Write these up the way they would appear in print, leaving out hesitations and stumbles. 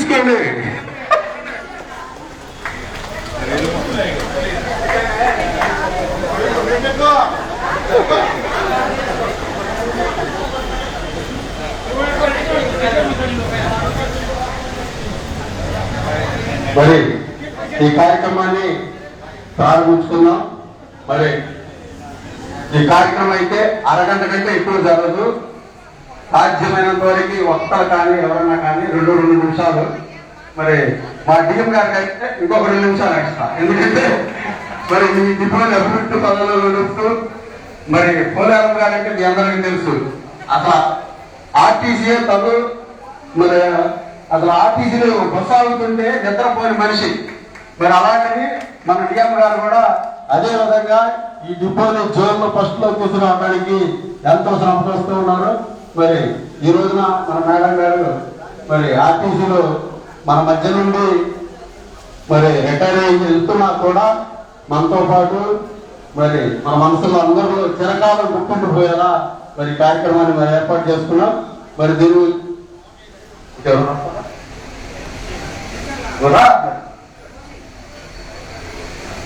తీసుకోండి. మరి ఈ కార్యక్రమాన్ని ప్రారంభించుకుందాం. మరి ఈ కార్యక్రమం అయితే అరగంట కంటే ఎక్కువ జరగదు. సాధ్యమైనంత వరకు ఒక్కరు కానీ ఎవరన్నా కానీ 2 నిమిషాలు. మరి మా డిఎం గారికి అయితే ఇంకొక 2 నిమిషాలు ఎక్స్ట్రా. ఎందుకంటే మరి మీ డిపోని అభివృద్ధి పనులు నడుపుతూ మరి పోలేరం గారంటే మీ అందరికీ తెలుసు. అసలు ఆర్టీసీ తగు మరి అసలు ఆర్టీసీలో బస్సు ఆగుతుంటే నిద్రపోయిన మనిషి. మరి అలాంటిది మన డిఎం గారు కూడా అదే విధంగా ఈ డిపోని జోన్లో ఫస్ట్ లో తీసుకురావడానికి ఎంతో శ్రమ చేస్తూ ఉన్నారు. మరి ఈ రోజున మన మేడం గారు మరి ఆర్టీసీలో మన మధ్య నుండి మరి రిటైర్ అయ్యి వెళ్తున్నా కూడా మనతో పాటు మరి మన మనసులో అందరిలో చిరకాలం గుర్తుండిపోయేలా మరి కార్యక్రమాన్ని మరి ఏర్పాటు చేసుకున్నాం. మరి దీని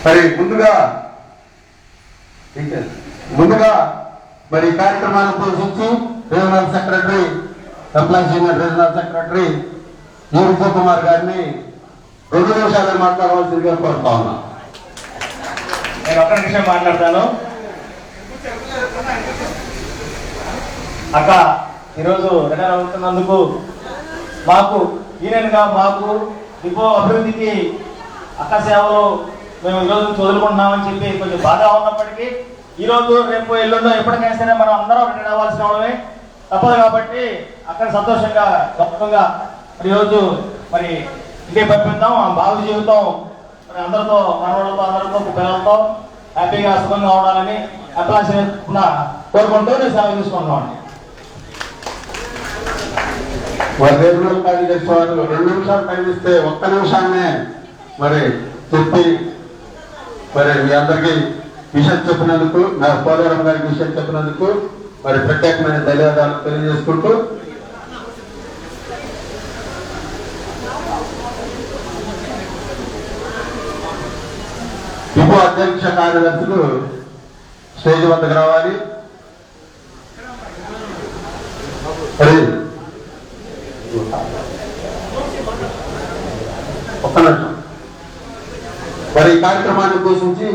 మరి ముందుగా మరి కార్యక్రమాన్ని ఉద్దేశించి regional secretary employees union regional secretary Vijay Kumar గారిని 2 నిమిషాలు మాట్లాడవలసిందిగా కోరుతా ఉన్నా. నేను 1 నిమిషం మాట్లాడతాను. అక్క ఈరోజు రిటైర్ అవుతున్నందుకు మాకు యూనియన్గా మాకు డిపో అభివృద్ధికి అక్క సేవలు మేము ఈరోజు వదులుకుంటున్నామని చెప్పి కొంచెం బాగా ఉన్నప్పటికీ ఈరోజు రేపు ఎల్లుండో ఎప్పటికైనా సరే మనం అందరం రిటైర్ అవ్వాల్సిన వాళ్ళమే తప్పదు. కాబట్టి అక్కడ సంతోషంగా గొప్పగా మరి ఈరోజు మరి ఇంటికి పంపిద్దాం. బాబు జీవితం మరి అందరితో మనవాళ్ళతో అందరితో పిల్లలతో హ్యాపీగా సుఖంగా ఉండాలని అప్లాస్ కోరుకుంటూ నేను సేవ తీసుకుంటున్నామండి. రీజనల్ కార్యదర్శి వారు 2 నిమిషాలు టైం ఇస్తే 1 నిమిషాన్నే మరి చెప్పి మరి మీ అందరికీ విషయం చెప్పినందుకు పోలేరం గారికి విషయం చెప్పినందుకు మరి ప్రత్యేకమైన ధన్యవాదాలు తెలియజేసుకుంటూ డిపో అధ్యక్ష కార్యదర్శులు స్టేజ్ వద్దకు రావాలి. ఒక్క నిమిషం. మరి ఈ కార్యక్రమాన్ని ఉద్దేశించి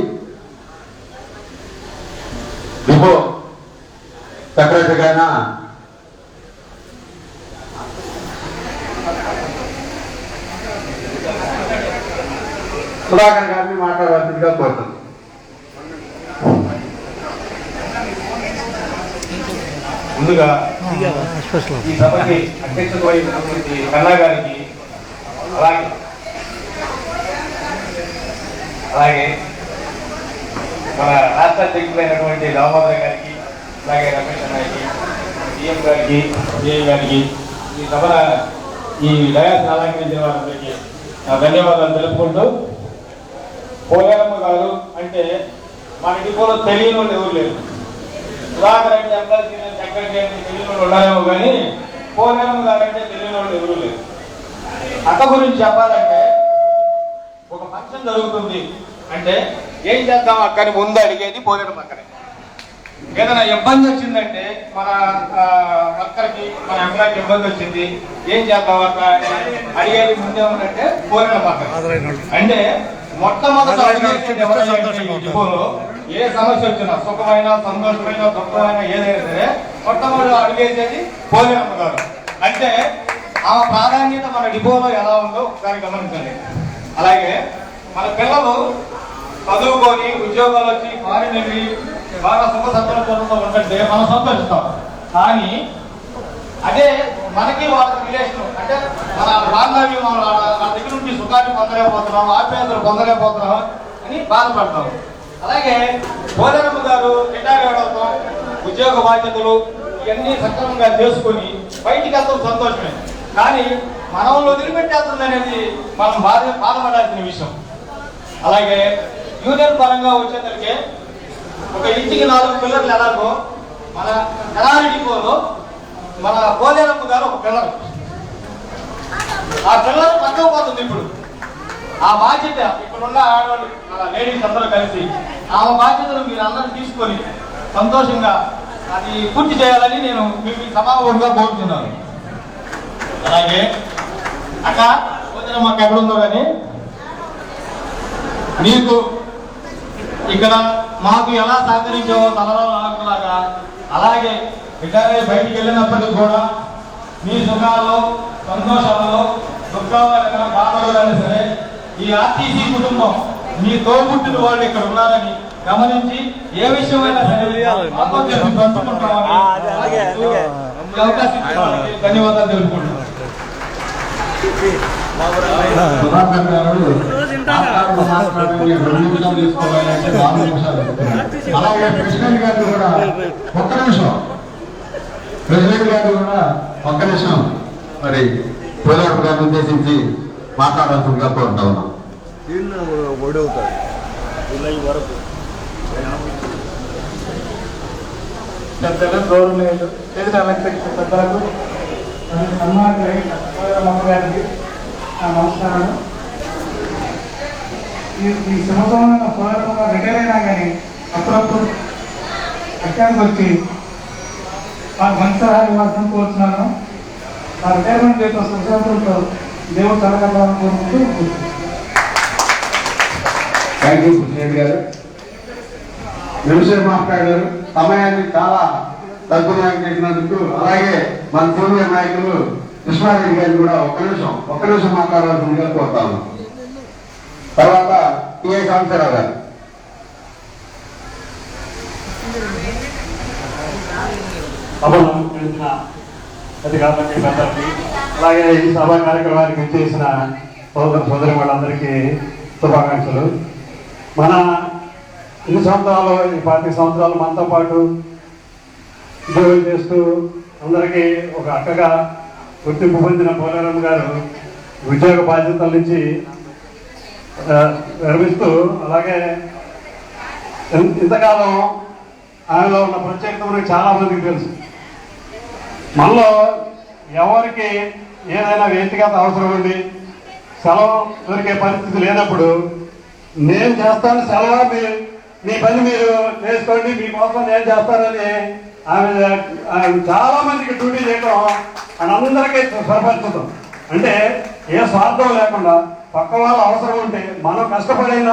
డిపో సెక్రటరీ గారిన సుధాకర్ గారిని మాట్లాడవలసిందిగా కోరుతున్నాను. ముందుగా ఈ సభకి అధ్యక్షత వహించినటువంటి కన్నా గారికి అలాగే మన రాష్ట్ర అధ్యక్షులైనటువంటి దామోదర్ గారికి అలాగే రమేష్ అన్నయ్యకి డిఎం గారికి డిఐ గారికి ఈ సభ ఈ డయాస్ అలంకరించిన వారందరికీ ధన్యవాదాలు తెలుపుకుంటూ పోలేరమ్మ గారు అంటే మన డిపోలో తెలియని వాళ్ళు ఎవరు లేరు. సుధాకర్ అంటే ఎంప్లాయీస్ యూనియన్ సెక్రటరీ అంటే తెలియని వాళ్ళు ఉన్నారేమో కానీ పోలేరమ్మ గారు అంటే తెలియని వాళ్ళు ఎవరు లేరు. అక్క గురించి చెప్పాలంటే ఒక ఫంక్షన్ జరుగుతుంది అంటే ఏం చేద్దాం అక్కని ముందు అడిగేది పోలేరమ్మ అక్కనే. ఏదైనా ఇబ్బంది వచ్చిందంటే మన వర్కర్కి మన ఎంప్లాయ్కి ఇబ్బంది వచ్చింది ఏం చేద్దాం అక్క అడిగేది ముందే ఉందంటే పోలేరమ్మ అక్క. అంటే మొట్టమొదటి డిపోలో ఏ సమస్య వచ్చినా సుఖమైన సంతోషమైన దుఃఖమైన ఏదైనా సరే మొట్టమొదటి అడిగేసేది పోలేరమ్మ గారు. అంటే ఆ ప్రాధాన్యత మన డిపోలో ఎలా ఉందో ఒకసారి గమనించండి. అలాగే మన పిల్లలు చదువుకొని ఉద్యోగాలు వచ్చి ఫారిన్ వెళ్ళి బాగా సుఖ సంతోషంతో ఉంటే మనం సంతోషిస్తాం. కానీ అదే మనకి వాళ్ళకి రిలేషన్ అంటే మన బాంధవ్యం మన దగ్గర నుంచి సుఖాన్ని పొందలేకపోతున్నాం, ఆప్యాయతలు పొందలేకపోతున్నాం అని బాధపడతాం. అలాగే పోలేరమ్మ గారు రిటైర్ అవడం ఉద్యోగ బాధ్యతలు ఇవన్నీ సక్రమంగా చేసుకొని బయటికి వెళ్తాం సంతోషమే. కానీ మనల్ని వదిలిపెట్టేస్తుంది అనేది మనం బాధపడాల్సిన విషయం. అలాగే యూనియన్ పరంగా వచ్చేసరికి ఒక ఇంటికి 4 పిల్లర్లు ఎలాగో మన ఎలాంటి డిపోలో మన పోలేరమ్మ గారు ఒక పిల్లర్. ఆ పిల్లలు పక్కకు పోతుంది. ఇప్పుడు ఆ బాధ్యత ఇక్కడున్న ఆడవాళ్ళు లేడీస్ అందరూ కలిసి ఆ బాధ్యతను మీరు అందరూ తీసుకొని సంతోషంగా అది పూర్తి చేయాలని నేను మీకు సభాముఖంగా కోరుతున్నాను. అలాగే అక్క వదిన మాకు ఎక్కడుందో కానీ నీకు ఇక్కడ మాకు ఎలా సహకరించావో తలలో నాకులాగా అలాగే ఇట్లాగే బయటికి వెళ్ళినప్పటికీ కూడా మీ సుఖాల్లో సంతోషాల్లో దుఃఖాలు బాధలు కానీ సరే ఈ ఆర్టీసీ కుటుంబం మీ తోబుట్టిన వాళ్ళు ఇక్కడ ఉన్నారని గమనించి ఏ విషయమైనా సరే ధన్యవాదాలు తెలుపుకుంటున్నాను. సుధాకర్ గారు తీసుకోవాలంటే 4 నిమిషాలు. అలాగే ప్రెసిడెంట్ గారు కూడా ఒక్క నిమిషం మరి పోరాడు గారిని ఉద్దేశించి మాట్లాడాల్సిందిగా కోరుతా ఉన్నాం. పెద్దలు గౌరవనీయులు పెద్దలకు గారికి నమస్కారాలు. ఈ సంవత్సరంలో పోరాటంగా రిటైర్ అయినా కానీ అప్పుడప్పుడు అత్యానికి వచ్చి నాకు మంచి సహాయం ఇవ్వాల్సిన కోరుతున్నాను. నా రిటైర్మెంట్ చేసిన సుశాంతులతో దేవుడు తలకట్టాలని కోరుకుంటూ థ్యాంక్ యూ కృష్ణ గారు. నిమిషం మాట్లాడారు. సమయాన్ని చాలా సద్వినియోగం చేసినందుకు. అలాగే మన సీనియర్ నాయకులు కృష్ణారెడ్డి గారిని కూడా ఒక్క నిమిషం మాట్లాడాల్సిందిగా కోరుతాను. తర్వాత టిఐ కాంతారావు గారు. అది కాబట్టి పెద్దలకి అలాగే ఈ సభా కార్యక్రమానికి చేసిన సోదరి వాళ్ళందరికీ శుభాకాంక్షలు. మన ఇన్ని సంవత్సరాలు ఈ 25 సంవత్సరాలు మనతో పాటు ఉద్యోగం చేస్తూ అందరికీ ఒక అక్కగా గుర్తింపు పొందిన పోలేరమ్మ గారు ఉద్యోగ బాధ్యతల నుంచి విరమిస్తూ అలాగే ఇంతకాలం ఆమెలో ఉన్న ప్రత్యేకత మనకి చాలా మందికి తెలుసు. మనలో ఎవరికి ఏదైనా వ్యక్తిగత అవసరం ఉండి సెలవు దొరికే పరిస్థితి లేనప్పుడు నేను చేస్తాను సెలవు, మీ పని మీరు చేసుకోండి, మీకోసం నేను చేస్తానని ఆమె చాలా మందికి డ్యూటీ చేయడం అందరికీ స్వరపరచడం. అంటే ఏ స్వార్థం లేకుండా పక్క వాళ్ళ అవసరం ఉంటే మనం కష్టపడిన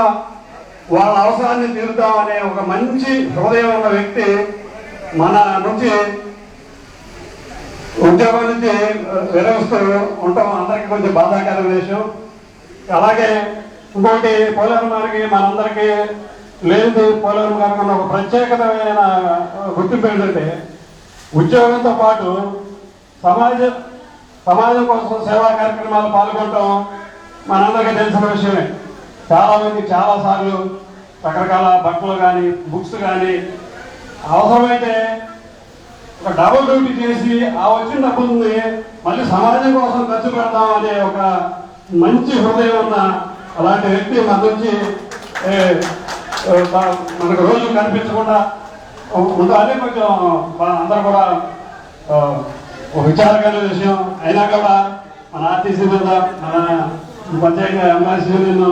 వాళ్ళ అవసరాన్ని తీరుద్దాం అనే ఒక మంచి హృదయం ఉన్న వ్యక్తి మన నుంచి ఉద్యోగం నుంచి విరమిస్తూ ఉండటం అందరికీ కొంచెం బాధాకరమైన విషయం. అలాగే ఇంకోటి పోలేరమ్మ గారికి మనందరికీ లేదు. పోలేరమ్మ గారికి ఉన్న ఒక ప్రత్యేకమైన గుర్తింపు ఏంటంటే ఉద్యోగంతో పాటు సమాజం కోసం సేవా కార్యక్రమాలు పాల్గొనడం మనందరికీ తెలిసిన విషయమే. చాలామంది చాలాసార్లు రకరకాల బట్టలు కానీ బుక్స్ కానీ అవసరమైతే ఒక డబుల్ డ్యూటీ చేసి ఆ వచ్చిన డబ్బుల్ని మళ్ళీ సమాజం కోసం ఖర్చు పెడతాం అనే ఒక మంచి హృదయం ఉన్న అలాంటి వ్యక్తి మన నుంచి మనకు రోజు కనిపించకుండా ఉండాలని కొంచెం అందరూ కూడా విచారకరమైన విషయం. అయినా కూడా మన ఆర్టీసీ మీద మన ప్రత్యేకంగా ఎంఆర్సీ యూనియన్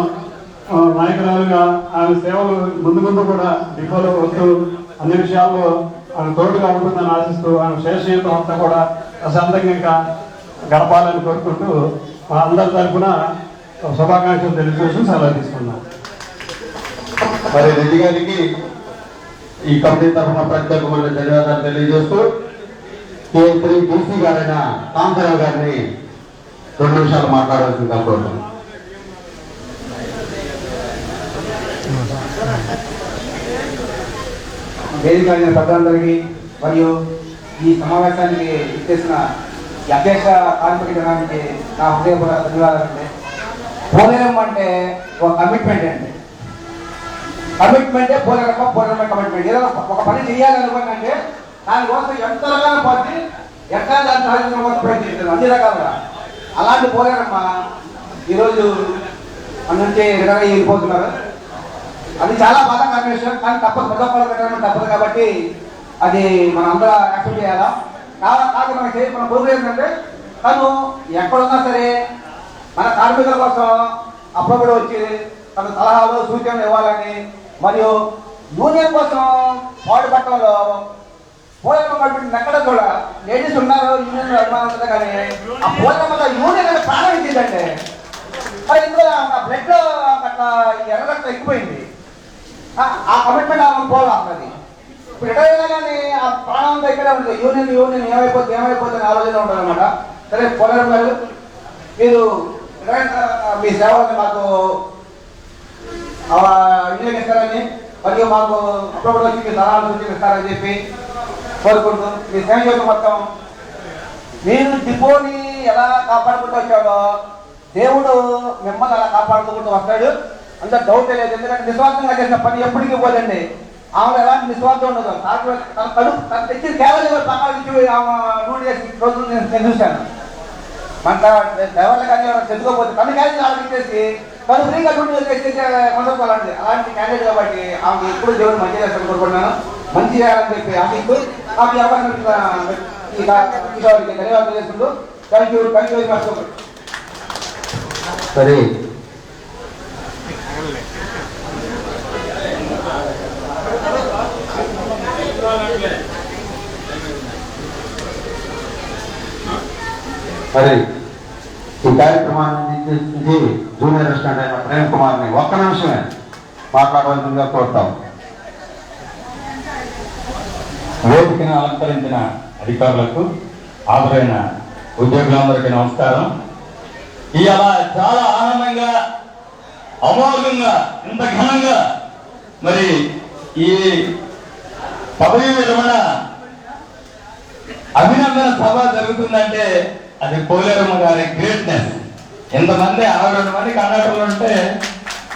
నాయకురాలుగా ఆమె సేవలు ముందు కూడా డిపోలో వస్తూ అన్ని విషయాల్లో ఆమె తోడుగా ఉంటుందని ఆశిస్తూ ఆమె శేషజీవితం అంతా కూడా ప్రశాంతంగా ఇంకా గడపాలని కోరుకుంటూ మా అందరి తరఫున శుభాకాంక్షలు తెలియజేస్తూ సెలవు తీసుకున్నాం. మరి రెడ్డి గారికి ఈ కమిటీ తరఫున ప్రత్యేకమైన ధన్యవాదాలు తెలియజేస్తూ కేంద్రీ డీసీ గారైన కాంతారావు గారిని 2 నిమిషాలు మాట్లాడాల్సిందిగా కోరుతున్నాను. వేదిక పెద్దలందరికీ మరియు ఈ సమావేశానికి ఇచ్చేసిన అధ్యక్ష కార్మిక జనానికి నా హృదయపూర్వక ధన్యవాదాలు. పోలేరమ్మ అంటే ఒక కమిట్మెంట్ అండి. కమిట్మెంటే పోలేరమ్మ కమిట్మెంట్. ఏదో ఒక పని చేయాలనుకుంటే దానికోసం ఎంత రకాల పద్ధతి ఎక్కడ దాన్ని సాధించడం కోసం ప్రయత్నించారు అన్ని రకాలుగా. అలాంటి పోలేరమ్మ ఈరోజు మన నుంచి రిటైర్ వెళ్ళిపోతున్నారు. అది చాలా బాధాకరమైన విషయం. కానీ తప్పదు, ప్రజాపాలన పెట్టడం తప్పదు కాబట్టి అది మనం అందరూ యాక్సెప్ట్ చేయాలా. కాదు మన పొరుగు ఏంటంటే తను ఎక్కడున్నా సరే మన కార్మికుల కోసం అప్పుడప్పుడు వచ్చి తన సలహాలు సూచనలు ఇవ్వాలని మరియు యూనియన్ కోసం పాటుపట్టడంలో పోలమ్మ గవర్నమెంట్ ఎక్కడ కూడా లేడీస్ ఉన్నారు యూనియన్ అభిమానం ఉంటుంది కానీ ఆ పోలమ్మ యూనియన్ అంటే ప్రాణం ఇచ్చిందంటే మరి ఇందులో బ్లడ్ అట్లా ఎర్రగట్ట ఎక్కువైంది ఆ కమిట్మెంట్ ఆమె పోవాలి ఇప్పుడు రిటైర్ కానీ ఆ ప్రాణం దగ్గర ఉంది యూనియన్ ఏమైపోతుంది ఆలోచన ఉంటుంది అనమాట. సరే పోలమ్మ గారు మీరు మీ సేవలను మాకు వినియోగిస్తారని మరియు మాకు అప్పుడప్పుడు వచ్చి మీ సలహాలు సూచిస్తారని చెప్పి కోరుకుంటూ మీ సేవ యొక్క మొత్తం మీరు డిపోని ఎలా కాపాడుకుంటూ వచ్చాడో దేవుడు మిమ్మల్ని అలా కాపాడుకుంటూ వస్తాడు. అంత డౌట్ లేదు. ఎందుకంటే నిస్వార్థంగా చేసిన పని ఎప్పటికీ పోదండి. ఆమె ఎలాంటి నిస్వార్థం ఉండదు. తన కడుపు తను తెచ్చిన కేవలం పక్కన నుంచి ఆమె నూనె చేసి రోజులు నేను చూశాను. మన డ్రైవర్లు కానీ చెప్పుకోకపోతే తను క్యారేజ్ ఆలోచించేసి తను ఫ్రీగా డ్యూటీ చేసే కొనసాగాలండి. అలాంటి క్యాండిడేట్ కాబట్టి ఆమె ఎప్పుడు దేవుడు మంచి చేస్తాను కోరుకుంటున్నాను. మంచి చేయాలని చెప్పి ఆశిస్తూ నాకు ఈ అవకాశం ధన్యవాదాలు చేసుకుంటూ థ్యాంక్ యూ వెరీ మచ్. సరే మరి ఈ కార్యక్రమాన్ని జూనియర్ అసిస్టెంట్ అయిన ప్రేమ్ కుమార్ని ఒక్క నిమిషమే మాట్లాడవలసిందిగా కోరుతాం. వేదికను అలంకరించిన అధికారులకు హాజరైన ఉద్యోగులందరికీ నమస్కారం. ఇవాళ చాలా ఆనందంగా అమోఘంగా ఇంత ఘనంగా మరి ఈ పదవి విరమణ అభినందన సభ జరుగుతుందంటే అది పోలేరమ్మ గారి గ్రేట్నెస్. ఇంతమంది 62 మంది కండక్టర్లు ఉంటే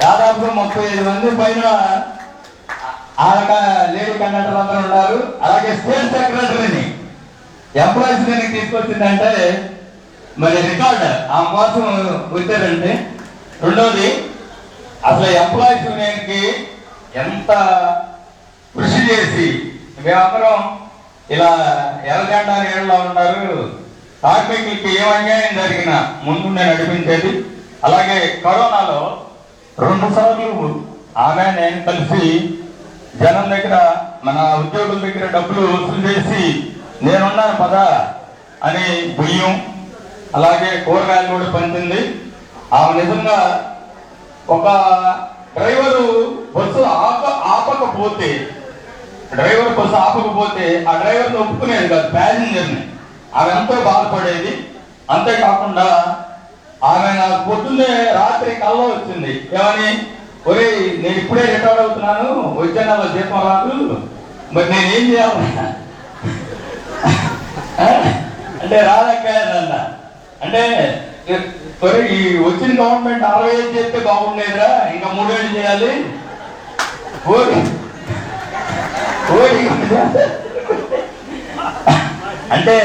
దాదాపు 35 మంది పైన లేడీ కండక్టర్లు అందరూ ఉన్నారు. అలాగే స్టేట్ సెక్రటరీని ఎంప్లాయీస్ దీనికి తీసుకొచ్చిందంటే మరి రికార్డ్ ఆ కోసం వచ్చారంటే. రెండోది అసలు ఎంప్లాయీస్ యూనియన్కి ఎంత కృషి చేసి మేమందరం ఇలా ఎర్రజెండా నీళ్ళలో ఉన్నారు. కార్మికులకి ఏం అన్యాయం జరిగినా ముందుండే నడిపించేది. అలాగే కరోనాలో 2 సార్లు ఆమె నేను కలిసి జనం దగ్గర మన ఉద్యోగుల దగ్గర డబ్బులు వసూలు చేసి నేనున్నాను పదా అని బియ్యం అలాగే కూరగాయలు కూడా పంచింది. ఆమె నిజంగా ఒక డ్రైవరు బస్సు ఆపకపోతే ఆ డ్రైవర్ని ఒప్పుకునేది కాదు ప్యాసింజర్ని. ఆమె ఎంతో బాధపడేది. అంతేకాకుండా ఆమె నాకు పొద్దున్నే రాత్రి కల్లో వచ్చింది. ఏమని, ఒరే నేను ఇప్పుడే రిటైర్ అవుతున్నాను, వచ్చే నెల జీతం రాదు, మరి నేనేం చేయాలి అంటే రాదక్కదన్న. అంటే ఈ వచ్చిన గవర్నమెంట్ 60 చేస్తే బాగుండేదిరా, ఇంకా 3 ఏళ్ళు చేయాలి. అంటే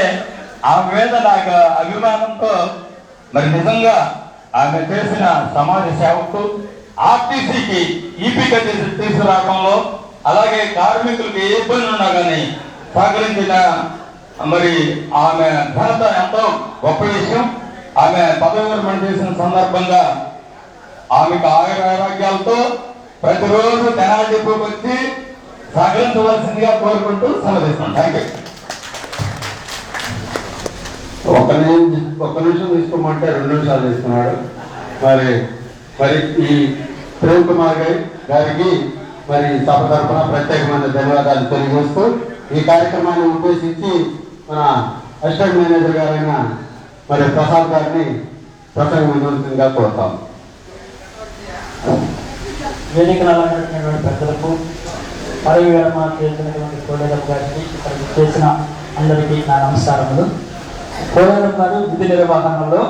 ఆమె మీద నాకు అభిమానంతో మరి నిజంగా ఆమె చేసిన సమాజ సేవకు ఆర్టీసీకి ఈపీగా తీసుకురావడంలో అలాగే కార్మికులకు ఏ ఇబ్బంది ఉన్నా కానీ సహకరించిన మరి ఆమె ఘనత ఎంతో గొప్ప విషయం. ఆమె పదవి విరమణ చేసిన సందర్భంగా ఆమెకు ఆరోగ్యాలతో ప్రతిరోజు తెనాలి డిపోకి వచ్చి సహకరించవలసిందిగా కోరుకుంటూ సెలవిస్తాం. Thank you. ఒక్క నిమిషం తీసుకోమంటే 2 నిమిషాలు తీసుకున్నాడు. మరి ఈ ప్రేమ్ కుమార్ గారికి మరి సభ తరఫున ప్రత్యేకమైన ధన్యవాదాలు తెలియజేస్తూ ఈ కార్యక్రమాన్ని ఉద్దేశించి మన అసిస్టెంట్ మేనేజర్ గారైన మరి ప్రసాద్ గారిని ప్రసంగంగా కోరుతాం. వేదికను అలంకరించినటువంటి పెద్దలకు పదవి విరమణ చేసినటువంటి కోలేరమ్మ గారికి చేసిన అందరికీ నా నమస్కారములు. కోలేరమ్మ గారు విధి నిర్వహణలో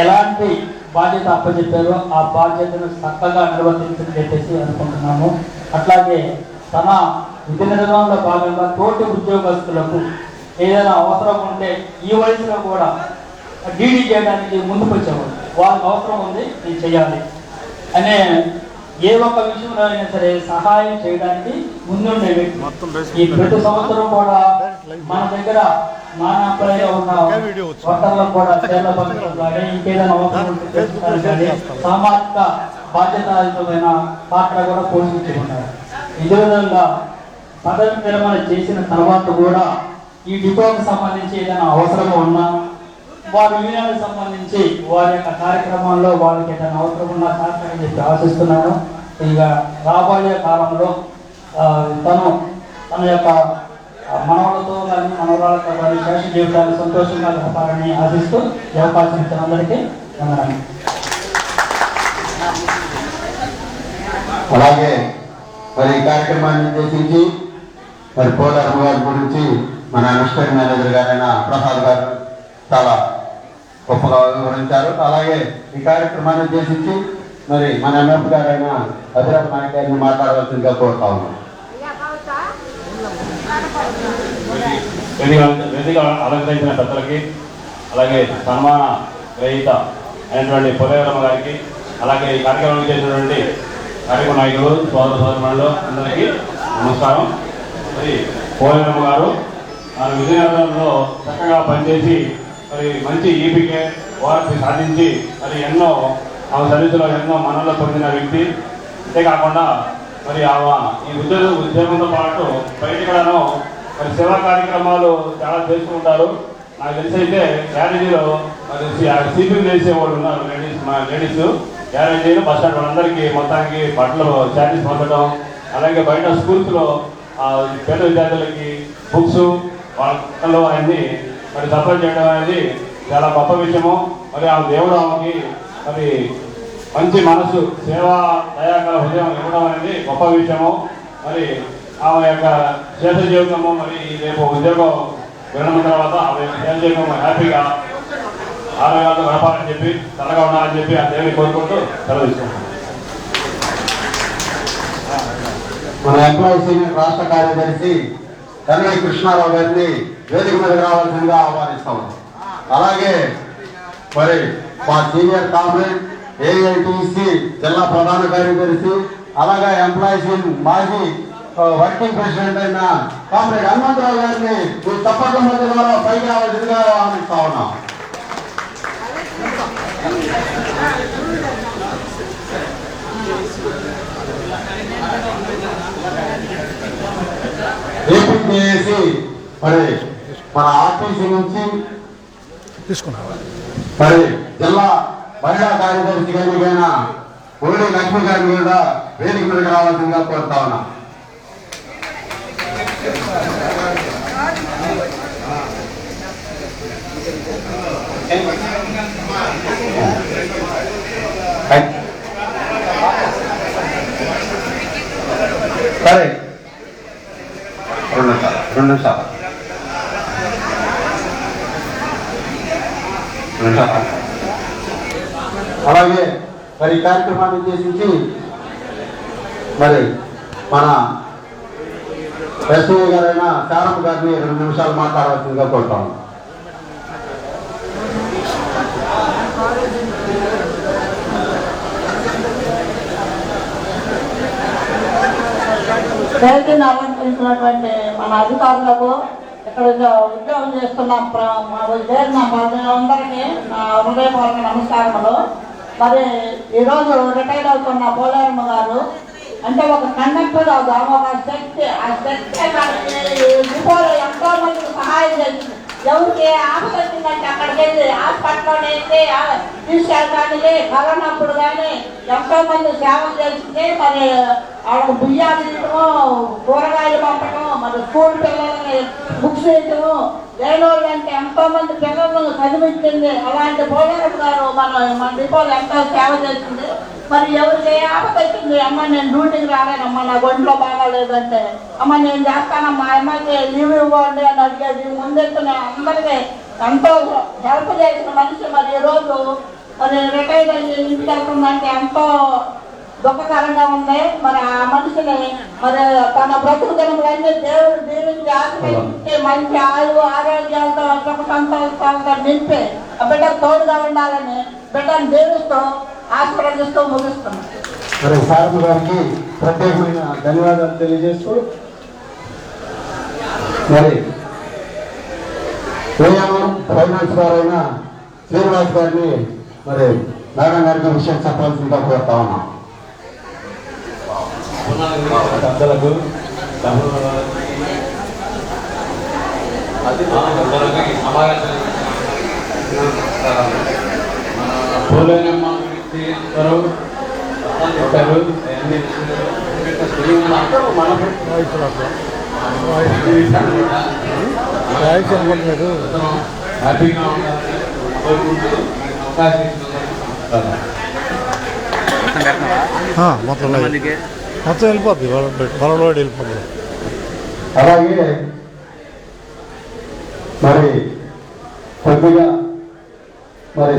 ఎలాంటి బాధ్యత అప్పచెప్పారో ఆ బాధ్యతను చక్కగా నిర్వర్తించని చెప్పేసి అనుకుంటున్నాము. అట్లాగే తన విధి నిర్వహణలో భాగంగా తోటి ఉద్యోగస్తులకు ఏదైనా అవసరం ఉంటే ఈ వయసులో కూడా డీడీ చేయడానికి ముందుకు వచ్చేవాడు. వాళ్ళకి అవసరం ఉంది నేను చేయాలి అనే ఏ ఒక్క విషయంలో అయినా సరే సహాయం చేయడానికి ముందుండే వ్యక్తి. ఈ ప్రతి సంవత్సరం కూడా మన దగ్గర మానవపల్లిలో ఉన్న వర్తలకు కూడా చేర్ల పంచడం కానీ ఇంకేదైనా అవసరం కానీ సామాజిక బాధ్యతాయుతమైన పాత్ర కూడా పోషించుకున్నారు. ఇదే విధంగా పదవి విరమణ చేసిన తర్వాత కూడా ఈ డిపోకి సంబంధించి ఏదైనా అవసరం ఉన్నా వారి యూనియన్కి సంబంధించి వారి యొక్క కార్యక్రమాల్లో వాళ్ళకి ఏదైనా అవసరం ఉన్నా చేస్తారని చెప్పి ఆశిస్తున్నాను. ఇక రాబోయే కాలంలో తన యొక్క మనవలతో కానీ మనవరాలతో కానీ శేష జీవితాలు సంతోషంగా గడపాలని ఆశిస్తూ ఈ అవకాశం ఇచ్చిన అందరికీ వందనాలు. అలాగే మరి ఈ కార్యక్రమాన్ని ఉద్దేశించి మరి పోలవరం గారి గురించి మన అసిస్టెంట్ మేనేజర్ గారైన ప్రసాద్ గారు చాలా గొప్పగా వివరించారు. అలాగే ఈ కార్యక్రమాన్ని ఉద్దేశించి మరి మన ఎంఎఫ్ గారైన అభిరామ్ నాయక్ గారిని మాట్లాడవలసిందిగా కోరుతా ఉన్నాం. వేదిక అలంకరించిన పెద్దలకి, అలాగే సన్మాన గ్రహీత అయినటువంటి పోలవరం గారికి, అలాగే ఈ కార్యక్రమం చేసినటువంటి కార్యక్రమ నాయకులు సోదరులు అందరికీ నమస్కారం. మరి పోలవరం గారు విజయనగరంలో చక్కగా పనిచేసి మరి మంచి ఈపీకే వారికి సాధించి మరి ఎన్నో ఆమె సర్వీసులో ఎన్నో మనలో పొందిన వ్యక్తి. అంతేకాకుండా మరి ఆమె ఈ ఉద్యోగంతో పాటు బయటకూడాను మరి సేవా కార్యక్రమాలు చాలా చేస్తూ ఉంటారు. నాకు తెలిసి అయితే గ్యారేజీలో మరి సీపింగ్ చేసే వాళ్ళు ఉన్నారు లేడీస్ గ్యారేజీలో బస్ స్టాండ్ వాళ్ళందరికీ మొత్తానికి బట్టలు శారీస్ పొందడం, అలాగే బయట స్కూల్స్లో పేద విద్యార్థులకి బుక్స్ వాళ్ళలో అన్ని మరి సప్లై చేయడం అనేది చాలా గొప్ప విషయము. మరి ఆ దేవుడు ఆమెకి మరి మంచి మనసు, సేవా దయాకర హృదయం ఇవ్వడం అనేది గొప్ప విషయము. మరి ఆమె యొక్క శేష జీవితము మరి రేపు ఉద్యోగం విరమణ తర్వాత ఆమె శేష జీవితం హ్యాపీగా ఆరోగ్యాలతో గడపాలని చెప్పి చల్లగా ఉండాలని చెప్పి ఆ దేవుని కోరుకుంటూ సెలవిస్తున్నాం. మన ఎంప్లాయీస్ యూనియన్ రాష్ట్ర కార్యదర్శి కన్నడి కృష్ణారావు గారిని వేదిక మీద రావాల్సిందిగా ఆహ్వానిస్తాం. అలాగే మరి మా సీనియర్ కామ్రేడ్ ఏఐటీసీ జిల్లా ప్రధాన కార్యదర్శి, అలాగే ఎంప్లాయీస్ యూనియన్ మాజీ వర్కింగ్ ప్రెసిడెంట్ అయిన కామ్రేడ్ హనుమంతరావు గారిని తప్పట్ల మధ్య ద్వారా పైకి రావాల్సిందిగా ఆహ్వానిస్తా ఉన్నాం. ఏపీసీ మరి మన ఆర్టీసీ నుంచి మరి జిల్లా మహిళా కార్యదర్శి గారికైనా ఓడి లక్ష్మి గారిని కూడా వేదిక మీదకి రావాల్సిందిగా కోరుతా ఉన్నా. సరే, రెండు నిమిషాలు అలాగే మరి ఈ కార్యక్రమాన్ని ఉద్దేశించి మరి మన ఎస్ఐ గారైన శారమ్మ గారిని 2 నిమిషాలు మాట్లాడవలసిందిగా కోరుతాం. వేదికను అలంకరించినటువంటి మన అధికారులకు, ఇక్కడ ఉద్యోగం చేస్తున్న అందరికీ నా హృదయపూర్వక నమస్కారములు. మరి ఈరోజు రిటైర్ అవుతున్న పోలవరం గారు అంటే ఒక కండక్టర్ కాదు, ఆమె ఒక శక్తి. ఆ శక్తి డిపోలో ఎంతో మందికి సహాయం చేసింది. ఎవరికి ఆపద వచ్చిందంటే అక్కడికి వెళ్ళి హాస్పిటల్లో తీసుకెళ్ళడానికి, కరోనాప్పుడు కానీ ఎంతో మంది సేవలు చేసింది. మరి వాళ్ళకి బియ్యాలు ఇవ్వటము, కూరగాయలు పంపటం, మరి స్కూల్ పిల్లలని బుక్స్ ఇవ్వటము, లేనోళ్ళు అంటే ఎంతో మంది పిల్లలను చదివించింది. అలాంటి పోలవరం గారు మన డిపోలో ఎంతో సేవ చేసింది. మరి ఎవరికి ఆపద వచ్చింది, అమ్మ నేను డ్యూటీకి రాలేనమ్మా, నాకు ఒంట్లో బాగాలేదంటే, అమ్మ నేను చేస్తానమ్మా, అమ్మాయికి లీవ్ ఇవ్వండి అని అడిగేది. ముందెత్తున అందరికీ ఎంతో హెల్ప్ చేసిన మనిషి. మరి ఈరోజు మరి రిటైర్ అయ్యి ఇంటికి వెళ్తుందంటే ఎంతో దుఃఖకరంగా ఉంది. మరి ఆ మనిషిని మరి తన బ్రతుకు దినములన్నీ దేవుడు దీవించి ఆశ్రయించి మంచి ఆయువు ఆరోగ్యాలతో సుఖ సంతోషాలతో నింపి ఆ బిడ్డకు తోడుగా ఉండాలని బిడ్డను దీవిస్తూ ఆశీర్వదిస్తూ ముగిస్తున్నాం. మరి సారథి గారికి ప్రత్యేకమైన ధన్యవాదాలు తెలియజేస్తూ మరి ఏఎంఎం ఫైనాన్స్ గారైన శ్రీనివాస్ గారిని మరి మేడం గారికి విషయం చెప్పాల్సిందిగా కోరుతా ఉన్నాం. పెద్దలకు పోలేనమ్మ హ్యాపీగా మొత్తం వెళ్ళిపోద్ది పొలంలో వెళ్ళిపోద్ది. అలాగే మరి కొద్దిగా మరి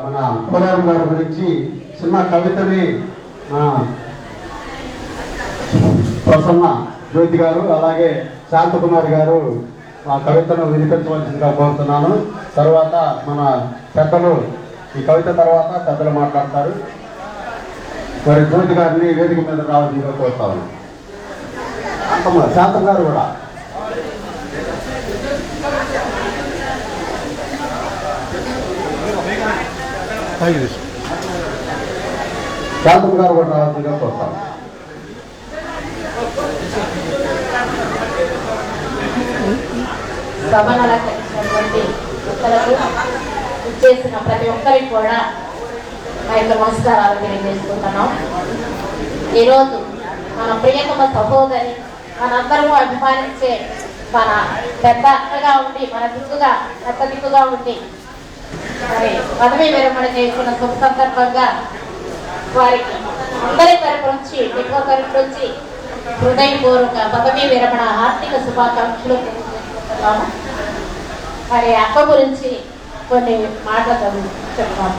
మన పోలేరం గారి గురించి చిన్న కవితని ప్రసన్న జ్యోతి గారు అలాగే శాంతకుమారి గారు ఆ కవితను వినిపించవలసిందిగా కోరుతున్నాను. తర్వాత మన పెద్దలు ఈ కవిత తర్వాత పెద్దలు మాట్లాడతారు. మరి జ్యోతి గారిని వేదిక మీద రావాల్సిందిగా కోరుతాను. శాంతం గారు కూడా శాంతం గారు కూడా రావాల్సిందిగా కోరుతాను. సభను అలంకరించినటువంటి భక్తులకు ఇచ్చేసిన ప్రతి ఒక్కరికి కూడా మా యొక్క నమస్కారాలు తెలియజేసుకుంటున్నాం. ఈరోజు మన ప్రియతమ సహోదరి మనందరము అభిమానించే మన పెద్ద అక్కగా ఉండి మన దిక్కుగా పెద్ద దిక్కుగా ఉండి మరి పదవి విరమణ చేసిన శుభ సందర్భంగా వారికి అందరి తరపు నుంచి ఎక్కువ తరపు నుంచి హృదయపూర్వక పదవీ విరమణ ఆర్థిక శుభాకాంక్షలు తెలియజేసుకుంటున్నాము. మరి అక్క గురించి కొన్ని మాటలు చెప్తాము.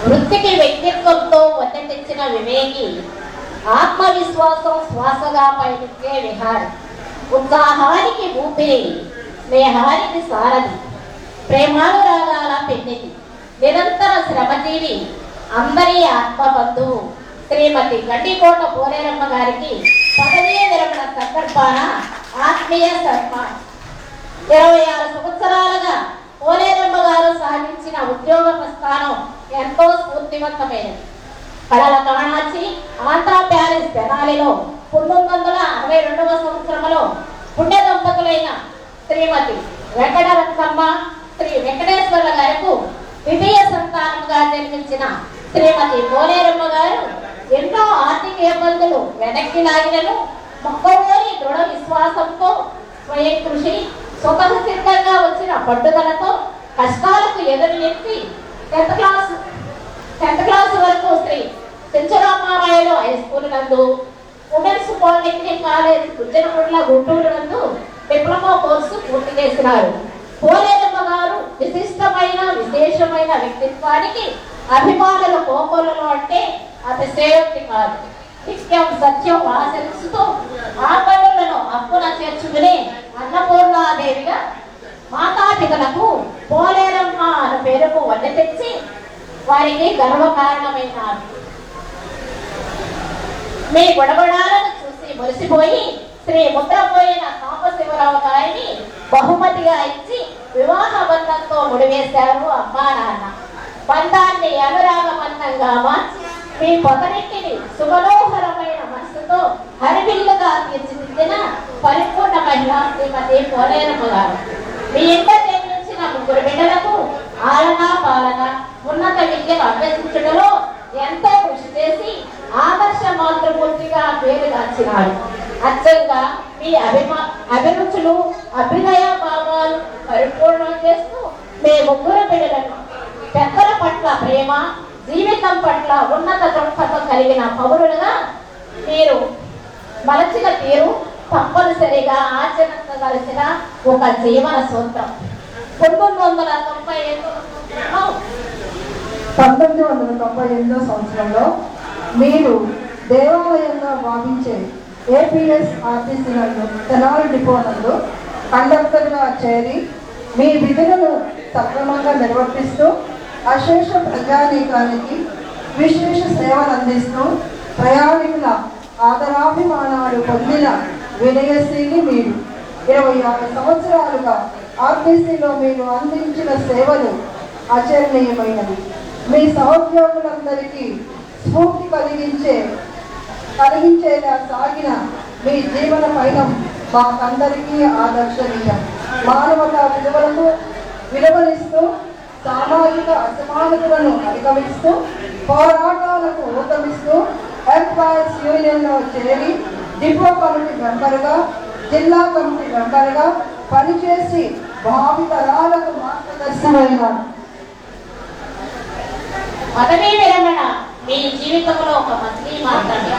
వృత్తికి వ్యక్తిత్వంతో వద్దె తెచ్చిన వివేకి, ఆత్మవిశ్వాసం శ్వాసగా పయనించే విహారి, ఉత్సాహానికి ఊపిరి, స్నేహానికి సారథి, ప్రేమానురాగాల పెన్నిధి, నిరంతర శ్రమజీవి, అందరి ఆత్మబంధువు శ్రీమతి గండికోట పోలేరమ్మ గారికి పదవీ విరమణ సందర్భాన ఆత్మీయ సన్మానం. 26 సంవత్సరాలుగా పోలేరమ్మ గారు సాగించిన ఉద్యోగ ప్రస్థానం ఎంతో స్ఫూర్తివంతమైనది. కళల కాణాచి ఆంధ్ర ప్యారిస్ తెనాలిలో 1962వ సంవత్సరంలో పుణ్య దంపతులైన శ్రీమతి వెంకటరత్నమ్మ శ్రీ వెంకటేశ్వర గారికి ద్వితీయ సంతానంగా జన్మించిన శ్రీమతి పోలేరమ్మ గారు ఎన్నో ఆర్థిక ఇబ్బందులు వెనక్కి లాగినను మొక్కవోని దృఢ విశ్వాసంతో స్వయం కృషి స్వతసిద్ధంగా వచ్చిన పట్టుదలతో కష్టాలకు ఎదురు ఎత్తి 10th క్లాస్ వరకు శ్రీ చెంచురామారాయుడు హై స్కూల్ నందు, women's polytechnic college Gujjanagundla Guntur నందు డిప్లొమా కోర్సు పూర్తి చేసినారు. పోలేరమ్మ గారు విశిష్టమైన విశేషమైన వ్యక్తిత్వానికి అభిమానుల కోకొలలో అంటే అతిశయోక్తి కాదు. నిత్యం సత్యం ఆశిస్తూ ఆపదలను అప్పున చేర్చుకునే అన్నపూర్ణాదేవిగా మాతాపితలకు పోలేరమ్మ అన్న పేరుకు వడ్డీ తెచ్చి వారికి గర్వకారణమైనారు. మీ గొడగడాలను చూసి మురిసిపోయి శ్రీ ముద్రపోయిన సాంబశివరావు గారిని బహుమతిగా ఇచ్చి వివాహ బంధంతో ముడివేశారు అమ్మా నాన్న. బంధాన్ని అనురాగబంధంగా మార్చి మీ పొదరింటిని సుమనోహరమైన మనసుతో హరివిల్లుగా తీర్చిదిద్దిన పరిపూర్ణ మహిళ శ్రీమతి పోలేరమ్మ గారు. మీ ఇంట జన్మించిన 3 బిడ్డలకు ఆలన పాలన ఉన్నత విద్యను అభ్యసించడంలో ఎంతో కృషి చేసి ఆదర్శ మాతృమూర్తిగా పేరుగాంచినారు. అచ్చంగా మీ అభిరుచులు అభ్యుదయ భావాలు పరిపూర్ణం చేస్తూ మీ 3 బిడ్డలను పెద్దల పట్ల ప్రేమ, జీవితం పట్ల ఉన్నత దృక్పథం కలిగిన పౌరులుగా మీరు మలచిన తీరు తప్పనిసరిగా ఆచరించవలసిన ఒక జీవన సూత్రం. 1998వ సంవత్సరంలో మీరు దేవాలయంగా భావించే ఏపీఎస్ఆర్టీసీ నందు తెనాలి డిపో నందు కండక్టర్గా చేరి మీ విధులను సక్రమంగా నిర్వర్తిస్తూ అశేష ప్రజానీకానికి విశేష సేవలు అందిస్తూ ప్రయాణికుల ఆదరాభిమానాలు పొందిన వినయశీలి మీరు. 26 సంవత్సరాలుగా ఆర్టీసీలో మీరు అందించిన సేవలు ఆచరణీయమైనవి. మీ సహోద్యోగులందరికీ స్ఫూర్తి కలిగించేలా సాగిన మీ జీవన పయనం మాకందరికీ ఆదర్శనీయం. మానవతా విలువనిస్తూ సామాజిక అసమానతలను అధిగమిస్తూ పోరాటాలకు ఊతమిస్తూ ఎంప్లాయీస్ యూనియన్లో చేరి డిపో కమిటీ మెంబర్గా, జిల్లా కమిటీ మెంబర్గా పనిచేసి భావితరాలకు మార్గదర్శనమైనారు. పదవీ విరమణ మీ జీవితంలో ఒక మజిలీ మాత్రమే.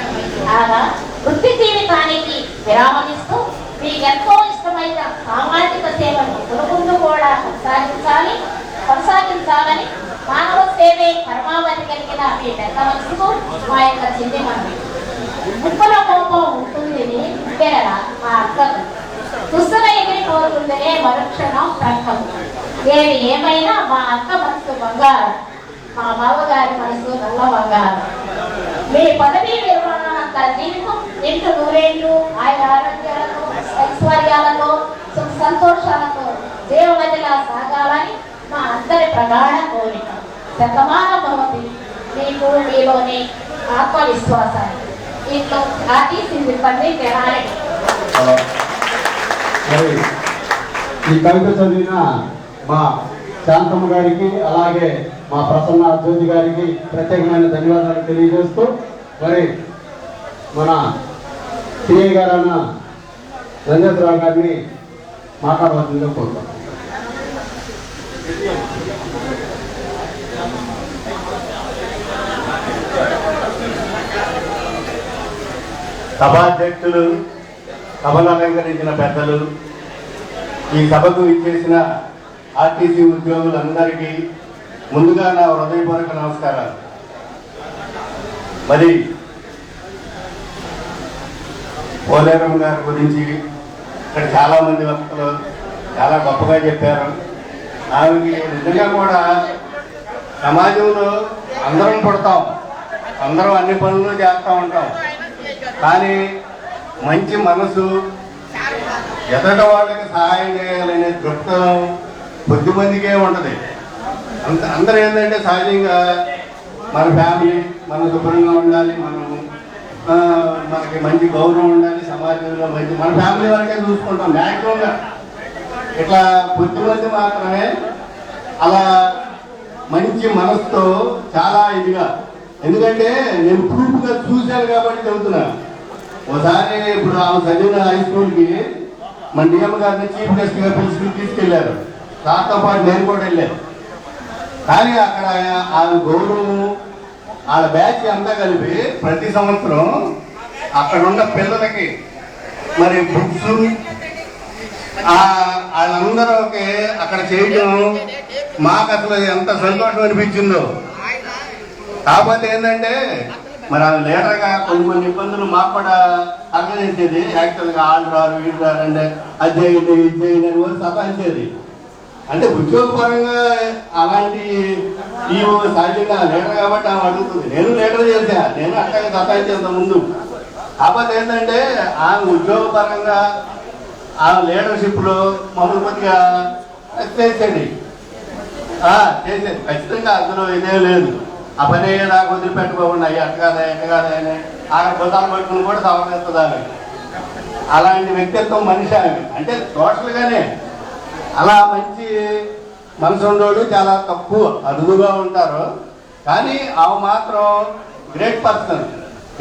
కాగా వృత్తి జీవితానికి విరామమిస్తూ మీకెంతో ఇష్టమైన సామాజిక సేవను ముందు కూడా కొనసాగించాలని మానవ సేవే పరమావధి కలిగిన మీ పెద్ద మనసుకు మా యొక్క చిన్ని మనవి. ముక్కుల కోపం ఉంటుంది కేరళ మా అక్కకు, దుస్తుల ఎగిరిపోతుందనే మరుక్షణం ప్రకం. ఏది ఏమైనా మా అక్క మనసు బంగారం, మా బావగారి మనసు నల్ల బంగారం. మీ పదవీ విరమణ జీవితం నిండు నూరేళ్లు ఆయన ఆరోగ్యాలతో, ఐశ్వర్యాలతో, సుఖ సంతోషాలతో జీవనదిలా సాగాలని మా అందరి ప్రగాఢ కోరిక. శతమాన భవతి. మీకు మీలోని ఆత్మవిశ్వాసాన్ని ఇంట్లో ఆర్టీసీ సిబ్బంది తెనాలి. మరి ఈ కవిత చదివిన మా శాంతమ్మ గారికి, అలాగే మా ప్రసన్న జ్యోతి గారికి ప్రత్యేకమైన ధన్యవాదాలు తెలియజేస్తూ, మరి మన సిఐ గారైన రంజత్రావు గారిని మాట్లాడవలసిందిగా కోరుతాం. సభాధ్యక్షులు, సభను అలంకరించిన పెద్దలు, ఈ సభకు ఇచ్చేసిన ఆర్టీసీ ఉద్యోగులందరికీ ముందుగా నా హృదయపూర్వక నమస్కారాలు. మరి పోలేరమ్మ గారి గురించి ఇక్కడ చాలామంది వక్తలు చాలా గొప్పగా చెప్పారు. ఆమెకి నిజంగా కూడా సమాజంలో అందరం పుడతాం, అందరం అన్ని పనులు చేస్తూ ఉంటాం, కానీ మంచి మనసు, ఎదట వాళ్ళకి సహాయం చేయాలనే దృక్పథం కొద్దిమందికే ఉంటుంది. అందరూ ఏంటంటే సహజంగా మన ఫ్యామిలీ మనం శుభ్రంగా ఉండాలి, మనకి మంచి గౌరవం ఉండాలి, సమాజంలో మంచి మన ఫ్యామిలీ వరకే చూసుకుంటాం మ్యాక్సిమంగా. ఇట్లా కొద్దిమంది మాత్రమే అలా మంచి మనసుతో చాలా ఇదిగా, ఎందుకంటే నేను ప్రూఫ్గా చూశాను కాబట్టి చెబుతున్నాను. ఒకసారి ఇప్పుడు ఆమె చదివిన హై స్కూల్కి మన డిఎం గారిని చీఫ్ గెస్ట్గా తీసుకెళ్లారు. దాంతో పాటు నేను కూడా వెళ్ళాను. కానీ అక్కడ ఆమె గౌరవం, వాళ్ళ బ్యాచ్ అంతా కలిపి ప్రతి సంవత్సరం అక్కడ ఉన్న పిల్లలకి మరి బుక్స్ వాళ్ళందరూకి అక్కడ చేయడం మాకు అసలు ఎంత సంతోషం అనిపించిందో. కాకపోతే ఏంటంటే మరి ఆమె లీడర్గా కొన్ని ఇబ్బందులు మాకు కూడా అర్థం యాక్చువల్గా వాళ్ళు రారు వీళ్ళు రారు అంటే అది చేయండి ఇది చేయండి అని కూడా సతాయించేది. అంటే ఉద్యోగపరంగా అలాంటి ఈ సహజంగా లీడర్ కాబట్టి ఆమె అడుగుతుంది. నేను లీడర్ చేశా, నేను అట్లాగే సతాయించేంత ముందు. కాకపోతే ఏంటంటే ఆమె ఉద్యోగపరంగా ఆ లీడర్షిప్లో మమ్మల్ని కొద్దిగా చేసేది ఖచ్చితంగా అందులో ఇదేం లేదు. ఆ పని నాకు వదిలిపెట్టుకోకుండా అయ్యి అట్ట కాదా ఎట్ట కాదా అని ఆమె బుద్ధాలు పట్టుకుని కూడా సమర్థిస్తుంది ఆమె. అలాంటి వ్యక్తిత్వం మనిషి ఆమె. అంటే సోషల్గానే అలా మంచి మనసు ఉండేవాళ్ళు చాలా తక్కువ, అరుదుగా ఉంటారు. కానీ ఆమె మాత్రం గ్రేట్ పర్సన్.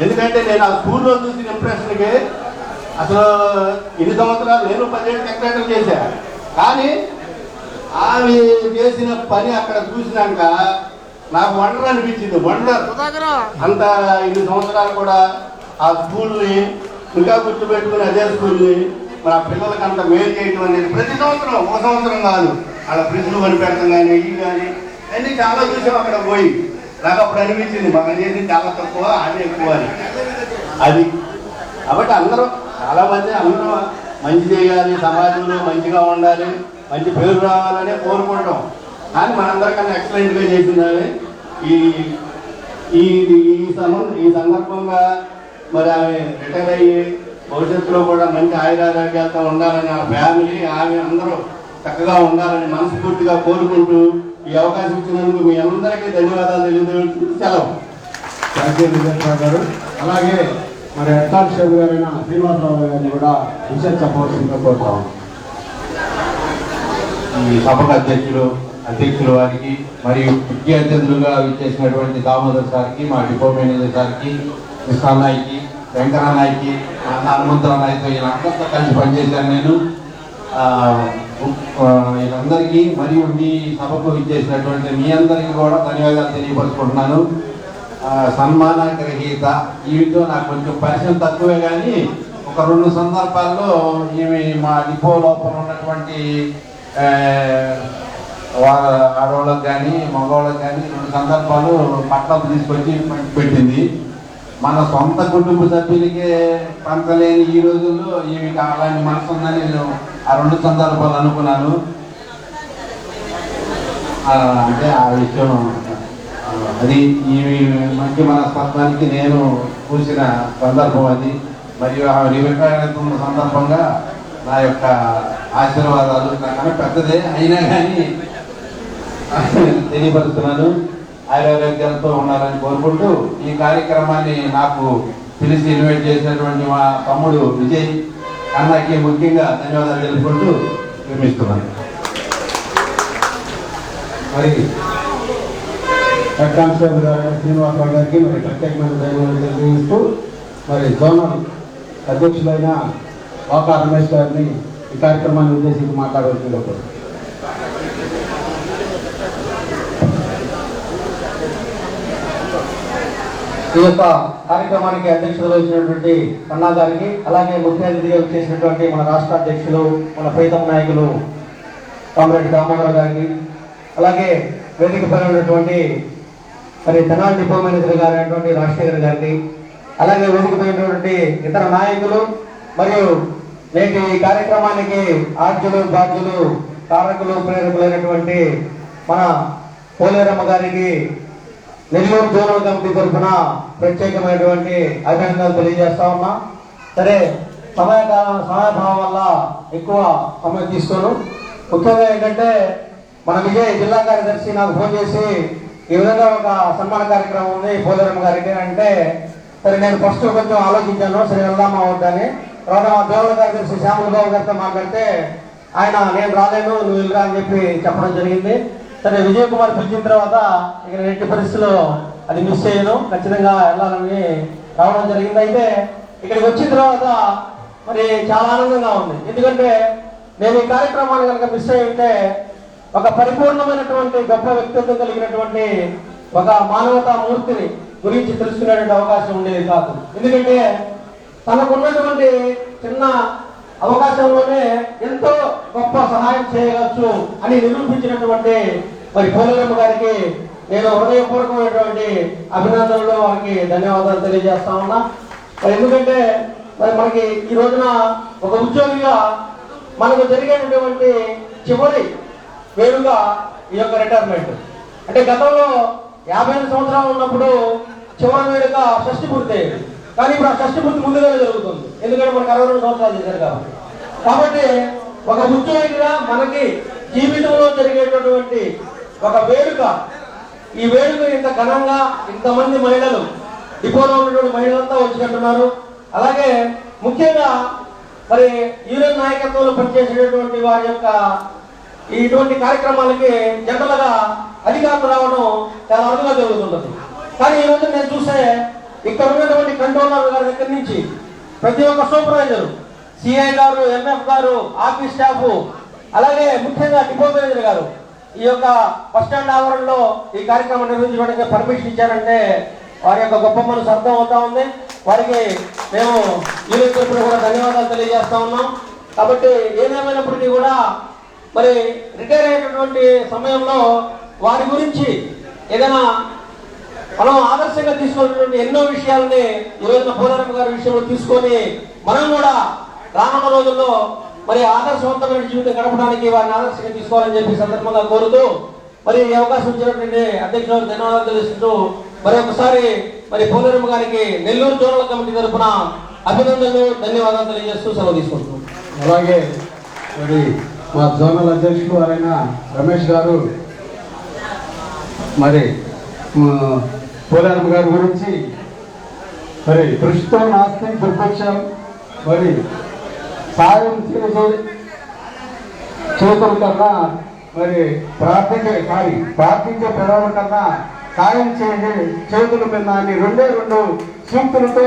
ఎందుకంటే నేను ఆ స్కూల్లో చూసిన ఇంప్రెషన్కి అసలు ఇన్ని సంవత్సరాలు నేను 10 ఏళ్ళు సెక్రటరీ చేశాను. కానీ ఆమె చేసిన పని అక్కడ చూసినాక నాకు వండర్ అనిపించింది. వండర్ అంత ఇన్ని సంవత్సరాలు కూడా ఆ స్కూల్ని ఇంకా గుర్తుపెట్టుకుని అదే స్కూల్ని మన పిల్లలకి అంత మేలు చేయడం అనేది ప్రతి సంవత్సరం, ఒక సంవత్సరం కాదు, అలా ఫ్రిడ్జ్లు కొని పెడతాం కానీ ఇవి కానీ అన్నీ చాలా చూసాం అక్కడ పోయి. నాకు అప్పుడు అనిపించింది మనం చేసి చాలా తక్కువ అది ఎక్కువ అని. అది కాబట్టి అందరూ చాలామంది అందరూ మంచి చేయాలి, సమాజంలో మంచిగా ఉండాలి, మంచి పేరు రావాలని కోరుకుంటాం. కానీ మనందరికన్నా ఎక్సలెంట్గా చేసింది ఈ ఈ ఈ సందర్భంగా మరి ఆమె రిటైర్ అయ్యి భవిష్యత్తులో కూడా మంచి ఆయురారోగ్యాలతో ఉండాలని ఆ ఫ్యామిలీ ఆమె అందరూ చక్కగా ఉండాలని మనస్ఫూర్తిగా కోరుకుంటూ ఈ అవకాశం ఇచ్చినందుకు మీ అందరికీ ధన్యవాదాలు తెలియజేస్తూ సెలవు. థ్యాంక్ యూ విజయరావు గారు. అలాగే మరి హెడ్ కానిస్టేబుల్ గారైన శ్రీనివాసరావు గారిని కూడా విషయం చెప్పవలసిందిగా కోరుతాం. ఈ సభకు అధ్యక్షులు వారికి మరియు ముఖ్య అతిథులుగా విచ్చేసినటువంటి దామోదర్ సార్కి, మా డిపో మేనేజర్ సార్కి, కృష్ణానాయ్కి, వెంకటనాయ్కి, హనుమంతరానాయ్తో వీళ్ళందరితో కలిసి పనిచేశాను నేను. వీళ్ళందరికీ మరియు మీ సభకు విచ్చేసినటువంటి మీ అందరికీ కూడా ధన్యవాదాలు తెలియపరుచుకుంటున్నాను. సన్మాన గ్రహీత ఈవితో నాకు కొంచెం పరిచయం తక్కువే, కానీ ఒక 2 సందర్భాల్లో ఈమె మా డిపో లోపల ఉన్నటువంటి ఆడవాళ్ళకి కానీ మగవాళ్ళకి కానీ 2 సందర్భాలు పట్టాలు తీసుకొచ్చి పెట్టింది. మన సొంత కుటుంబ సభ్యులకే పంచలేని ఈ రోజుల్లో ఈమెకి అలాంటి మనసు ఉందని నేను ఆ 2 సందర్భాలు అనుకున్నాను. అంటే ఆ విషయం అది ఈ మంచి మనస్తత్వానికి నేను చూసిన సందర్భం అది. మరియు ఆ రిటైర్ అవుతున్న సందర్భంగా నా యొక్క ఆశీర్వాదాలు నాకన్నా పెద్దదే అయినా కానీ తెలియపరుస్తున్నాను. ఆరోగ్యాలతో ఉండాలని కోరుకుంటూ ఈ కార్యక్రమాన్ని నాకు పిలిచి ఇన్వైట్ చేసినటువంటి మా తమ్ముడు విజయ్ అన్నకి ముఖ్యంగా ధన్యవాదాలు తెలుపుకుంటూ నిర్మిస్తున్నాను. మరి హెడ్ కానిస్టేబుల్ గారు శ్రీనివాసరావు గారికి మరి ప్రత్యేకమైన ధన్యవాదాలు తెలియజేస్తూ మరి జోనల్ అధ్యక్షులైన వాకా రమేష్ గారిని ఈ కార్యక్రమాన్ని ఉద్దేశించి మాట్లాడవలసిందిగా కోరుతున్నాను. ఈ యొక్క కార్యక్రమానికి అధ్యక్షత వహించినటువంటి అన్నా గారికి, అలాగే ముఖ్య అతిథిగా చేసినటువంటి మన రాష్ట్ర అధ్యక్షులు, మన ప్రీతం నాయకులు కామ్రేడ్ దామోదర్ గారికి, అలాగే వేదికపై ఉన్నటువంటి మరి తెనాలి డిపో మేనేజర్ గారైనటువంటి రాజశేఖర్ గారికి, అలాగే వేదికపై ఉన్నటువంటి ఇతర నాయకులు మరియు నేటి కార్యక్రమానికి ఆద్యులు, బాధ్యులు, కారకులు, ప్రేరకులైనటువంటి మన పోలేరమ్మ గారికి నెల్లూరు జోనల్ కమిటీ తరఫున ప్రత్యేకమైనటువంటి అభినందనలు తెలియజేస్తా ఉన్నా. సరే, సమయభావం వల్ల ఎక్కువ సమయం తీసుకోను. ముఖ్యంగా ఏంటంటే మన విజయ్ జిల్లా కార్యదర్శి నాకు ఫోన్ చేసి ఈ విధంగా ఒక సన్మాన కార్యక్రమం ఉంది పోలేరమ్మ గారికి అంటే, సరే నేను ఫస్ట్ కొంచెం ఆలోచించాను, సరే వెళ్దామా వద్దని. తర్వాత మా దేవుళ్ళ కార్యదర్శి శ్యామల బాబు గారితో మాట్లాడితే ఆయన నేను రాలేను, నువ్వు వెళ్ళరా అని చెప్పి చెప్పడం జరిగింది. సరే, విజయ్ కుమార్ పిలిచిన తర్వాత ఇక ఎట్టి పరిస్థితుల్లో అది మిస్ చేయను, ఖచ్చితంగా వెళ్ళాలని రావడం జరిగింది. అయితే ఇక్కడికి వచ్చిన తర్వాత మరి చాలా ఆనందంగా ఉంది. ఎందుకంటే నేను ఈ కార్యక్రమాన్ని కనుక మిస్ అయి ఉంటే ఒక పరిపూర్ణమైనటువంటి గొప్ప వ్యక్తిత్వం కలిగినటువంటి ఒక మానవతా మూర్తిని గురించి తెలుసుకునేటువంటి అవకాశం ఉండేది కాదు. ఎందుకంటే తనకున్నటువంటి చిన్న అవకాశంలోనే ఎంతో గొప్ప సహాయం చేయవచ్చు అని నిరూపించినటువంటి మరి పోలేరమ్మ గారికి నేను హృదయపూర్వకమైనటువంటి అభినందనలు, వారికి ధన్యవాదాలు తెలియజేస్తా ఉన్నా. మరి ఎందుకంటే మరి మనకి ఈ రోజున ఒక ఉద్యోగిగా మనకు జరిగేటటువంటి చివరి వేడుగా ఈ యొక్క రిటైర్మెంట్. అంటే గతంలో 55 సంవత్సరాలు ఉన్నప్పుడు చివరి వేడుక షష్ఠి పూర్తి అయ్యేది, కానీ ఇప్పుడు ఆ షష్ఠి పూర్తి ముందుగానే జరుగుతుంది. ఎందుకంటే మనకు 62 సంవత్సరాలు చేశారు కాబట్టి. కాబట్టి ఒక ఉద్యోగిగా మనకి జీవితంలో జరిగేటటువంటి ఒక వేడుక, ఈ వేడుక ఇంత ఘనంగా ఇంతమంది మహిళలు, డిపోలో ఉన్నటువంటి మహిళలంతా వచ్చినట్టున్నారు. అలాగే ముఖ్యంగా మరి యూనియన్ నాయకత్వంలో పనిచేసేటటువంటి వారి యొక్క ఇటువంటి కార్యక్రమాలకి జనరల్గా అధికారులు రావడం చాలా అరుదుగా జరుగుతుంటుంది. కానీ ఈ రోజు నేను చూస్తే ఇక్కడ ఉన్నటువంటి కంట్రోలర్ గారి దగ్గర నుంచి ప్రతి ఒక్క సూపర్వైజర్, సిఐ గారు, ఎంఎఫ్ గారు, ఆఫీస్ స్టాఫ్, అలాగే ముఖ్యంగా డిపో మేనేజర్ గారు ఈ యొక్క బస్ స్టాండ్ ఆవరణలో ఈ కార్యక్రమం నిర్వహించడానికి పర్మిషన్ ఇచ్చారంటే వారి యొక్క గొప్ప మనసు అర్థం అవుతా ఉంది. వారికి మేము యూనియన్ తరఫున కూడా ధన్యవాదాలు తెలియజేస్తా ఉన్నాం. కాబట్టి ఏదేమైనప్పటికీ కూడా మరి రిటైర్ అయినటువంటి సమయంలో వారి గురించి ఏదైనా మనం ఆదర్శంగా తీసుకున్నటువంటి ఎన్నో విషయాలని ఈ రోజున పోలేరమ్మ గారి విషయంలో తీసుకొని మనం కూడా రానున్న రోజుల్లో మరి ఆదర్శవంతమైన జీవితం గడపడానికి వారిని ఆదర్శంగా తీసుకోవాలని చెప్పి సందర్భంగా కోరుతూ మరి ఈ అవకాశం ఇచ్చినటువంటి అధ్యక్షులకు ధన్యవాదాలు తెలుస్తూ మరి ఒకసారి మరి పోలేరమ్మ గారికి నెల్లూరు జోనల్ కమిటీ తరఫున అభినందనలు ధన్యవాదాలు తెలియజేస్తూ సెలవు తీసుకుంటున్నాం. అలాగే మరి మా జోనల్ అధ్యక్షులు అయిన రమేష్ గారు మరి పోలేరమ్మ గారి గురించి మరి కృషితో నాస్తి దుర్భిక్షం మరి సాయం చేతుల కన్నా మరి ప్రార్థించే పెదవుల కన్నా సాయం చేసే చేతుల మీద అని రెండే రెండు సూక్తులతో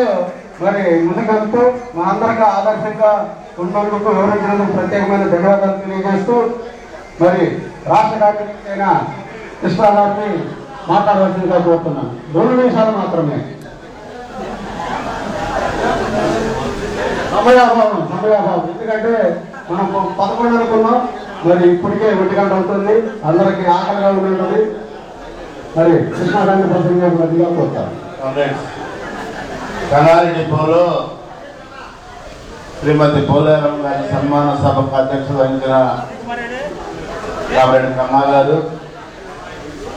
మరి ముందుకెళ్తూ మా అందరికీ ఆదర్శంగా ఉన్నందుకు వివరించినందుకు ప్రత్యేకమైన ధన్యవాదాలు తెలియజేస్తూ మరి రాష్ట్ర కార్యదర్శి అయిన కృష్ణ గారిని మాట్లాడవలసిందిగా కోరుతున్నాను. 2 నిమిషాలు మాత్రమే. సమయాభావం ఎందుకంటే మనం 11 అనుకున్నాం, మరి ఇప్పటికే 1 గంట అవుతుంది, అందరికి ఆకలిగా ఉంటుంది. మరి కృష్ణారాయణ ప్రసంగం మధ్యగా కోరుతాను. కనాలి డిపోలో శ్రీమతి పోలేరమ్మ గారి సన్మాన సభకు అధ్యక్షత వహించిన కాబట్టి కమ్మా గారు,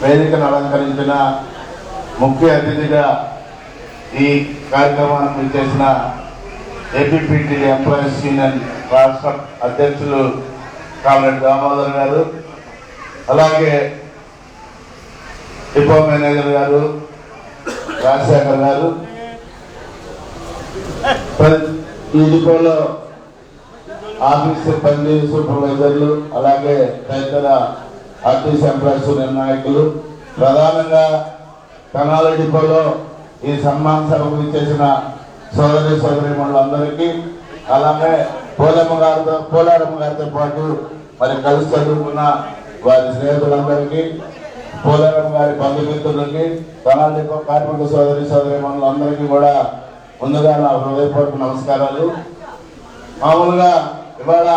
వేదికను అలంకరించిన ముఖ్య అతిథిగా ఈ కార్యక్రమానికి చేసిన ఏపీపీటీ ఎంప్లాయీస్ యూనియన్ రాష్ట్ర అధ్యక్షులు కామ్రేడ్ దామోదర్ గారు, అలాగే డిపో మేనేజర్ గారు రాజశేఖర్ గారు, ఈ డిపోలో ఆఫీస్ సిబ్బంది సూపర్వైజర్లు, అలాగే తదితర ఆర్టీసీ ఎంప్లాయీస్ యూనియన్ నాయకులు, ప్రధానంగా కనాలి డిపోలో ఈ సన్మాన సభకు చేసిన సోదరీమణులందరికీ, అలాగే పోలేరమ్మ గారితో పాటు మరి కలిసి చదువుకున్న వారి స్నేహితులందరికీ, పోలేరమ్మ గారి బంధుమిత్రులకి, కనాలి డిపో కార్మిక సోదరీమణులందరికీ కూడా ముందుగా నా హృదయపూర్వక నమస్కారాలు. మామూలుగా ఇవాళ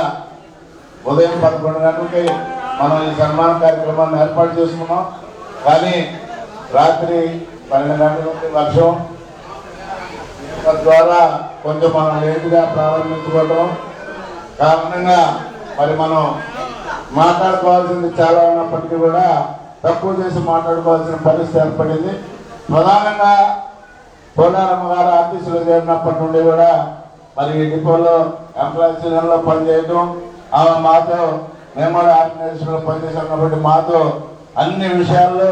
ఉదయం 11 గంటలకి మనం ఈ సన్మాన కార్యక్రమాన్ని ఏర్పాటు చేసుకున్నాం. కానీ రాత్రి 12 గంటల నుండి వర్షం ద్వారా కొంచెం మనం లేటుగా ప్రారంభించుకోవడం కారణంగా మరి మనం మాట్లాడుకోవాల్సింది చాలా ఉన్నప్పటికీ కూడా తక్కువ చేసి మాట్లాడుకోవాల్సిన పరిస్థితి ఏర్పడింది. ప్రధానంగా పోలేరమ్మ గారు ఆర్టీసీలో చేరినప్పటి నుండి కూడా మరి ఈ డిపోలో ఎంప్లాయీస్ యూనియన్లో పనిచేయడం, ఆమె మాతో మేము కూడా ఆర్గనైజేషన్లో పనిచేసాం కాబట్టి మాతో అన్ని విషయాల్లో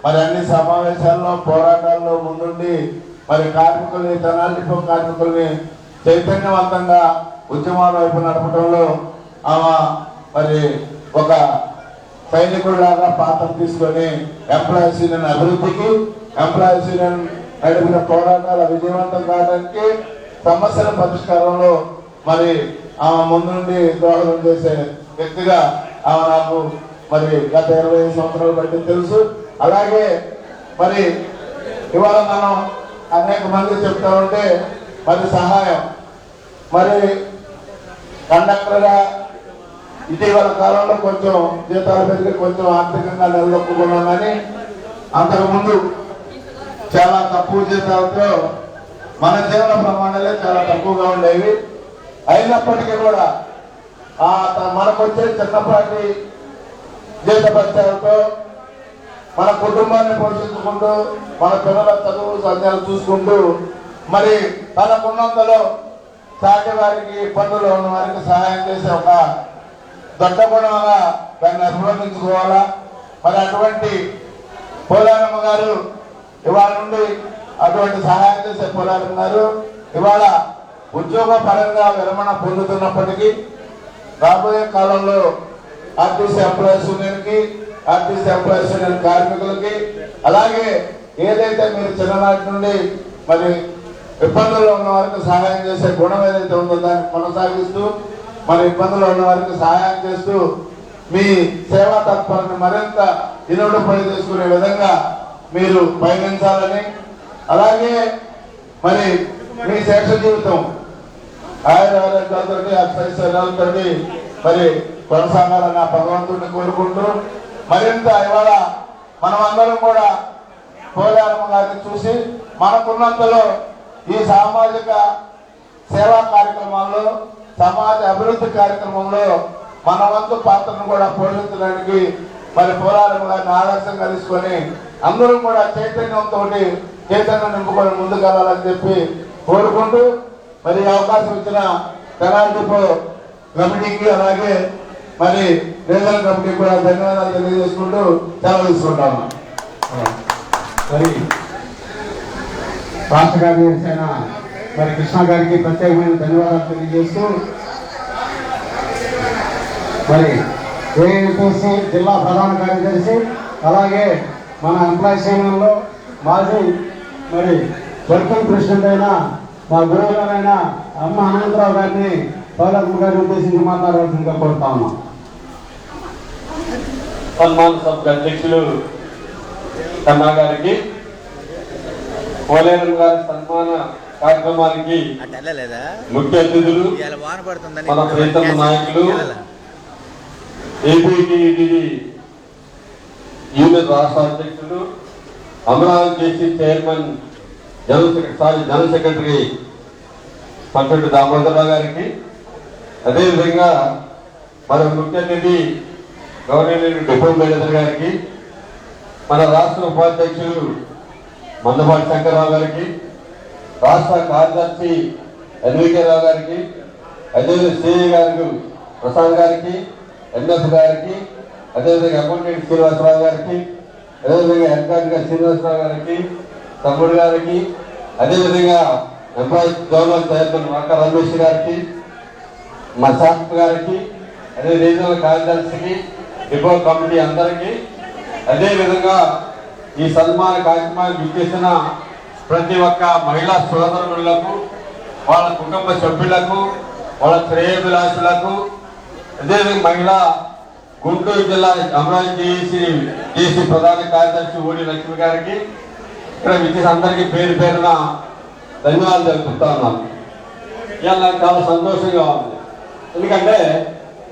మరి అన్ని సమావేశాల్లో పోరాటాల్లో ముందుండి మరి కార్మికుల్ని, తెనాలి డిపో కార్మికుల్ని చైతన్యవంతంగా ఉద్యమాల వైపు నడపడంలో ఆమె మరి ఒక సైనికుడిలాగా పాత్ర తీసుకొని ఎంప్లాయీస్ యూనియన్ అభివృద్ధికి, ఎంప్లాయీస్ యూనియన్ నడిపిన పోరాటాల విజయవంతం కావడానికి, సమస్యల పరిష్కారంలో మరి ఆమె ముందుండి దోహదం చేసే వ్యక్తిగా ఆమె నాకు మరి గత 25 సంవత్సరాలు బట్టి తెలుసు. అలాగే మరి ఇవాళ మనం అనేక మంది చెప్తా ఉంటే మరి సహాయం, మరి కండక్టర్గా ఇటీవల కాలంలో కొంచెం జీతాలు పెరిగి కొంచెం ఆర్థికంగా నిలదొక్కున్నాం. కానీ అంతకుముందు చాలా తక్కువ జీతాలతో మన జీవన ప్రమాణాలే చాలా తక్కువగా ఉండేవి. అయినప్పటికీ కూడా మనకు వచ్చే చిన్నపాటి జీతభత్యాలతో మన కుటుంబాన్ని పోషించుకుంటూ, మన పిల్లల చదువు సంధ్యాలు చూసుకుంటూ, మరి తనకున్నంతలో సాటి వారికి, ఇబ్బందులు ఉన్న వారికి సహాయం చేసే ఒక దొడ్డ గుణంగా దాన్ని అభివర్ణించుకోవాలా. మరి అటువంటి పోలేరమ్మ గారు ఇవాళ నుండి అటువంటి సహాయం చేసే పోలేరమ్మ గారు ఇవాళ ఉద్యోగ పరంగా విరమణ పొందుతున్నప్పటికీ రాబోయే కాలంలో ఆర్టీసీ ఎంప్లాయీస్ యూనియన్కి, ఆర్టీసీ ఎంప్లాయీస్ యూనియన్ కార్మికులకి, అలాగే ఏదైతే మీరు చిన్ననాటి నుండి మరి ఇబ్బందుల్లో ఉన్న వారికి సహాయం చేసే గుణం ఏదైతే ఉందో దాన్ని కొనసాగిస్తూ, మరి ఇబ్బందుల్లో ఉన్న వారికి సహాయం చేస్తూ మీ సేవా తత్పరాన్ని మరింత ఇనుడుపడి చేసుకునే విధంగా మీరు పయనించాలని, అలాగే మరి మీ శేష జీవితం ఆయురారోగ్యాలతో అక్షైశ్వర్యాలతో మరి కొనసాగాలని ఆ భగవంతుడిని కోరుకుంటూ, మరింత ఇవాళ మనమందరం కూడా పోలేరమ్మ గారిని చూసి మనకున్నంతలో ఈ సామాజిక సేవా కార్యక్రమాల్లో, సమాజ అభివృద్ధి కార్యక్రమంలో మన వంతు పాత్రను కూడా పోషించడానికి మరి పోరాటం గారిని ఆదర్శంగా తీసుకొని అందరూ కూడా చైతన్యంతో చైతన్యం నింపుకొని ముందుకు వెళ్ళాలని చెప్పి కోరుకుంటూ మరి ఈ అవకాశం ఇచ్చిన తెనాలి డిపో కమిటీకి అలాగే మరి రీజనల్ కమిటీకి కూడా ధన్యవాదాలు తెలియజేసుకుంటూ సెలవు తీసుకుంటాము. మరి రాష్ట్ర కార్యదర్శి అయిన మరి కృష్ణ గారికి ప్రత్యేకమైన ధన్యవాదాలు తెలియజేస్తూ మరి ఏఐటీసీ జిల్లా ప్రధాన కార్యదర్శి అలాగే మన ఎంప్లాయీస్ యూనియన్లో మాజీ మరి వర్కింగ్ ప్రెసిడెంట్ అయిన మా గురువుగారైన అమ్మ అనంతరావు గారిని పౌలమ్మ గారిని ఉద్దేశించి మాట్లాడవలసిందిగా కోరుతా ఉన్నాం. సన్మాన సభ అధ్యక్షులు కన్నా గారికి, పోలేరం గారి సన్మాన కార్యక్రమానికి ముఖ్య అతిథులు మన ప్రీతమ నాయకులు ఏపీటీడీ యూనియన్ రాష్ట్ర అధ్యక్షులు Amaravati JC chairman general secretary Panchati Damodararao గారికి, అదేవిధంగా మన ముఖ్య అతిథి గవర్నమెంట్ డిపో మేనేజర్ గారికి, మన రాష్ట్ర ఉపాధ్యక్షులు మందపాటి శంకర్రావు గారికి, రాష్ట్ర కార్యదర్శి ఎన్వికే రావు గారికి, అదేవిధంగా సిఐ గారు ప్రసాద్ గారికి, ఎన్ఎఫ్ గారికి, అదేవిధంగా అకౌంటెంట్ శ్రీనివాసరావు గారికి, అదేవిధంగా ఎన్కార్గా శ్రీనివాసరావు గారికి, తమ్ముడు గారికి, అదేవిధంగా ఎంప్లాయీస్ జోనల్ చైర్మన్ వక్క రమేష్ గారికి, మా శాస్త్ర గారికి, అదే రీజనల్ కార్యదర్శికి, డిపో కమిటీ అందరికీ, అదేవిధంగా ఈ సన్మాన కార్యక్రమానికి విచ్చేసిన ప్రతి ఒక్క మహిళా సోదరులకు, వాళ్ళ కుటుంబ సభ్యులకు, వాళ్ళ శ్రేయోభిలాషులకు, అదేవిధంగా మహిళా గుంటూరు జిల్లా అమరావతి జేసీ ప్రధాన కార్యదర్శి ఓడి లక్ష్మి గారికి, ఇక్కడ విచ్చేసి అందరికీ పేరు పేరున ధన్యవాదాలు తెలుపుతా ఉన్నాను. ఇవాళ నాకు చాలా సంతోషంగా ఉంది. ఎందుకంటే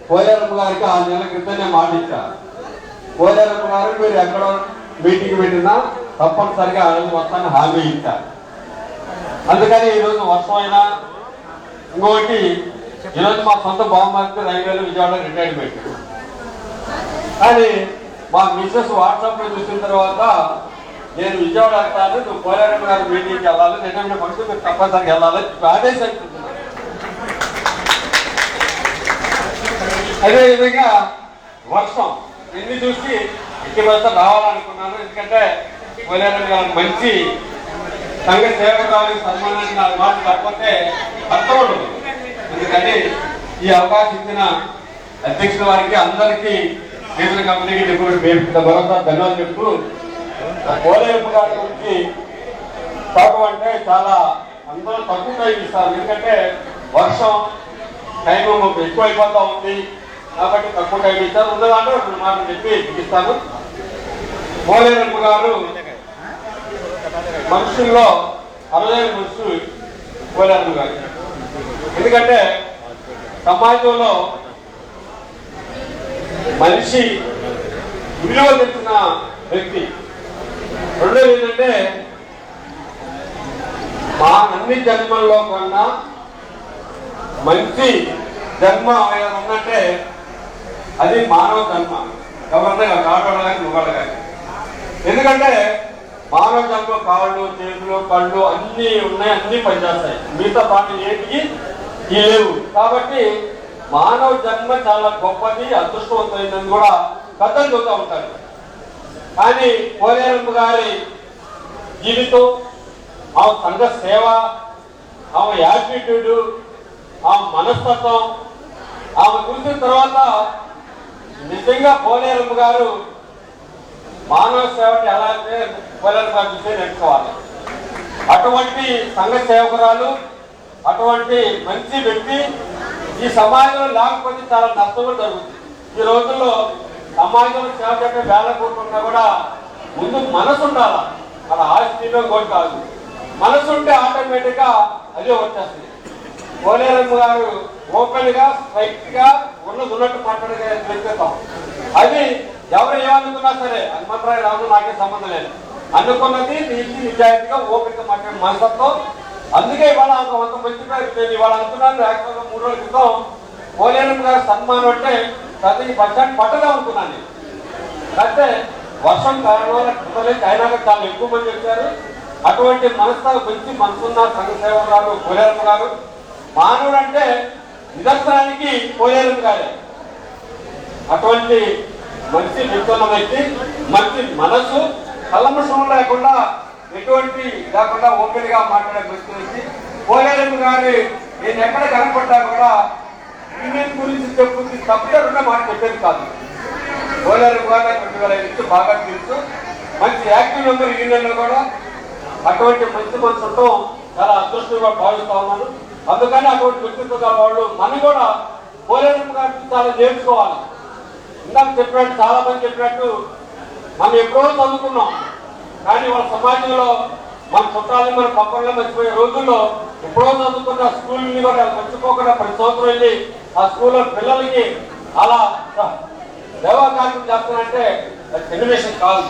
పోలేరమ్మ గారికి 6 నెలల క్రితం నేను మాట ఇచ్చాను. పోలేరమ్మ గారు మీరు ఎక్కడో మీటింగ్ పెట్టినా తప్పనిసరిగా వస్తానని హామీ ఇచ్చారు. అందుకని ఈరోజు వర్షం అయినా ఇంకొకటి, ఈరోజు మా సొంత బామ్మకి రైల్వేలో విజయవాడ రిటైర్మెంట్. కానీ మా మిస్సెస్ వాట్సాప్లో చూసిన తర్వాత నేను విజయవాడ వెళ్తాను, నువ్వు పోలేరమ్మ గారి మీటింగ్కి వెళ్ళాలి, నిన్న ఫంక్షన్ మీరు తప్పనిసరిగా వెళ్ళాలి ఆదేశం. అదేవిధంగా వర్షం ఎన్ని చూసి ఇటీవల రావాలనుకున్నాను. ఎందుకంటే పోలేరమ్మ గారు మంచి సంఘ సేవకురాలు సన్మానానికి నాకు మాట కాకపోతే అర్థం ఉండదు. అందుకని ఈ అవకాశం ఇచ్చిన అధ్యక్షుల వారికి అందరికీ రీజనల్ కమిటీకి భరోసా ధన్యవాదాలు చెప్తూ, పోలేరమ్మ గారి గురించి పాపం అంటే చాలా అందరూ తక్కువ టైం ఇస్తారు. ఎందుకంటే వర్షం టైం ఎక్కువ అయిపోతా ఉంది కాబట్టి తక్కువ టైం ఇస్తారు. ఉన్నదాంట్లో 2 మాటలు చెప్పి ఇస్తాను. పోలేరమ్మ గారు మనుషుల్లో 60 మనుషులు పోలేరమ్మ గారు. ఎందుకంటే సమాజంలో మనిషి విలువ తెచ్చిన వ్యక్తి. రెండోది ఏంటంటే మా అన్ని జన్మల్లో కన్నా మంచి జన్మ ఉందంటే అది మానవ జన్మ. ఎవరన్నా కావడం కానీ నువ్వు కానీ. ఎందుకంటే మానవ జన్మ కాళ్ళు చేతులు కళ్ళు అన్నీ ఉన్నాయి, అన్నీ పనిచేస్తాయి. మిగతా పాటలు ఏంటికి ఈ లేవు. కాబట్టి మానవ జన్మ చాలా గొప్పది, అదృష్టవంతమైందని కూడా కథలు చూస్తూ ఉంటారు. కానీ పోలేరమ్మ గారి జీవితం, ఆమె సంఘ సేవ, ఆమె యాటిట్యూడ్, ఆమె మనస్తత్వం, ఆమె చూసిన తర్వాత నిజంగా పోలేరమ్మ గారు మానవ సేవకి ఎలా అయితే పోలేరమ్మ గారు చూసే నేర్చుకోవాలి. అటువంటి సంఘ సేవకురాలు, అటువంటి మంచి వ్యక్తి ఈ సమాజంలో లేకపోతే చాలా నష్టం జరుగుతుంది. ఈ రోజుల్లో సమాజంలో సేవ చేసే వేల కోట్లున్నా కూడా ముందు మనసు ఉండాలి. అలా ఆస్తిలో కూడా కాదు, మనసు ఉంటే ఆటోమేటిక్ గా అదే వచ్చేస్తుంది. పోలేరమ్మ గారు ఓపెన్ గా స్ట్రైట్ గా ఉన్నట్టు మాట్లాడగలుగుతాం. అది ఎవరు ఏమనుకున్నా సరే హనుమంతరాయ రాజు నాకే సంబంధం లేదు, అనుకున్నది నీతి నిజాయితీగా ఓపిక మాట్లాడే మనసత్వం. అందుకే ఇవాళ అంత మంచి పేరు ఇవాళ అనుకున్నాను. యాక్చువల్గా 3 రోజుల క్రితం పోలేరమ్మ గారి సన్మానం అంటే 30% పట్టదా అనుకున్నాను. అయితే వర్షం కారణాల అయినాక చాలా ఎక్కువ మంది వచ్చారు. అటువంటి మనసుతో మంచి మనసున్న సంఘ సేవకురాలు పోలేరమ్మ గారు. మానవుడు అంటే నిదర్శనానికి పోలేరమ్మ గారే. అటువంటి మంచి వ్యక్తున్న వ్యక్తి, మంచి మనసు, కల్మషం లేకుండా ఎటువంటి లేకుండా ఓపెన్ గా మాట్లాడే వ్యక్తి. పోలేరమ్మ గారి నేను ఎక్కడ కనపడ్డా కూడా యూనియన్ గురించి చెప్పుకుంది తప్పకుండా మాట చెప్పేది కాదు. పోలేరమ్మ గారు 2005 నుంచి బాగా తెలుసు. మంచి యాక్టివ్ మెంబర్ యూనియన్ లో కూడా. అటువంటి మంచి మనసు ఉండటం చాలా అదృష్టంగా భావిస్తా ఉన్నాను. అందుకని అటువంటి వ్యక్తిత్వ వాళ్ళు మనం కూడా పోలేరమ్మ గారికి చాలా నేర్చుకోవాలి. ఇందాక చెప్పినట్టు చాలా మంది చెప్పినట్టు మనం ఎప్పుడో చదువుకున్నాం, కానీ వాళ్ళ సమాజంలో మన చుట్టాలని మన పక్కనలో మర్చిపోయే రోజుల్లో ఎప్పుడో చదువుకున్న స్కూల్ని కూడా మర్చిపోకుండా ప్రతి సంవత్సరం వెళ్ళి ఆ స్కూల్లో పిల్లలకి అలా సేవా కార్యక్రమం చేస్తానంటే చిన్న విషయం కాదు.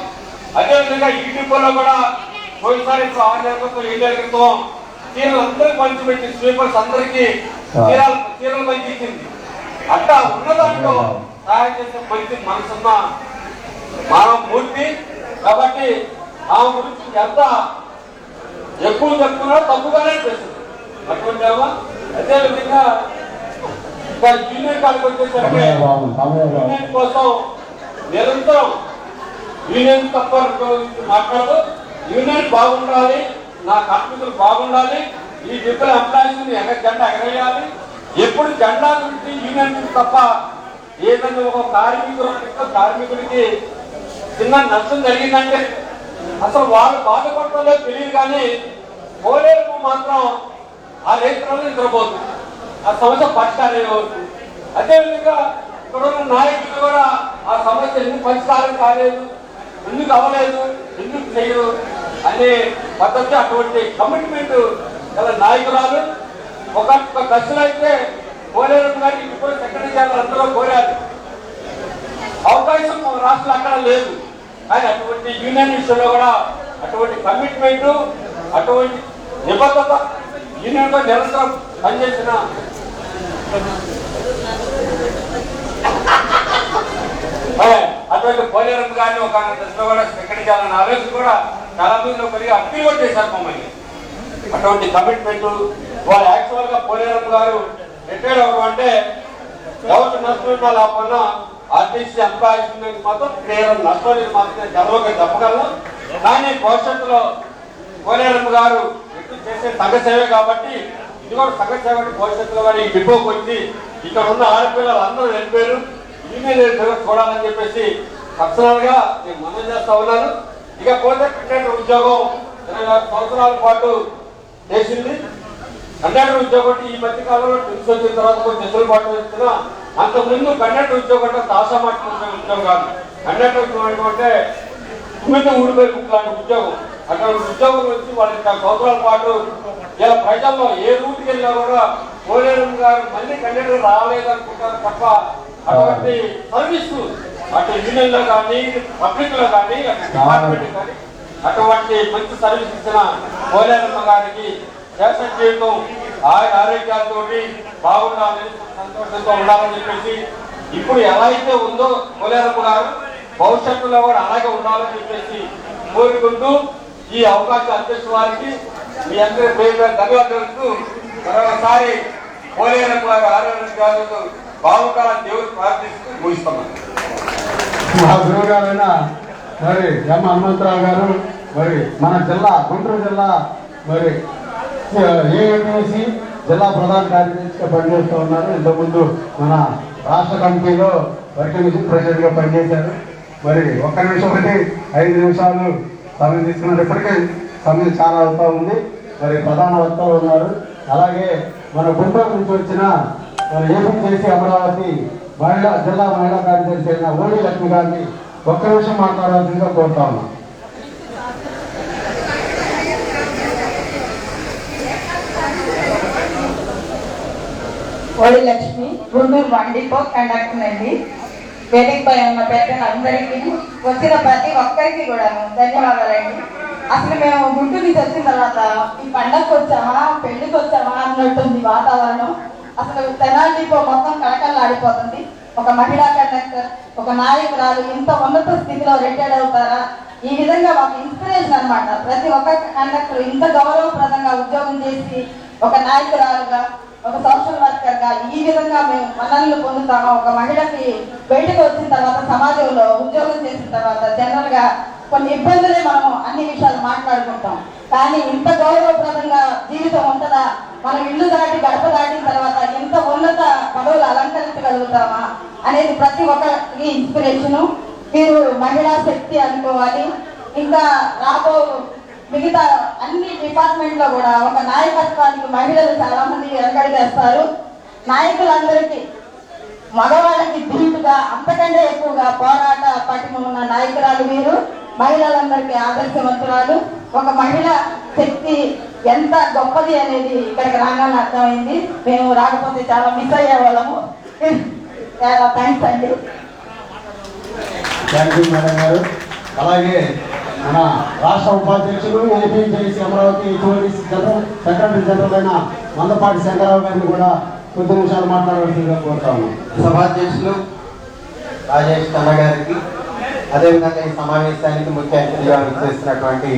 అదేవిధంగా యూట్యూబ్లో కూడా పోయినసారి 6 నెలల క్రితం 7 నెలల క్రితం చీరలు అందరికి పంచిపెట్టి స్వీపర్స్ అందరికీ చీరలు పంచింది. అట్టా ఉన్న దాంట్లో సహాయం చేసే మంచి మనసున్న మానవ మూర్తి. కాబట్టి ఆ గురించి ఎంత ఎక్కువ చెప్తున్నా తప్పుగానే అనిపిస్తుంది. అటువంటి అదేవిధంగా యూనియన్ కాడికి వచ్చేసరికి యూనియన్ కోసం నిరంతరం యూనియన్ తప్ప మాట్లాడదు. యూనియన్ బాగుండాలి, నా కార్మికులు బాగుండాలి, ఈ దిక్కుల ఎంప్లాయీస్ జెండా ఎగరేయాలి. ఎప్పుడు జెండా గురించి యూనియన్ తప్ప ఏదైనా ఒక కార్మికుడికి చిన్న నష్టం జరిగిందంటే అసలు వాళ్ళు బాధపడటంలో తెలియదు. కానీ పోలేరమ్మ మాత్రం ఆ రైతులలో నిద్రపోతుంది, ఆ సమస్య పరిష్కారం అవుతుంది. అదేవిధంగా ఇక్కడ ఉన్న నాయకులు కూడా ఆ సమస్య ఎందుకు పరిష్కారం కాలేదు, ఎందుకు అవ్వలేదు, ఎందుకు చేయరు అనే పద్ధతి, అటువంటి కమిట్మెంట్ గల నాయకురాలు. ఒక దశలో అయితే పోలేరమ్మ గారికి ఇప్పుడు సెక్రటరీ జనరల్ అందరూ కోరారు, అవకాశం రాష్ట్రంలో అక్కడ లేదు. కానీ అటువంటి యూనియన్ విషయంలో కూడా అటువంటి కమిట్మెంట్, అటువంటి నిబద్ధత యూనియన్ తో నిరంతరం పనిచేసిన అటువంటి పోలేరమ్మ గారిని ఒక దశలో కూడా సెక్రటరీ చేయాలన్న ఆలోచన కూడా చాలా మంది ఒకరికి అప్పీల్ కూడా చేశారు మమ్మల్ని. అటువంటి కమిట్మెంట్ వాళ్ళు యాక్చువల్ గా పోలేరమ్మ గారు రిటైర్ అవ్వడం అంటే ఎవరికి నష్టం లేకపోయినా ఆర్టీసీ ఎంప్లాయీస్ మాత్రం కేవలం నష్టం మాత్రమే గర్వంగా చెప్పగలను. కానీ భవిష్యత్తులో పోలేరమ్మ గారు ఎక్కువ చేసే సంఘ సేవే కాబట్టి ఇది కూడా సంఘ సేవ భవిష్యత్తులో కూడా ఈ డిపోకి వచ్చి ఇక్కడ ఉన్న ఆడపిల్లలు అందరూ వెళ్ళిపోయారు, యూనియన్ చూడాలని చెప్పేసి పర్సనల్ గా నేను మనం చేస్తా ఉన్నాను. ఇకపోతే కండక్టర్ ఉద్యోగం 26 సంవత్సరాల పాటు చేసింది. కండక్టర్ ఉద్యోగం ఈ మధ్య కాలంలో ట్రిప్స్ వచ్చిన తర్వాత కొంచెం వెసులుబాటు వచ్చినా అంతకుముందు కండక్టర్ ఉద్యోగం అంటే దాసమాటి ఉద్యోగం కాదు. కండక్టర్ ఉద్యోగం అంటే భూమితో ఊడిపోయి లాంటి ఉద్యోగం. అటువంటి ఉద్యోగం వచ్చి వాళ్ళకి 10 సంవత్సరాల పాటు ఇలా ప్రజల్లో ఏ రూట్కి వెళ్ళినా కూడా పోలేరమ్మ గారు మళ్ళీ కండక్టర్ రాలేదనుకుంటారు తప్ప అటువంటి సర్వీస్ అటు యూనియన్ లో కానీ పబ్లిక్ లో కానీ అటు డిపార్ట్మెంట్ కానీ అటువంటి మంచి సర్వీస్ ఇచ్చిన పోలేరమ్మ గారికి దేశ జీవితం ఆరోగ్యాలతో బాగుండాలని సంతోషంతో ఉండాలని చెప్పేసి ఇప్పుడు ఎలా అయితే ఉందో పోలేరమ్మ గారు భవిష్యత్తులో కూడా అలాగే ఉండాలని చెప్పేసి కోరుకుంటూ ఈ అవకాశం అధ్యక్ష వారికి మీ అందరి పేరు ధన్యవాదాలు. మరొకసారి పోలేరమ్మ గారు ఆరోగ్యాలతో బాగుండాలని దేవుడు ప్రార్థిస్తూ ముగిస్తున్నాను. మా గురువు గారైన మరి ఎం హనుమంతరావు గారు మరి మన జిల్లా గుంటూరు జిల్లా మరి ఏఎంసీ జిల్లా ప్రధాన కార్యదర్శిగా పనిచేస్తూ ఉన్నారు. ఇంతకుముందు మన రాష్ట్ర కమిటీలో వర్కింగ్ ప్రెసిడెంట్ గా పనిచేశారు. మరి 1 నిమిషం 5 నిమిషాలు సమయం తీసుకున్నారు. ఇప్పటికే సమయం చాలా అవుతా ఉంది. మరి ప్రధాన వక్తలు ఉన్నారు. అలాగే మన గుంటూరు నుంచి వచ్చిన మరి ఏపీజేసీ అమరావతి జిల్లా మహిళా కార్యదర్శి అయిన ఓడి లక్ష్మి గారిని 1 నిమిషం మాట్లాడాల్సిందిగా కోరుతా ఉన్నాం. ఓడి లక్ష్మి, గుంటూరు 1 డిపో కండక్టర్ అండి. వేదికపై ఉన్న పెద్దలందరికీ, వచ్చిన ప్రతి ఒక్కరికి కూడా ధన్యవాదాలండి. అసలు మేము గుంటూరు నుంచి వచ్చిన తర్వాత ఈ పండగకి వచ్చామా, పెళ్లికి వచ్చామా అన్నట్టుంది వాతావరణం. అసలు తెనాలి డిపో మొత్తం కళకళలాడిపోతుంది. ఒక మహిళా కండక్టర్, ఒక ఒక నాయకురాలు ఇంత ఉన్నత స్థితిలో రిటైర్డ్ అవుతారా? ఈ విధంగా ఒక ఇన్స్పిరేషన్ అన్నమాట. ప్రతి ఒక్క కండక్టర్ ఇంత గౌరవప్రదంగా ఉద్యోగం చేసి ఒక నాయకురాలుగా, ఒక సోషల్ వర్కర్ గా ఈ విధంగా మేము మన్ననలు పొందుతాము. ఒక మహిళకి బయటకు వచ్చిన తర్వాత సమాజంలో ఉద్యోగం చేసిన తర్వాత జనరల్ గా కొన్ని ఇబ్బందులే మనము అన్ని విషయాలు మాట్లాడుకుంటాం. కానీ ఇంత గౌరవప్రదంగా జీవితం ఉంటుందా? మనం ఇల్లు దాటి గడప దాటిన తర్వాత ఎంత ఉన్నత పదవులు అలంకరించగలుగుతామా అనేది ప్రతి ఒక్కరికి ఇన్స్పిరేషను. మీరు మహిళా శక్తి అనుకోవాలి. ఇంకా రాబో మిగతా అన్ని డిపార్ట్మెంట్ లో కూడా ఒక నాయకత్వానికి మహిళలు చాలా మంది వెనకడిగేస్తారు. నాయకులందరికీ మగవాళ్ళకి ధీటుగా అంతకంటే ఎక్కువగా పోరాట పటిమ ఉన్న నాయకురాలు మీరు. మహిళలందరికీ ఆదర్శవంతురాలు. ఒక మహిళ శక్తి ఎంత గొప్పది అనేది ఇక్కడికి రాగానే అర్థమైంది. మేము రాకపోతే చాలా మిస్ అయ్యేవాళ్ళము. చాలా థ్యాంక్స్ అండి. థ్యాంక్ యూ మేడం గారు. అలాగే మన రాష్ట్ర ఉపాధ్యక్షులు ఏపీజేసీ అమరావతి సెక్రటరీ జనరల్ అయిన మందపాటి శంకరరావు గారిని కూడా కొద్ది నిమిషాలు మాట్లాడవలసిందిగా కోరుతాము. సభాధ్యక్షులు రాజేష్ కన్న గారికి, అదేవిధంగా ఈ సమావేశానికి ముఖ్య అతిథిగా విచ్చేసినటువంటి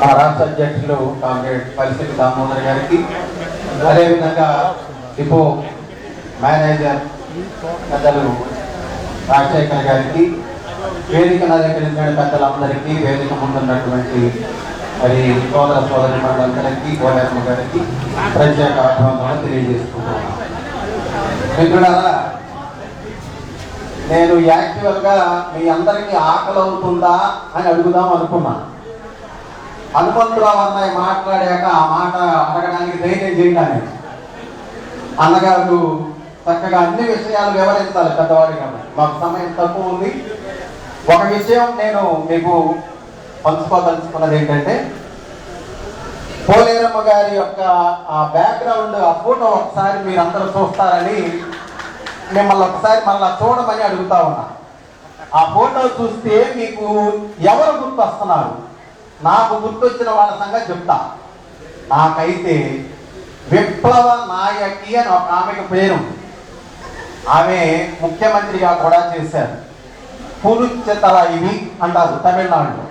మా రాష్ట్ర అధ్యక్షులు కామ్రేడ్ పల్సిటి దామోదర్ గారికి, అదేవిధంగా డిపో మేనేజర్ పెద్దలు రాజశేఖర్ గారికి, వేదికను అలంకరించిన పెద్దలందరికీ, వేదిక ముందున్నటువంటి మరి సోదరి మండలందరికీ, గోడమ్మ గారికి ప్రత్యేక అభినందనలు తెలియజేసుకుంటున్నాను. మిత్రులారా, నేను యాక్చువల్గా మీ అందరికీ ఆకలి అవుతుందా అని అడుగుదాం అనుకున్నాను. హనుమంతరావు అన్నయ్య మాట్లాడాక ఆ మాట అడగడానికి ధైర్యం చేయడానికి అన్నగారు చక్కగా అన్ని విషయాలు వివరించాలి పెద్దవాడి కాబట్టి మాకు సమయం తక్కువ ఉంది. ఒక విషయం నేను మీకు పంచుకోదలుచుకున్నది ఏంటంటే, పోలేరమ్మ గారి యొక్క ఆ బ్యాక్గ్రౌండ్, ఆ ఫోటో ఒకసారి మీరందరూ చూస్తారని మిమ్మల్ని ఒకసారి మళ్ళా చూడమని అడుగుతా ఉన్నా. ఆ ఫోటో చూస్తే మీకు ఎవరు గుర్తొస్తున్నారు? నాకు గుర్తొచ్చిన వాళ్ళ సంగతి చెప్తా. నాకైతే విప్లవ నాయకి అని ఒక ఆమెకు పేరు. ఆమె ముఖ్యమంత్రిగా కూడా చేశారు. పురుచతల ఇవి అంటారు తమిళనాడులో.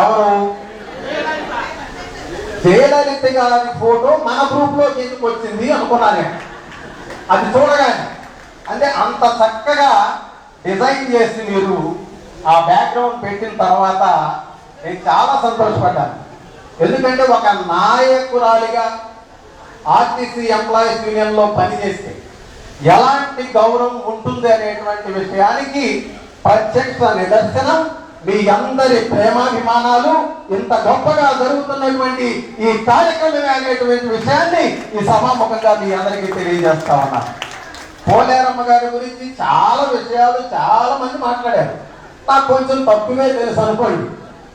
ఎవరు? జయలలిత గారి ఫోటో మన గ్రూప్ లో ఎందుకు వచ్చింది అనుకున్నాను. అది చూడగానే అంటే అంత చక్కగా డిజైన్ చేసి మీరు ఆ బ్యాక్గ్రౌండ్ పెట్టిన తర్వాత నేను చాలా సంతోషపడ్డాను. ఎందుకంటే ఒక నాయకురాలిగా ఆర్టీసీ ఎంప్లాయీస్ యూనియన్ లో పనిచేస్తే ఎలాంటి గౌరవం ఉంటుంది అనేటువంటి విషయానికి ప్రత్యక్ష నిదర్శనం మీ అందరి ప్రేమాభిమానాలు. ఇంత గొప్పగా జరుగుతున్నటువంటి ఈ కార్యక్రమం అనేటువంటి విషయాన్ని ఈ సభాముఖంగా మీ అందరికీ తెలియజేస్తా ఉన్నా. పోలేరమ్మ గారి గురించి చాలా విషయాలు చాలా మంది మాట్లాడారు. నాకు కొంచెం తక్కువే తెలుసు అనుకోండి.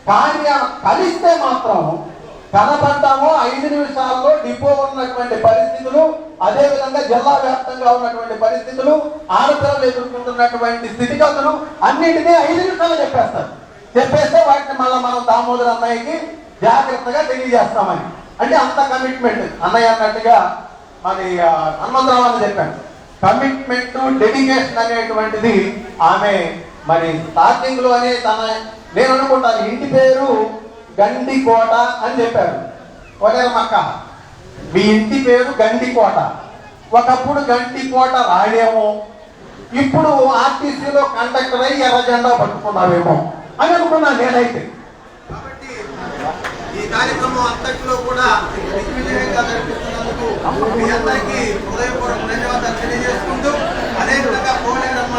కానీ కలిస్తే మాత్రం కనపడ్డామో 5 నిమిషాల్లో డిపో ఉన్నటువంటి పరిస్థితులు, అదేవిధంగా జిల్లా వ్యాప్తంగా ఉన్నటువంటి పరిస్థితులు, ఆడపిల్లలు ఎదుర్కొంటున్నటువంటి స్థితిగతులు అన్నింటినీ 5 నిమిషాలు చెప్పేస్తే వాటిని మళ్ళీ మనం దామోదర్ అన్నయ్యకి జాగ్రత్తగా తెలియజేస్తామని. అంటే అంత కమిట్మెంట్ అన్నయ్య అన్నట్టుగా మరి హనుమంతరావు అని చెప్పాను. కమిట్మెంట్, డెడికేషన్ అనేటువంటిది ఆమె మరి స్టార్టింగ్ లో అనే నేను అనుకుంటాను ఇంటి పేరు గండికోట అని చెప్పారు. పోలేరమ్మక్క, మీ ఇంటి పేరు గండికోట. ఒకప్పుడు గండికోట రాడేమో, ఇప్పుడు ఆర్టీసీలో కండక్టర్ అయ్యి ఎర్ర జెండా పట్టుకున్నావేమో అని అనుకున్నాను నేనైతే. కాబట్టి ఈ కార్యక్రమం అంతటిలో కూడా దిగ్విజయంగా జరిపిస్తున్నందుకు మీ అందరికీ హృదయపూర్వక ధన్యవాదాలు తెలియజేసుకుంటూ, అదేవిధంగా పోలేరమ్మ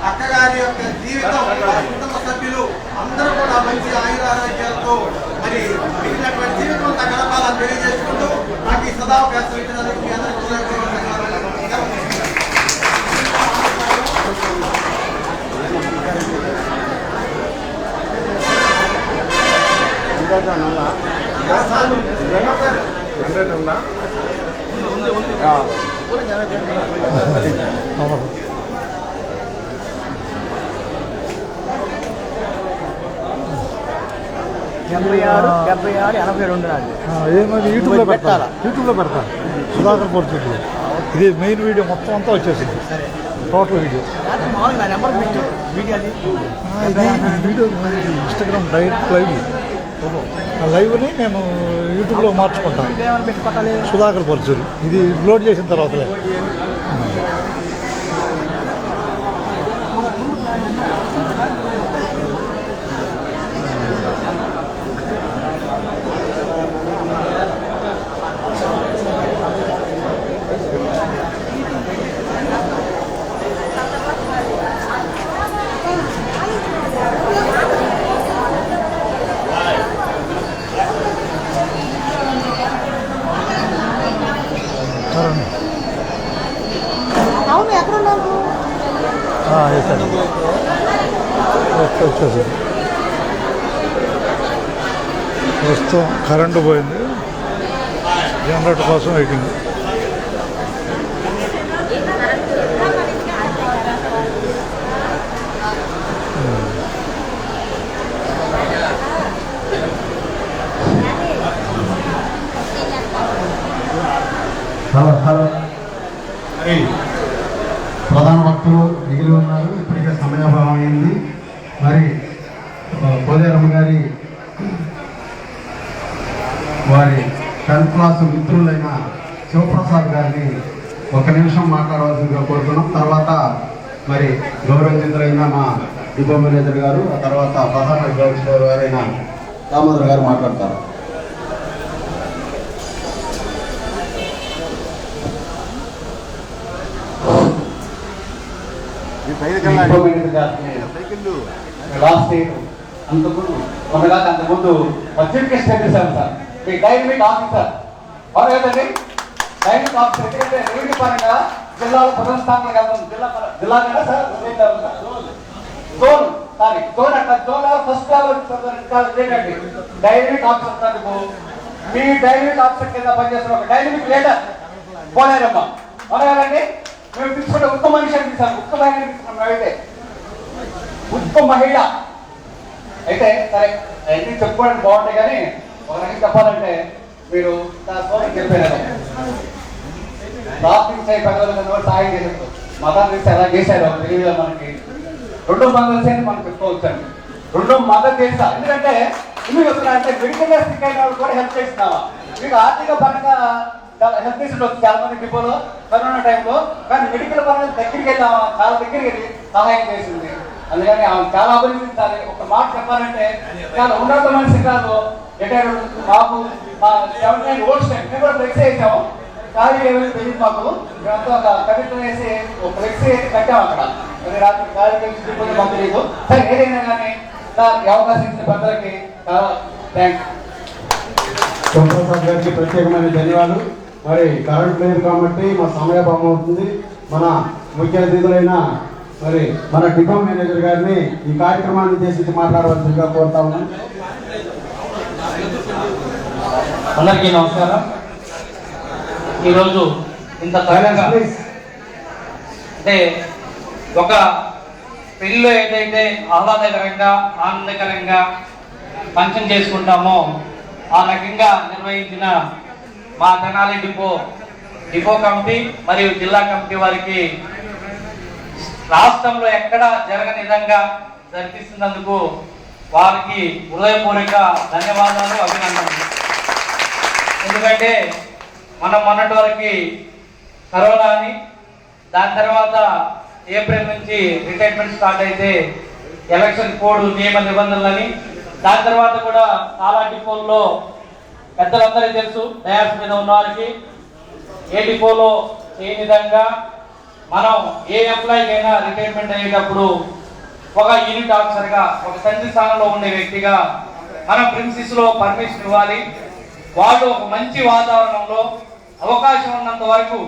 అక్కగారి యొక్క జీవితం, కుటుంబ సభ్యులు అందరూ కూడా మంచి ఆయురారోగ్యాలతో మరి మిగిలినటువంటి జీవితం గడపాలని తెలియజేసుకుంటూ నాకు ఈ సదావకాశం ఇచ్చినందుకు మీ అందరికీ హృదయపూర్వక ధన్యవాదాలు. ఏమది యూట్యూబ్లో పెడతా సుధాకర్ పోర్చులు ఇది మెయిన్ వీడియో మొత్తం అంతా వచ్చేసింది, టోటల్ వీడియో. ఇది వీడియో ఇన్స్టాగ్రామ్ డైరెక్ట్ లైవ్. ఆ లైవ్ని నేను యూట్యూబ్లో మార్చుకుంటాను. సుధాకర్ పరచూరి. ఇది లోడ్ చేసిన తర్వాతలే. అవును ఎక్కడున్నావు? వచ్చేసి ప్రస్తుతం కరెంటు పోయింది, జనరేటర్ కోసం వెయిటింగ్. హలో. ప్రధాన భక్తులు మిగిలి ఉన్నారు. ఇప్పటికే సమయాభావం అయింది. మరి పోలేరమ్మ గారి వారి 10th క్లాసు మిత్రులైన శివప్రసాద్ గారిని ఒక నిమిషం మాట్లాడవలసిందిగా కోరుతున్నాం. తర్వాత మరి గౌరవనీయులైన మా డిపో మేనేజర్ గారు, ఆ తర్వాత ప్రధాన గౌరవ గారైన దామోదర్ గారు మాట్లాడతారు. అంతకుముందు బడ్జెట్ స్టేట్ చేశాను సార్. మీ డైనమిక్ ఆఫీసర్ వారు కదండి, డైనమిక్ ఆఫీసర్. ఎందుకంటే రెవెన్యూ పరంగా జిల్లాలో ప్రధాన స్థానంలో వెళ్తాం. జిల్లా కదా సార్, జోన్ సారీ జోన్ అంటారు. జోన్ ఫస్ట్ ఏంటండి డైనమిక్ ఆఫీసర్ సార్. మీ డైనమిక్ ఆఫీసర్ కింద పనిచేస్తున్న ఒక డైనమిక్ లీడర్ పోలేరమ్మ కదండి. మేము తీసుకుంటే ఉత్తమ మనిషి అని తీసాను, ఉత్తమ మహిళ తీసుకున్నాం. అయితే ఉత్తమ మహిళ అయితే సరే అన్ని చెప్పుకోవడానికి బాగుంటాయి, కానీ ఒక రకంగా చెప్పాలంటే మీరు చెప్పారు ప్రార్థించే పెద్దలు సాయం చేశారు, మతాన్ని తీసి ఎలా చేశారో తెలియదు మనకి. 2 మదర్స్ అని మనం చెప్పుకోవచ్చండి. 2 మదర్ చేస్తా. ఎందుకంటే ఇవి వస్తున్నాయంటే మెడికల్ స్టిక్ అయిన వాళ్ళు కూడా హెల్ప్ చేస్తున్నావా. మీకు ఆర్థిక పరంగా హెల్ప్ చేసి ఉండొచ్చు చాలా మంది డిపోలో కరోనా టైంలో, కానీ మెడికల్ పరంగా దగ్గరికి వెళ్ళామా, చాలా దగ్గరికి వెళ్ళి సహాయం చేసింది. అందుకని ఆమె చాలా అభినందించాలి. ఒక మాట చెప్పాలంటే చాలా ఉన్నత మనిషి కాదు. మాకు మా 79 ఓట్స్ మేము కూడా ఫ్లెక్సీ వేసాము. ఖాళీ ఏమైనా తెలియదు మాకు. మేమంతా ఒక కవిత్వం వేసి ఒక ఫ్లెక్సీ వేసి కట్టాము అక్కడ. అది రాత్రి ఖాళీ తెలిసి మాకు తెలియదు. సరే ఏదైనా కానీ సార్ ఈ అవకాశం ఇచ్చిన పెద్దలకి చాలా థ్యాంక్స్. శివప్రసాద్ గారికి ప్రత్యేకమైన ధన్యవాదాలు. మరి కరెంట్ లేదు కాబట్టి మా సమయాభావం అవుతుంది. మన ముఖ్య అతిథులైన మరి మన డిపో మేనేజర్ గారిని ఈ కార్యక్రమాన్ని ఉద్దేశించి మాట్లాడవలసిందిగా కోరుతా ఉన్నాను. అందరికీ నమస్కారం. ఈరోజు ఇంత త్వరగా అంటే ఒక పెళ్ళిలో ఏదైతే ఆహ్లాదకరంగా ఆనందకరంగా ఫంక్షన్ చేసుకుంటామో ఆ రకంగా నిర్వహించిన మా తెనాలి డిపో కమిటీ మరియు జిల్లా కమిటీ వారికి రాష్ట్రంలో ఎక్కడా జరగని విధంగా జరిపిస్తున్నందుకు వారికి హృదయపూర్వక ధన్యవాదాలు, అభినందనలు. ఎందుకంటే మనం మొన్నటి వరకు కరోనా అని, దాని తర్వాత ఏప్రిల్ నుంచి రిటైర్మెంట్ స్టార్ట్ అయితే ఎలక్షన్ కోడ్ నియమ నిబంధనలని, దాని తర్వాత కూడా చాలా డిపోల్లో పెద్దలందరికీ తెలుసు, డయాస్ మీద ఉన్న వారికి ఏ డిపోలో ఏ విధంగా మనం ఏ ఎంప్లాయీకి అయినా రిటైర్మెంట్ అయ్యేటప్పుడు ఒక యూనిట్ ఆఫీసర్గా ఒక తండ్రి స్థానంలో ఉండే వ్యక్తిగా మనం ప్రిన్సిస్ లో పర్మిషన్ ఇవ్వాలి. వాళ్ళు ఒక మంచి వాతావరణంలో అవకాశం ఉన్నంత వరకు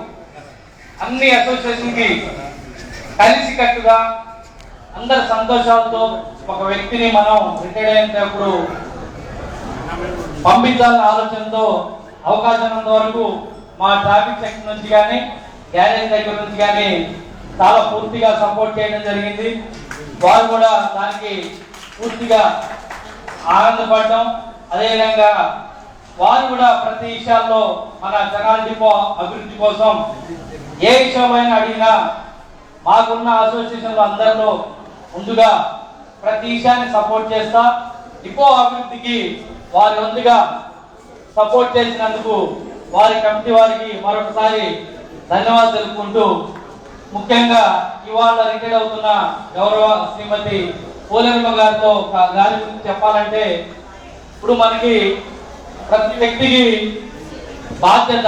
అన్ని అసోసియేషన్ కి కలిసికట్టుగా అందరి సంతోషాలతో ఒక వ్యక్తిని మనం రిటైర్ అయినప్పుడు పంపించాలనే ఆలోచనతో అవకాశం ఉన్నంత వరకు మా ట్రాఫిక్ సెక్షన్ నుంచి కానీ గ్యారేజ్ దగ్గర నుంచి కానీ చాలా పూర్తిగా సపోర్ట్ చేయడం జరిగింది. వారు కూడా దానికి పూర్తిగా ఆనందపడడం, అదేవిధంగా వారు కూడా ప్రతి విషయాల్లో మన తెనాలి డిపో అభివృద్ధి కోసం ఏ విషయంలో అడిగినా మాకున్న అసోసియేషన్లు అందరిలో ముందుగా ప్రతి విషయాన్ని సపోర్ట్ చేస్తా. డిపో అభివృద్ధికి వారి వంతుగా సపోర్ట్ చేసినందుకు వారి కమిటీ వారికి మరొకసారి ధన్యవాదాలు తెలుపుకుంటూ, ముఖ్యంగా ఇవాళ రిటైర్ అవుతున్న గౌరవ శ్రీమతి పోలేరమ్మ గారితో గారి గురించి చెప్పాలంటే, ఇప్పుడు మనకి ప్రతి వ్యక్తికి బాధ్యత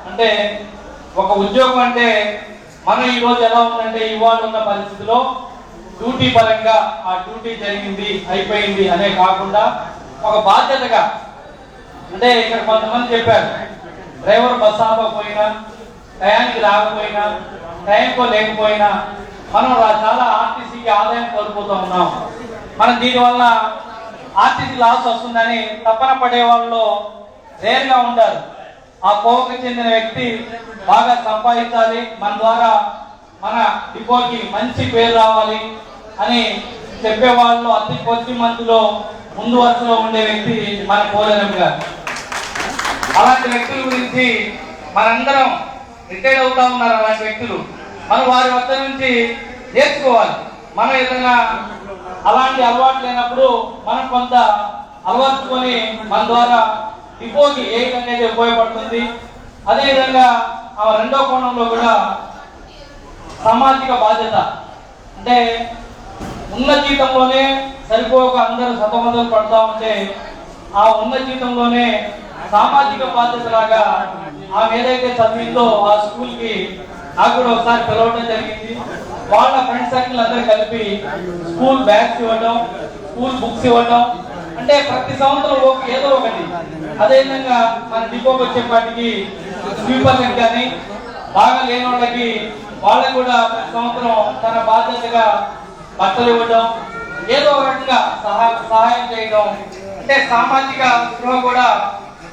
అంటే ఒక ఉద్యోగం అంటే మనం ఈరోజు ఎలా ఉందంటే ఇవాళ ఉన్న పరిస్థితిలో డ్యూటీ పరంగా ఆ డ్యూటీ జరిగింది అయిపోయింది అనే కాకుండా ఒక బాధ్యతగా, అంటే ఇక్కడ కొంతమంది చెప్పారు డ్రైవర్ బస్ ఆపకపోయినా, టయానికి రాకపోయినా, టైంకో లేకపోయినా మనం చాలా ఆర్టీసీకి ఆదాయం కోల్పోతూ ఉన్నాం. మనం దీనివల్ల ఆర్టీసీ లాస్ వస్తుందని తపన పడే వాళ్ళు రేర్గా ఉంటారు. ఆ కోవకు చెందిన వ్యక్తి బాగా సంపాదించాలి, మన ద్వారా మన డిపోకి మంచి పేరు రావాలి అని చెప్పే వాళ్ళు అతి కొద్ది మందిలో ముందు వరుసలో ఉండే వ్యక్తి మన పోలేరమ్మ గారు. అలాంటి వ్యక్తుల గురించి మనందరం రిటైర్ అవుతా ఉన్నారు. అలాంటి వ్యక్తులు మనం వారి వద్ద నుంచి నేర్చుకోవాలి. మనం ఏదైనా అలాంటి అలవాటు లేనప్పుడు మనం కొంత అలవర్చుకొని మన ద్వారా డిపోకి ఏ అనేది ఉపయోగపడుతుంది. అదేవిధంగా ఆ రెండో కోణంలో కూడా సామాజిక బాధ్యత, అంటే ఉన్న జీతంలోనే సరిపోక అందరూ సతమతలు పడతా ఉంటే ఆ ఉన్న జీతంలోనే సామాజిక బాధ్యత లాగా ఆమె ఏదైతే చదివిందో ఆ స్కూల్ కి నాకు కూడా ఒకసారి పిలవడం జరిగింది. వాళ్ళ ఫ్రెండ్ సర్కిల్ అందరూ కలిపి స్కూల్ బ్యాగ్స్ ఇవ్వడం, స్కూల్ బుక్స్ ఇవ్వడం, అంటే ప్రతి సంవత్సరం ఏదో ఒకటి. అదేవిధంగా మన డిపోకి వచ్చేపాటికి స్వీపర్లకు కానీ బాగా లేని వాళ్ళకి వాళ్ళకి కూడా ప్రతి సంవత్సరం తన బాధ్యతగా బట్టలు ఇవ్వడం, ఏదో ఒక రకంగా సహాయం చేయడం. అంటే సామాజిక స్పృహ కూడా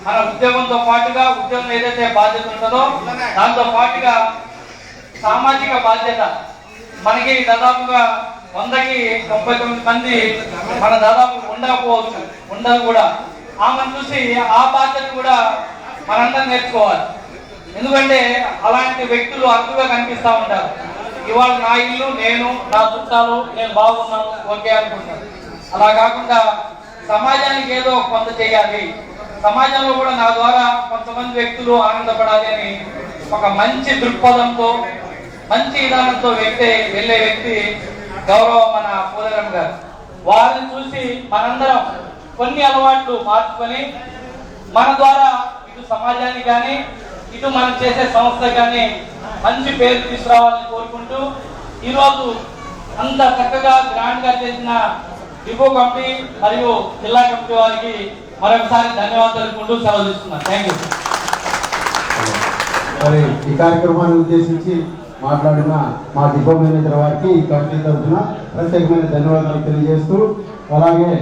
మన ఉద్యోగంతో పాటుగా, ఉద్యోగం ఏదైతే బాధ్యత ఉంటుందో దాంతో పాటుగా సామాజిక బాధ్యత. మనకి దాదాపుగా 100కి 99 మంది మన దాదాపు ఉండకపోవచ్చు, ఉండదు కూడా. ఆమెను చూసి ఆ బాధ్యత కూడా మనందరం నేర్చుకోవాలి. ఎందుకంటే అలాంటి వ్యక్తులు అరుదుగా కనిపిస్తూ ఉంటారు. ఇవాళ నా ఇల్లు, నేను, నా చుట్టాలు, నేను బాగున్నాను ఓకే అనుకుంటాను. అలా కాకుండా సమాజానికి ఏదో కొంత చేయాలి, సమాజంలో కూడా నా ద్వారా కొంతమంది వ్యక్తులు ఆనందపడాలి అని ఒక మంచి దృక్పథంతో, మంచి విధానంతో వెళ్ళే వ్యక్తి గౌరవ మన పోలేరమ్మ గారు. వారిని చూసి మనందరం కొన్ని అలవాట్లు మార్చుకొని మన ద్వారా ఇటు సమాజానికి కానీ ఇటు మనం చేసే సంస్థ కానీ మంచి పేరు తీసుకురావాలని కోరుకుంటూ, ఈరోజు అంత చక్కగా గ్రాండ్ గా చేసిన డిపో కమిటీ మరియు జిల్లా కమిటీ వారికి మరొకసారి ధన్యవాదాలు తెలుపుకుంటూ సెలవు తీసుకున్నాను. Thank you. మరి ఈ కార్యక్రమాన్ని ఉద్దేశించి మాట్లాడిన మా డిపో మేనేజర్ వారికి ఈ కమిటీ తరఫున ప్రత్యేకమైన ధన్యవాదాలు తెలియజేస్తూ, అలాగే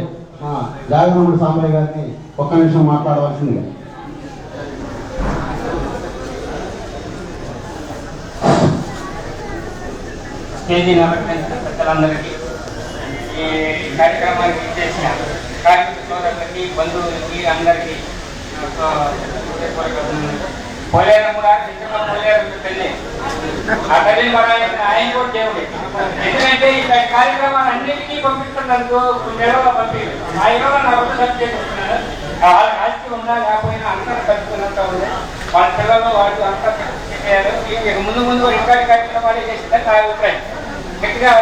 మా జాగరముడు సాంబయ్య గారిని ఒక్క నిమిషం మాట్లాడవలసిందిగా. స్టేజీ పెద్దలందరికీ, ఈ కార్యక్రమానికి చేసిన కార్మిక సోదరులకి, బంధువులకి అందరికీ పోలేరమ్మ గారు నిజంగా పోలేరమ్మ తల్లి. ఆ తల్లిని పడాల్సిన ఆయన కూడా దేవుడు. ఎందుకంటే ఈ కార్యక్రమాలు అన్నింటినీ పంపిస్తున్నందుకు కొన్ని నెలలో పంపించారు. ఆ ఇరవై నా వద్ద ఖర్చు చేసుకుంటున్నారు. ఆస్తి ఉన్నా లేకపోయినా అందరూ ఖర్చుకున్నట్టు ఉంది. వాళ్ళ పిల్లలు వాళ్ళు అంతా చెప్పారు. ముందు ముందు ఇంకా కార్యక్రమాలు చేసిందని నా అభిప్రాయం. గట్టిగా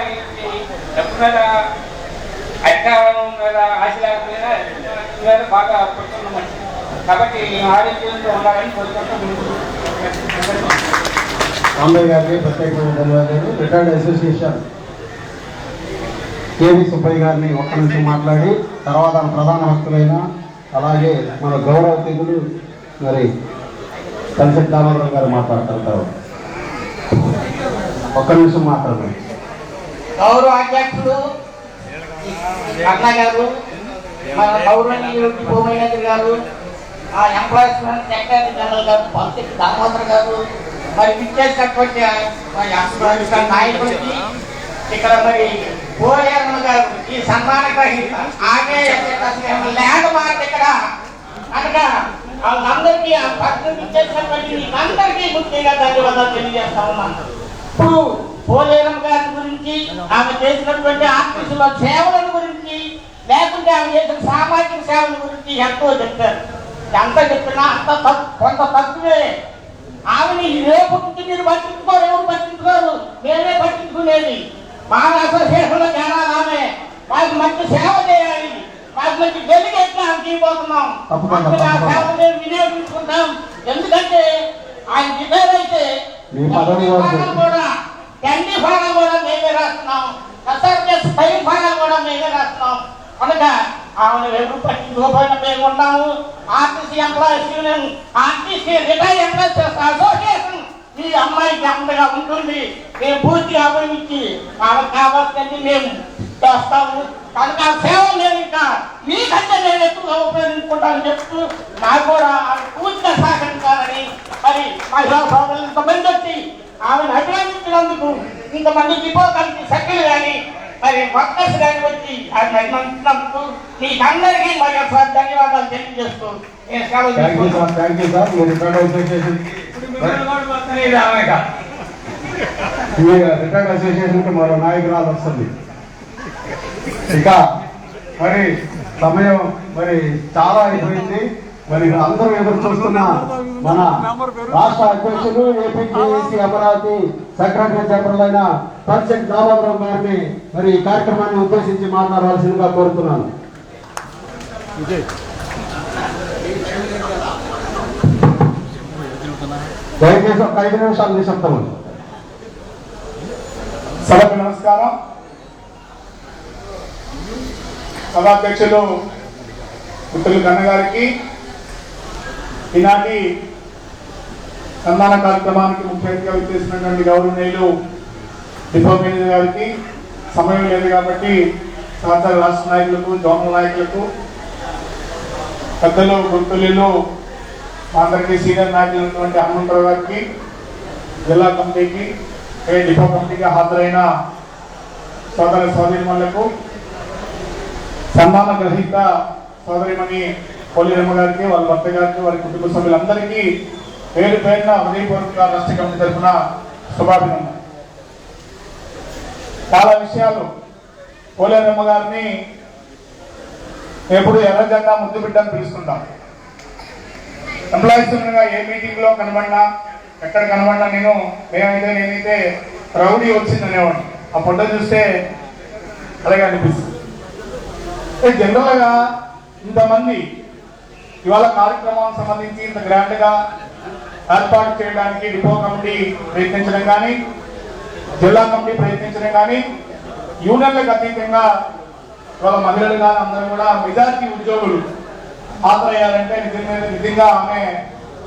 డబ్బు మీద అధికారం మీద ఆశ లేకపోయినా మీద బాగా పడుతున్నాం. కాబట్టి ఆరోగ్యంతో ఉండాలని కోరుకుంటూ సాంబయ్య గారికి ప్రత్యేకమైన ధన్యవాదాలు. రిటైర్డ్ అసోసియేషన్ కేవీ సుబ్బయ్య గారిని ఒక్క నిమిషం మాట్లాడి తర్వాత ప్రధాన భక్తులైన అలాగే మన గౌరవ అతిథులు మరి కలిసెట్ దామోదరం గారు మాట్లాడుతుంటారు. ఒక్క నిమిషం మాట్లాడండి. గౌరవ అధ్యక్షుడు అన్న గారు, మన గౌరవనీయులు డిపో మేనేజర్ గారు, ఆ ఎంప్లాయీస్ సెక్రటరీ జనరల్ గారు పంపిణీ దామోదర్ గారు, మరి విచ్చేసినటువంటి నాయకులకి, ఇక్కడ మరి పోలేరమ్మ గారు ఈ సన్మాన గ్రహీత, ఆమె ల్యాండ్ మార్క్ ఇక్కడ కనుక వాళ్ళందరికీ ఆ పట్టణం ఇచ్చేసినటువంటి మీకందరికీ ముఖ్యంగా ధన్యవాదాలు తెలియజేస్తా ఉన్నాను. ఇప్పుడు పోలేరమ్మ గారి గురించి, ఆమె చేసినటువంటి ఆఫీసుల సేవల గురించి, లేకుంటే ఆమె చేసిన సామాజిక సేవల గురించి ఎంతో చెప్పారు. ఎంత చెప్పినా అంత కొంత తక్కువే. ఆమెని రేపు మీరు పట్టించుకోరు, ఎవరు పట్టించుకోరు, మేమే పట్టించుకునేది. మా అసోసియేషన్లో జనాలు ఆమె మాకు మంచి సేవ చేయాలి, మాకు మంచి డెలిగేట్ తీయబోతున్నాం, సేవ వినియోగించుకుంటాం. ఎందుకంటే ఆయన రిటైర్ అయితే కూడా దండి ఫారం కూడా మేమే రాస్తున్నాం, ఎస్ఆర్ఎస్ ఫైల్ ఫారం కూడా మేమే రాస్తున్నాం. అనగా ఆమెను ఎవరు పట్టించుకోపోయినా మేము ఉన్నాము. RTC employees union, RTC retire employees association ఈ అమ్మాయికి అంతగా ఉంటుంది. మేము పూర్తిగా అభివృద్ధి ఆమెకు కావాల్సింది మేము చేస్తాము. కనుక సేవ నేను ఇంకా మీకంటే నేను ఎక్కువగా ఉపయోగించుకుంటానని చెప్తూ నాకు కూడా పూర్తిగా సహకరించాలని, మరి మహిళా సోదరులు ఇంతమంది వచ్చి ఆమెను అభినందించినందుకు, ఇంతమంది డిపోకానికి సభ్యులు కానీ మరి వర్కర్స్ కానీ వచ్చి ఆయన అభినందించినందుకు మీకందరికీ మరి ఒకసారి ధన్యవాదాలు తెలియజేస్తూ నేను సెలవు రిటైర్డ్ అసోసియేషన్కి మరో నాయకురాలు వస్తుంది. ఇక మరి సమయం మరి చాలా అయిపోయింది. మరి అందరూ ఎదురు చూస్తున్న మన రాష్ట్ర అధ్యక్షులు ఏపీజేఏసీ అమరావతి సెక్రటరీ జనరల్ అయిన ప్రెసిడెంట్ దామోదరం గారిని మరి ఈ కార్యక్రమాన్ని ఉద్దేశించి మాట్లాడవలసిందిగా కోరుతున్నాను. దయచేసి ఒక 5 నిమిషాలు నిశ్శబ్దం. సభకు నమస్కారం. సభాధ్యక్షులు మిత్రులు కన్నగారికి, ఈనాటి సన్మాన కార్యక్రమానికి ముఖ్య అతిథిగా వచ్చేసినటువంటి గౌరవనీయులు డిపో మేనేజర్ గారికి, సమయం లేదు కాబట్టి సహచార రాష్ట్ర నాయకులకు, జోనల్ నాయకులకు, పెద్దలు, గుర్తులు, మా అందరికీ సీనియర్ నాయకులైనటువంటి హనుమంతరావు గారికి, జిల్లా కమిటీకి, డిపో కమిటీగా హాజరైన సోదర సోదరిమణులకు, సన్మాన గ్రహీత సోదరిమణి పోలేరమ్మ గారికి, వాళ్ళ భర్త గారికి, వారి కుటుంబ సభ్యులందరికీ పేరు పేరున హృదయపూర్వక రాష్ట్ర కమిటీ తరఫున శుభాభినందన. చాలా విషయాలు పోలేరమ్మ గారిని ఎప్పుడు ఎర్ర జెండా ముద్దు బిడ్డని పిలుస్తుంటాం. ఎంప్లాయీస్ ఏ మీటింగ్ లో కనబడినా, ఎక్కడ కనబడినా నేనైతే రౌడీ వచ్చిందనేవాడిని. ఆ ఫోటో చూస్తే అలాగే అనిపిస్తుంది. జనరల్ గా ఇంతమంది ఇవాళ కార్యక్రమానికి సంబంధించి ఇంత గ్రాండ్ గా ఏర్పాటు చేయడానికి డిపో కమిటీ ప్రయత్నించడం కానీ, జిల్లా కమిటీ ప్రయత్నించడం కానీ, యూనియన్లకు అతీతంగా ఇవాళ మహిళలు కానీ అందరూ కూడా మెజారిటీ ఉద్యోగులు హాజరయ్యారంటే నిజంగా ఆమె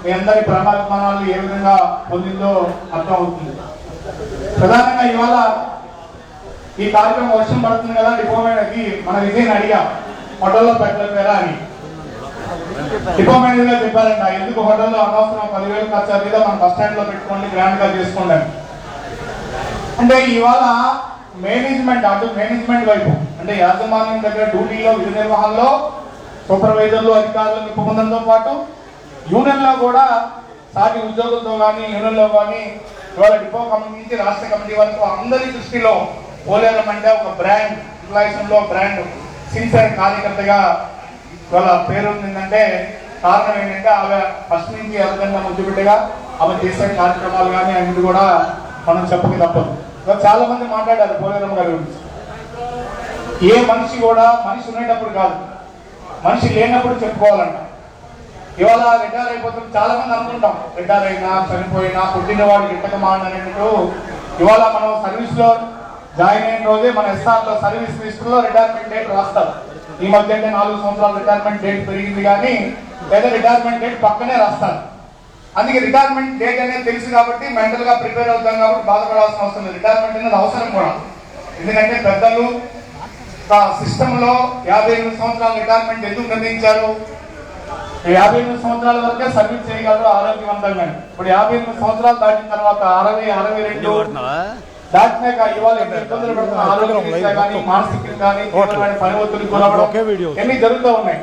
మీ అందరి ప్రేమాభిమానాలు ఏ విధంగా పొందిందో అర్థం అవుతుంది. ప్రధానంగా ఇవాళ ఈ కార్యక్రమం వర్షం పడుతుంది కదా, డిపో మేనేజర్కి మన విజయని అడిగా హోటల్లో పెట్టలేరా అని. డిపో మేనేజర్ గారు చెప్పారంట, ఎందుకు హోటల్లో అనవసరం 10,000 ఖర్చు మీద మన బస్ స్టాండ్ లో పెట్టుకోండి, గ్రాండ్ గా చేసుకోండి. అంటే ఇవాళ మేనేజ్మెంట్, అటు మేనేజ్మెంట్ వైపు అంటే యాజమాన్యం దగ్గర డ్యూటీలో, విధి నిర్వహణలో సూపర్వైజర్లు, అధికారులు నింపుకుందంతో పాటు యూనియన్ లో కూడా సాటి ఉద్యోగులతో కానీ, యూనియన్ లో కానీ ఇవాళ డిపో కమిటీ నుంచి రాష్ట్ర కమిటీ వరకు అందరి దృష్టిలో పోలేరమ్మ అంటే ఒక బ్రాండ్, ఎంప్లాయీస్ లో బ్రాండ్, సిన్సియర్ కార్యకర్తగా ఇవాళ పేరు ఉందంటే కారణం ఏంటంటే ఆమె ఫస్ట్ నుంచి ఎవరికైనా ముద్దు బిడ్డగా ఆమె చేసే కార్యక్రమాలు కానీ అన్నిటి కూడా మనం చెప్పక తప్పదు. చాలా మంది మాట్లాడారు పోలేరమ్మ గారి గురించి. ఏ మనిషి కూడా మనిషి ఉండేటప్పుడు కాదు, మనిషి లేనప్పుడు చెప్పుకోవాలంట. ఇవాళ రిటైర్ అయిపోతుంది చాలా మంది అనుకుంటాం, రిటైర్ అయినా, చనిపోయినా, పుట్టిన వాడికి ఇంతక మానట్టు. ఇవాళ మనం సర్వీస్ లో జాయిన్ అయిన రోజే మన ఎస్ఆర్ లో సర్వీస్ లిస్ట్ లో రిటైర్మెంట్ డేట్ రాస్తారు. ఈ మధ్య అంటే 4 సంవత్సరాల రిటైర్మెంట్ డేట్ పెరిగింది కానీ లేదా రిటైర్మెంట్ డేట్ పక్కనే రాస్తారు. అందుకే రిటైర్మెంట్ డేట్ అనేది తెలుసు కాబట్టి మెంటల్ గా ప్రిపేర్ అవుతాం కాబట్టి బాధపడాల్సిన అవసరం లేదు. రిటైర్మెంట్ అనేది అవసరం కూడా, ఎందుకంటే పెద్దలు సిస్టమ్ లో 58 సంవత్సరాల రిటైర్మెంట్ ఎందుకు నిర్ణయించారు? 58 సంవత్సరాల వరకే సర్వీస్ చేయగలరు ఆరోగ్యవంతంగా. ఇప్పుడు 58 సంవత్సరాలు దాటిన తర్వాత 60, 62 దాటినాక ఇవాళ ఇబ్బందులు పడుతున్న ఆరోగ్య కానీ, మానసిక కానీ, పని ఒత్తిడి గురవడం ఎన్ని జరుగుతూ ఉన్నాయి.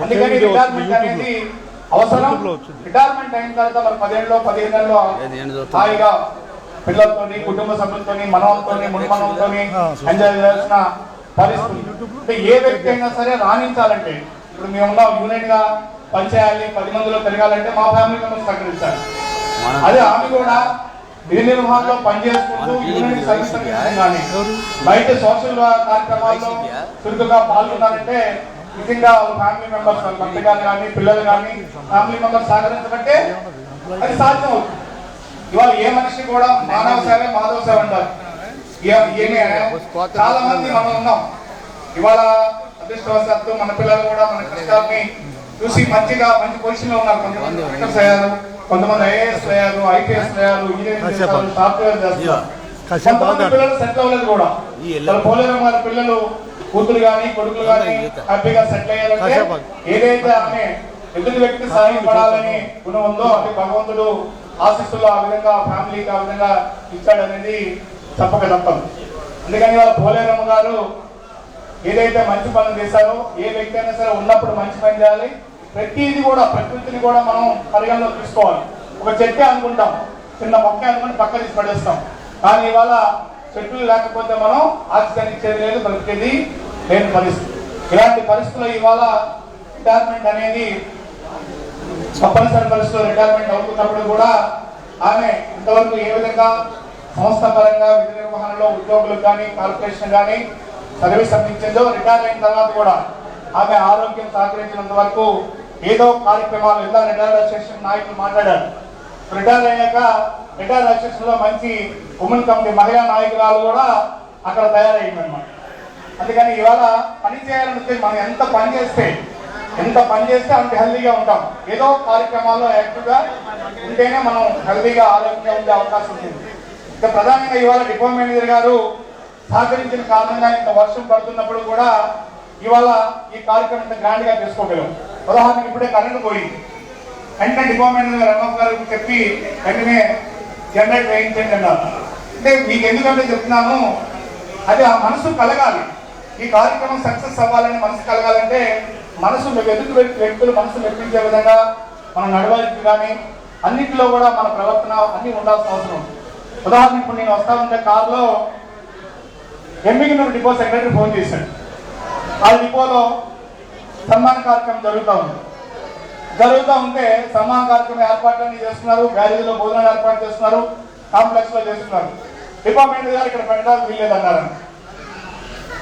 అందుకని రిటైర్మెంట్ అనేది అవసరం. రిటైర్మెంట్ అయిన తర్వాత మరి 10 ఏళ్ళలో 15 ఏళ్ళలో హాయిగా పిల్లలతోని కుటుంబ సభ్యులతోని మనవంతోని మునిమనంతోని ఎంజాయ్ చేయాల్సిన పరిస్థితి. ఏ వ్యక్తి అయినా సరే రాణించాలంటే ఇప్పుడు మేము ఉన్న యూనియన్ గా పనిచేయాలి, 10 మందిలో పెరగాలంటే మా ఫ్యామిలీ మెంబర్స్ సహకరించాలి. అదే ఆమె కూడా విధి నిర్వహణలో పనిచేసుకుంటూ యూనియన్ సర్వీస్ కానీ బయట సోషల్ కార్యక్రమాల్లో చురుకుగా పాల్గొన్నారంటే నిజంగా ఫ్యామిలీ మెంబర్స్ భర్త గారు కానీ పిల్లలు కానీ ఫ్యామిలీ మెంబర్స్ సహకరించబట్టే అది సాధ్యం అవుతుంది. ఇవాళ ఏ మనిషి కూడా మానవ సేవ మాధవ సేవ అంటారు. చాలా మంది మనం ఉన్నాం. ఇవాళ అదృష్టవశాత్తు మన పిల్లలు కూడా మన కష్టాన్ని చూసి మంచి పొజిషన్ లో ఉన్నారు. కొంతమంది డాక్టర్స్ అయ్యారు, కొంతమంది ఐఏఎస్ అయ్యారు, ఐపీఎస్ అయ్యారు, ఇంజనీరింగ్ చేస్తారు, సాఫ్ట్వేర్ చేస్తారు. కొంతమంది పిల్లలు సెటిల్ అవ్వలేదు కూడా. పోలేరమ్మ గారి పిల్లలు కూతురు కానీ కొడుకులు కానీ హ్యాపీగా సెటిల్ అయ్యారంటే ఏదైతే ఆమె ఎదుటి వ్యక్తి సహాయపడాలని గుణం ఉందో అది భగవంతుడు ఆశిస్తుల్లో ఆ విధంగా ఫ్యామిలీకి ఆ విధంగా ఇచ్చాడనేది చెప్పక తప్పదు. అందుకని వాళ్ళ పోలేరమ్మ గారు ఏదైతే మంచి పనులు చేశారో ఏ వ్యక్తి అయినా సరే ఉన్నప్పుడు మంచి పని చేయాలి. ప్రతిదీ కూడా ప్రకృతిని కూడా మనం పరిగణలో తీసుకోవాలి. ఒక చెట్టే అనుకుంటాం, చిన్న మొక్క అనుకుని పక్క తీసి పడేస్తాం. కానీ ఇవాళ చెట్లు లేకపోతే మనం ఆక్సిజన్ ఇచ్చేది లేదు, బ్రతికేది లేని పరిస్థితి. ఇలాంటి పరిస్థితుల్లో ఇవాళ రిటైర్మెంట్ అనేది తప్పనిసరి పరిస్థితుల్లో రిటైర్మెంట్ అవుతున్నప్పుడు కూడా ఆమె ఇంతవరకు ఏ విధంగా సంస్థ పరంగా విధి నిర్వహణలో ఉద్యోగులకు కానీ కార్పొరేషన్ కానీ సర్వీస్ అందించిందో రిటైర్ అయిన తర్వాత కూడా ఆమె ఆరోగ్యం సహకరించినంత వరకు ఏదో కార్యక్రమాలు ఇలా రిటైర్ అసోసియేషన్ నాయకులు మాట్లాడారు. రిటైర్ అయ్యాక రిటైర్ అసోసియేషన్ లో మంచి ఉమెన్ కమిటీ మహిళా నాయకురాలు కూడా అక్కడ తయారయ్యిందన్నమాట. అందుకని ఇవాళ పని చేయాలంటే మనం ఎంత పని చేస్తే అంత హెల్దీగా ఉంటాం. ఏదో కార్యక్రమాల్లో యాక్టివ్గా ఉంటేనే మనం హెల్దీగా ఆరోగ్యంగా ఉండే అవకాశం ఉంటుంది. ఇక ప్రధానంగా ఇవాళ డిపో మేనేజర్ గారు సహకరించిన కారణంగా ఇంత వర్షం పడుతున్నప్పుడు కూడా ఇవాళ ఈ కార్యక్రమం ఇంత గ్రాండ్ గా చేసుకోగలం. ఉదాహరణకి ఇప్పుడే కరెంటు పోయింది, వెంటనే డిపో మేనేజర్ రమణ్ గారు చెప్పి వెంటనే జనరేట్ వేయించండి అన్నారు. అంటే మీకు ఎందుకంటే చెప్తున్నాను, అది ఆ మనసు కలగాలి. ఈ కార్యక్రమం సక్సెస్ అవ్వాలని మనసు కలగాలంటే మనసు ఎదుటి వ్యక్తులు మనసు మెప్పించే విధంగా మన నడవడికి కానీ అన్నింటిలో కూడా మన ప్రవర్తన అన్ని ఉండాల్సిన అవసరం ఉంది. ఉదాహరణకు ఇప్పుడు నేను వస్తా ఉంటే కారులో ఎంబిగినూరు డిపో సెక్రటరీ ఫోన్ చేశాడు. ఆ డిపోలో సన్మాన కార్యక్రమం జరుగుతూ ఉంటే సన్మాన కార్యక్రమం ఏర్పాట్లన్నీ చేస్తున్నారు, గ్యారేజీలో భోజనాలు ఏర్పాటు చేస్తున్నారు, కాంప్లెక్స్ లో చేస్తున్నారు. డిపార్ట్మెంట్ గారు ఇక్కడ పెట్టడానికి వీల్లేదన్నారని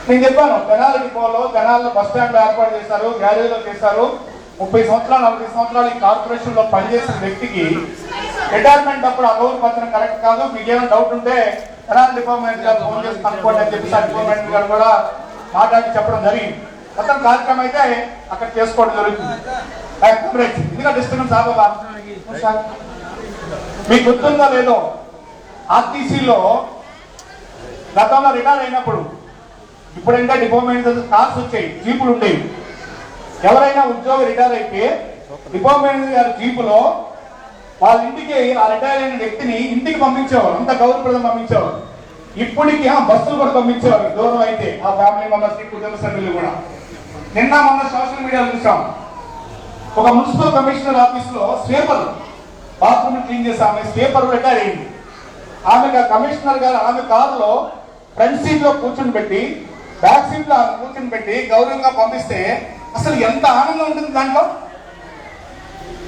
నేను చెప్పాను. తెనాలి డిపోలో తెనాలి బస్ స్టాండ్ లో ఏర్పాటు చేశారు, గ్యారేజీలో చేశారు. 30 సంవత్సరాలు 40 సంవత్సరాలు ఈ కార్పొరేషన్ లో పనిచేసిన వ్యక్తికి రిటైర్మెంట్ అప్పుడు ఆ గౌరవ పత్రం కరెక్ట్ కాదు, మీకు ఏమైనా డౌట్ ఉంటే తెనాలి డిపార్ట్మెంట్ గారు ఫోన్ చేసి కనుక్కోండి అని చెప్పి డిపార్ట్మెంట్ గారు కూడా మాట్లాడి చెప్పడం జరిగింది. మొత్తం కార్యక్రమం అయితే అక్కడ చేసుకోవడం జరుగుతుంది. ఇంకా డిస్టర్బెన్స్ ఆగోబా మీకు గుర్తుందో లేదో, ఆర్టీసీలో గతంలో రిటైర్ అయినప్పుడు ఇప్పుడంటే డిపో మేనేజర్ కార్స్ వచ్చాయి, జీపులు ఉండేవి. ఎవరైనా ఉద్యోగి రిటైర్ అయితే డిపో మేనేజర్ గారి జీపులో వాళ్ళ ఇంటికి ఆ రిటైర్ అయిన వ్యక్తిని ఇంటికి పంపించేవారు, అంత గౌరవప్రదం పంపించేవారు. ఇప్పటికి బస్సులు కూడా పంపించేవారు దూరం అయితే ఆ ఫ్యామిలీ మెంబర్స్ కుటుంబ సభ్యులు కూడా. నిన్న మొన్న సోషల్ మీడియాలో చూసాం, ఒక మున్సిపల్ కమిషనర్ ఆఫీస్ లో స్వీపర్ బాత్రూమ్ క్లీన్ చేసి ఆమె స్వీపర్ రిటైర్ అయింది. ఆమె కమిషనర్ గారు ఆమె కారులో ఫ్రంట్ సీట్ లో కూర్చుని పెట్టి బ్యాక్ సీట్ లో ఆమె కూర్చుని పెట్టి గౌరవంగా పంపిస్తే అసలు ఎంత ఆనందం ఉంటుంది దాంట్లో.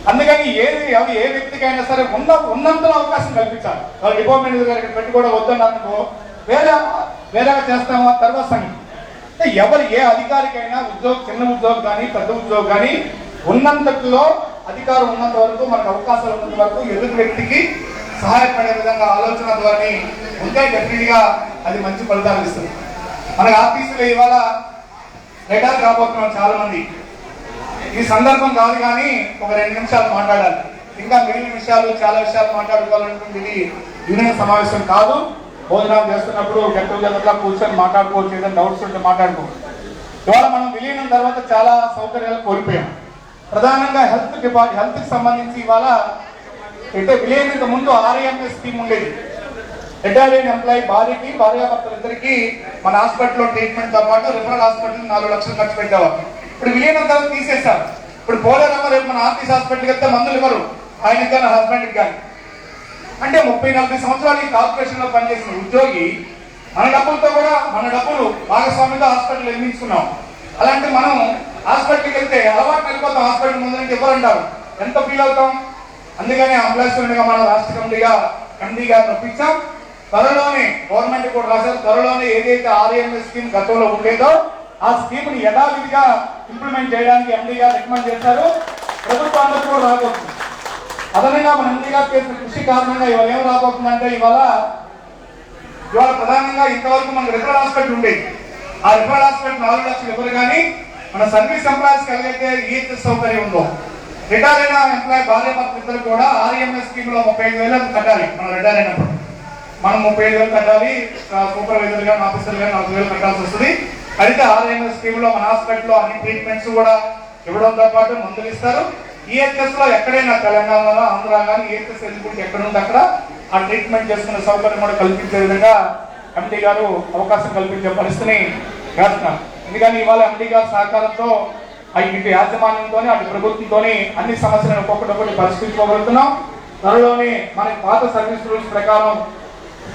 అందుకని ఏ వ్యక్తికైనా సరే ఉన్నంతలో అవకాశం కల్పించాలి. వాళ్ళు డిపో మేనేజర్ గారికి పెట్టి కూడా వద్దన్నందుకు వేరేగా చేస్తామో తర్వాత సంగతి. ఎవరు ఏ అధికారికైనా చిన్న ఉద్యోగం కానీ పెద్ద ఉద్యోగం కానీ ఉన్నంతలో అధికారం ఉన్నంత వరకు మనకు అవకాశాలు ఉన్నంత వరకు ఎదుటి వ్యక్తికి సహాయపడే విధంగా ఆలోచన ద్వారా ఉంటే డెఫినెట్ గా అది మంచి ఫలితాలు ఇస్తుంది. మనకు ఆఫీసులో ఇవాళ రిటైర్ కాబోతున్నాం చాలా మంది. ఈ సందర్భం కాదు కానీ ఒక 2 నిమిషాలు మాట్లాడాలి. ఇంకా మిగిలిన విషయాలు చాలా విషయాలు మాట్లాడుకోవాలనుకుంటుంది. యూనియన్ సమావేశం కాదు, భోజనాలు చేస్తున్నప్పుడు గెట్ టుగెదర్లా కూర్చొని మాట్లాడుకోవచ్చు, ఏదైనా డౌట్స్ ఉంటే మాట్లాడుకోవచ్చు. ఇవాళ మనం విలీనం తర్వాత చాలా సౌకర్యాలు కోల్పోయాం. ప్రధానంగా హెల్త్ కి సంబంధించి ఇవాళ అంటే విలీనంత ముందు RMS స్కీమ్ ఉండేది. రిటైర్ అయిన ఎంప్లాయీ భార్యాభర్తలు ఇద్దరికి మన హాస్పిటల్లో ట్రీట్మెంట్ తో పాటు రిఫరల్ హాస్పిటల్ 4 లక్షలు ఖర్చు పెట్టేవారు. ఇప్పుడు విలీనం తర్వాత తీసేశారు. ఇప్పుడు పోలేరమ్మ రేపు మన ఆర్టీసీ హాస్పిటల్కి వెళ్తే మందులు ఇవ్వరు, ఆయనకి కానీ హస్బెండ్కి కానీ. అంటే 30-40 సంవత్సరాలు ఈ కార్పొరేషన్ లో పనిచేసిన ఉద్యోగి మన డబ్బులతో కూడా మన డబ్బులు భాగస్వామితో హాస్పిటల్ నిర్మించుకున్నాం. అలాంటి మనం హాస్పిటల్కి వెళ్తే అలవాటు వెళ్ళిపోతాం, హాస్పిటల్ ముందు నుంచి ఎవరంటారు, ఎంత ఫీల్ అవుతాం. అందుకని అంబులెన్స్గా మనం రాష్ట్ర కమిటీగా ఎండీ గారిని ఒప్పించాం. త్వరలోనే గవర్నమెంట్ కూడా రాశారు, త్వరలోనే ఏదైతే ఆర్ఎంఎస్ స్కీమ్ గతంలో ఉండేదో ఆ స్కీమ్ ని యథావిధిగా ఇంప్లిమెంట్ చేయడానికి ఎండీ గారు రికమెండ్ చేశారు. ప్రభుత్వానికి కూడా రాబోతుంది. అదనంగా మన ఎండీ గారు చేసిన కృషి కారణంగా ఇవాళ ఏం రాబోతుందంటే ఇవాళ ప్రధానంగా ఇంతవరకు మనకు రిఫరల్ హాస్పిటల్ ఉండేది. ఆ రిఫరల్ హాస్పిటల్ 4 లక్షలు ఇవ్వరు, కానీ మన సర్వీస్ ఎంప్లాయీస్ కలిగైతే ఈహెచ్ఎస్ సౌకర్యం ఉందో రిటైర్ అయిన ఎంప్లాయీ భార్య భర్తలు కూడా ఆర్ఎంఎస్ స్కీమ్ లో 35,000 కట్టాలి. మనం రిటైర్ అయినప్పుడు మనం 35,000 కట్టాలి, సూపర్వైజర్ గాని ఆఫీసర్ గాని 40,000 కట్టాల్సి వస్తుంది. అయితే ఆర్ఎంఎస్ స్కీమ్ లో మన హాస్పిటల్లో అన్ని ట్రీట్మెంట్స్ కూడా ఇవ్వడంతో పాటు మందులు ఇస్తారు. ఈహెచ్ఎస్ లో ఎక్కడైనా తెలంగాణలో ఆంధ్ర కానీ ఈహెచ్ఎస్ ఎలిజిబిలిటీ ఎక్కడ ఉంది అక్కడ ఆ ట్రీట్మెంట్ చేసుకునే సౌకర్యం కూడా కల్పించే విధంగా ఎండీ గారు అవకాశం కల్పించే పరిస్థితిని వేస్తున్నారు. ఎందుకని ఇవాళ ఎండీ గారి సహకారంతో ఇటు యాజమాన్యంతో అటు ప్రభుత్వంతో అన్ని సమస్యలను ఒక్కొక్కటి పరిష్కరించుకోగలుగుతున్నాం. త్వరలోనే మనకి పాత సర్వీస్ రూల్స్ ప్రకారం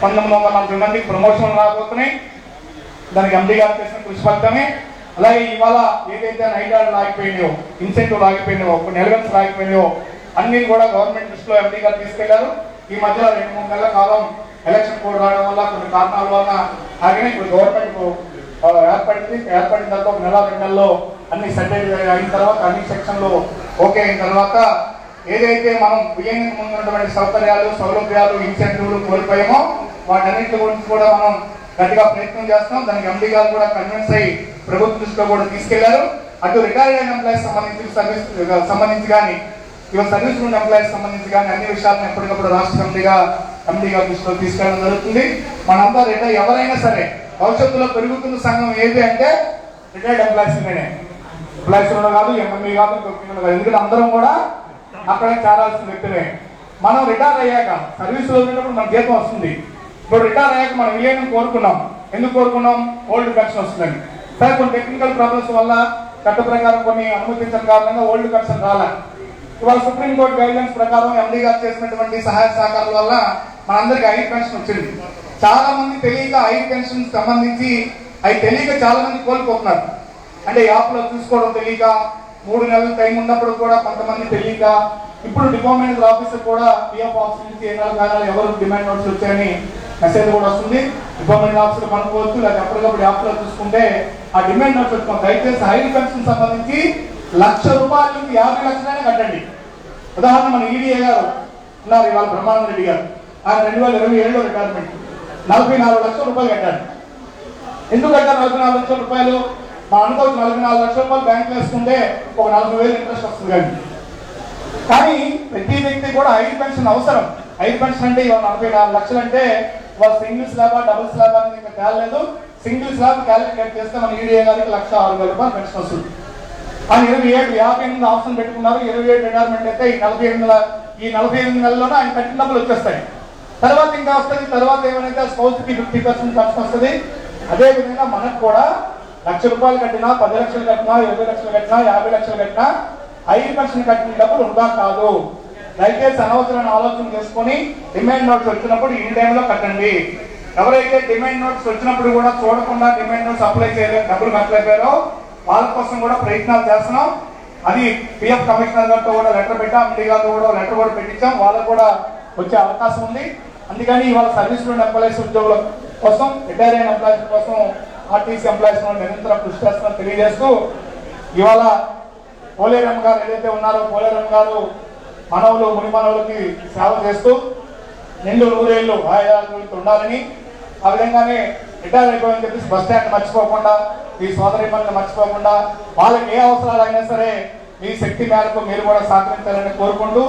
1940 మందికి ప్రమోషన్లు రాబోతున్నాయి. దానికి ఎండీ గారు చేసిన కృషి ఫలితమే. అలాగే ఇవాళ ఏదైతే నైటాలు లాగిపోయినాయో, ఇన్సెంటివ్ లాగిపోయినాయో, కొన్ని ఎలిమెంట్స్ లాగిపోయినాయో అన్ని కూడా గవర్నమెంట్ దృష్టిలో ఎండీ గారు తీసుకెళ్లారు. ఈ మధ్యలో 2-3 నెలల కాలం ఎలక్షన్ కోడ్ రావడం వల్ల కొన్ని కారణాల వల్ల ఆగిన ఇప్పుడు గవర్నమెంట్ ఏర్పడిన తర్వాత 1 నెల 2 నెలల్లో అన్ని సెటిల్ అయిన తర్వాత అన్ని సెక్షన్లు ఓకే అయిన తర్వాత ఏదైతే మనం బియ్యానికి ముందు ఉన్నటువంటి సౌకర్యాలు, సౌలభ్యాలు, ఇన్సెంటివ్లు కోల్పోయామో వాటన్నింటి గురించి కూడా మనం గట్టిగా ప్రయత్నం చేస్తాం. దానికి ఎండీ గారు కూడా కన్విన్స్ అయ్యి ప్రభుత్వ దృష్టిలో కూడా తీసుకెళ్లారు. అటు రిటైర్డ్ అయిన ఎంప్లాయీస్ సంబంధించి కానీ ఇవాళ సర్వీస్ రూమ్ ఎంప్లాయీస్ సంబంధించి కానీ అన్ని విషయాలను ఎప్పటికప్పుడు రాష్ట్ర కమిటీగా ఎండీ గారి దృష్టిలో తీసుకెళ్ళడం జరుగుతుంది. మనంతా రిటైర్ ఎవరైనా సరే భవిష్యత్తులో పెరుగుతున్న సంఘం ఏది అంటే రిటైర్డ్ ఎంప్లాయీస్ కాదు, ఎంఎంఈ కాదు, ఎందుకంటే అందరం కూడా అక్కడ చేరాల్సిన వ్యక్తులే. మనం రిటైర్ అయ్యాక సర్వీస్లో ఉన్నప్పుడు మన జీతం వస్తుంది. ఇప్పుడు రిటైర్ అయ్యాక మనం విలీనం కోరుకున్నాం. ఎందుకు కోరుకున్నాం? ఓల్డ్ పెన్షన్ వస్తుందని. సరే కొన్ని టెక్నికల్ ప్రాబ్లమ్స్ వల్ల చట్ట ప్రకారం కొన్ని అనుమతించిన కారణంగా ఓల్డ్ పెన్షన్ రాలే. ఇవాళ సుప్రీంకోర్టు గైడ్లైన్స్ ప్రకారం ఎండీ గారు చేసినటువంటి సహాయ సహకారాల వల్ల మనందరికి ఐ పెన్షన్ వచ్చింది. చాలా మంది తెలియక ఐ పెన్షన్ సంబంధించి అవి తెలియక చాలా మంది కోల్పోతున్నారు. అంటే యాప్ లో చూసుకోవడం తెలియక 3 నెలల టైం ఉన్నప్పుడు కూడా కొంతమంది తెలియక ఇప్పుడు డిపార్ట్మెంట్ ఆఫీసర్ కూడా పిఎఫ్ ఆఫీస్ నుంచి 4 నెలలు ఎవరు డిమాండ్ నోట్స్ వచ్చాయని మెసేజ్ కూడా వస్తుంది. డిపార్ట్మెంట్ ఆఫీసర్ కనుక్కోవచ్చు, లేదా ఎప్పటికప్పుడు యాప్ లో చూసుకుంటే ఆ డిమాండ్ నోట్స్ వచ్చుకోండి. దయచేసి హై పెన్షన్ సంబంధించి ₹1,00,000 నుంచి 50 లక్షలైనా కట్టండి. ఉదాహరణ మన ఈడీఏ గారు ఉన్నారు ఇవాళ బ్రహ్మానంద రెడ్డి గారు, ఆయన 2027లో రిటైర్మెంట్, ₹44 లక్షలు కట్టారు. ఎందుకు కట్టారు ₹44 లక్షలు? మా అనుకోవచ్చు ₹44 లక్షలు బ్యాంక్ వేసుకుంటే ఒక 40,000 ఇంట్రెస్ట్ వస్తుంది. కానీ ప్రతి వ్యక్తి కూడా ఐదు పెన్షన్ అవసరం. ఐదు పెన్షన్ అంటే ఇవాళ 44 లక్షలు అంటే వాళ్ళు సింగిల్ స్లాబ్ డబుల్ స్లాబ్ అనేది ఇంకా తేలలేదు. సింగిల్ స్లాబ్ క్యాలిక్యులేట్ చేస్తే మన ఈడీఏ గారికి ₹1,06,000 పెన్షన్ వస్తుంది. ఆయన 58 ఆప్షన్ పెట్టుకున్నారు. 27 రిటైర్మెంట్ అయితే ఈ 48 నెలల్లోనే ఆయన కట్టిన డబ్బులు వచ్చేస్తాయి. తర్వాత ఇంకా వస్తుంది. తర్వాత ఏమైనా స్పౌస్కి 50% పెన్షన్ వస్తుంది. అదేవిధంగా మనకు కూడా ₹1,00,000 కట్టినా, 10 లక్షలు కట్టినా, 20 లక్షలు కట్టినా, 50 లక్షలు కట్టినా ఐదు పెన్షన్ కట్టిన డబ్బులు వృధా కాదు. దయచేసి అనవసరమైన ఆలోచన చేసుకొని డిమాండ్ నోట్స్ వచ్చినప్పుడు ఈ టైంలో కట్టండి. ఎవరైతే డిమాండ్ నోట్స్ వచ్చినప్పుడు కూడా చూడకుండా డిమాండ్ నోట్స్ అప్లై చేయలేదు, డబ్బులు కట్టలేపారో వాళ్ళ కోసం కూడా ప్రయత్నాలు చేస్తున్నాం. అది పిఎఫ్ కమిషనర్ గారితో కూడా లెటర్ పెట్టాం, ఎండీ గారితో కూడా లెటర్ కూడా పెట్టించాం. వాళ్ళకు కూడా వచ్చే అవకాశం ఉంది. అందుకని ఇవాళ సర్వీస్ లోన్ ఎంప్లాయీస్ ఉద్యోగుల కోసం, రిటైర్ అయిన ఎంప్లాయీస్ కోసం ఆర్టీసీ ఎంప్లాయీస్ నిరంతరం కృషి చేస్తున్నా తెలియజేస్తూ, ఇవాళ పోలేరమ్మ గారు ఏదైతే ఉన్నారో పోలేరమ్మ గారు మనవులు ముని మనవులకి సేవ చేస్తూ నిండు 100 ఏళ్ళు ఆయాలతో ఉండాలని, ఆ విధంగానే రిటైర్ అయిపోయని చెప్పేసి బస్ స్టాండ్ మర్చిపోకుండా, మీ సోదరి పనులు మర్చిపోకుండా, వాళ్ళకి ఏ అవసరాలు అయినా సరే మీ శక్తి మేరకు మీరు కూడా సహకరించాలని కోరుకుంటూ,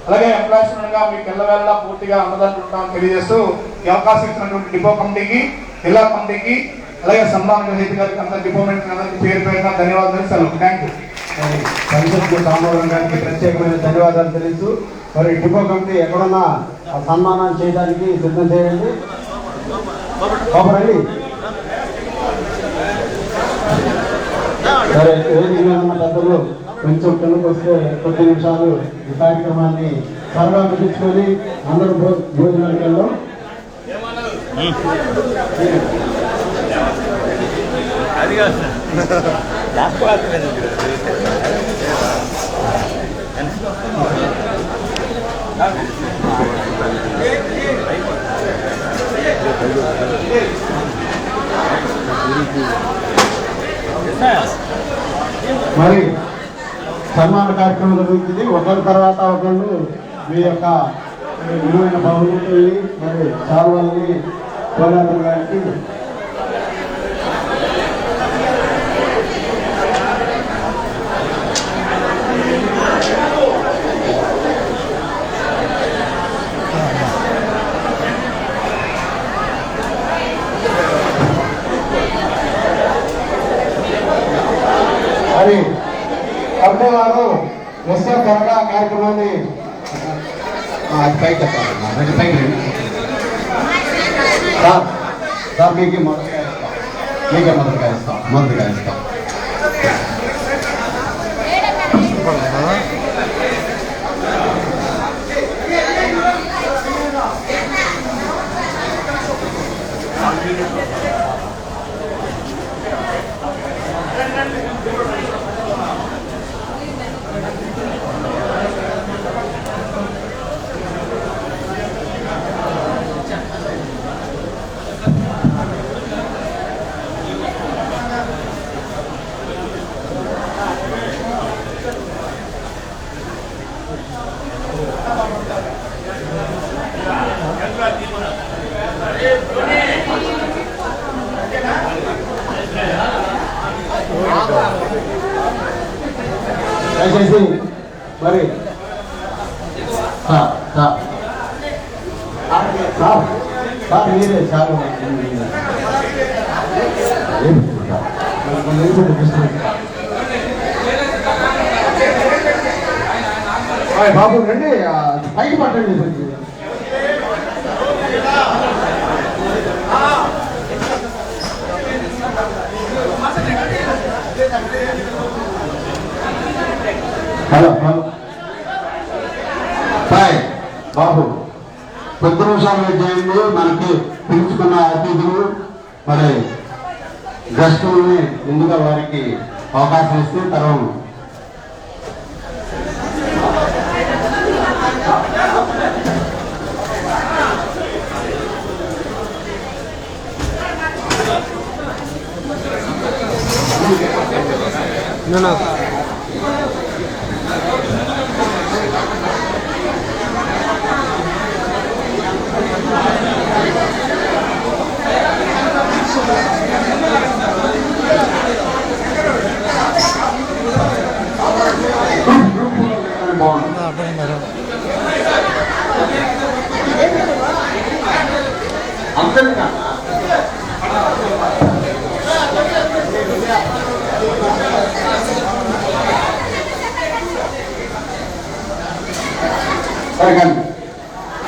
అలాగే ఎంప్లాయీస్ గా మీకు ఎల్లవేళలా పూర్తిగా అండదండలు ఉంటామని తెలియజేస్తూ ఈ అవకాశం ఇచ్చినటువంటి డిపో కమిటీకి, జిల్లా కమిటీకి, అలాగే సన్మాన గ్రహీత గారికి అందరి డిపార్ట్మెంట్ అందరికీ పేరు పేరున ధన్యవాదాలు. సెలవు. Thank you. పరిషత్ రామవరం గారికి ప్రత్యేకమైన ధన్యవాదాలు తెలుస్తూ, మరి డిపో కమిటీ ఎక్కడున్నా ఆ సన్మానం చేయడానికి సిద్ధం చేయండి. రండి. సరే, వేదిక మీద ఉన్న పెద్దలు కొంచెం కిందకు వస్తే కొద్ది నిమిషాలు ఈ కార్యక్రమాన్ని త్వరగా ముగించుకొని అందరూ భోజనానికి వెళ్దాం. మరి సన్మాన కార్యక్రమం జరుగుతుంది. ఒకరి తర్వాత ఒకళ్ళు మీ యొక్క విలువైన బహుమతుల్ని మరి చాలాన్ని పోరాటం గారికి మరి కమిటీ వారు వస్తే త్వరగా కార్యక్రమాన్ని పైకి మీకే మొదటిగా ఇస్తాం. దయచేసి మరి సార్ మీరే సార్ బాబు రండి, పైకి పట్టండి. హలో బాయ్ బాబు, కొద్ది నిమిషాలు వెయిట్ చేయండి. మనకి పిలుచుకున్న అతిథులు మరి గెస్టుల్ని ముందుగా వారికి అవకాశం ఇస్తే తర్వాత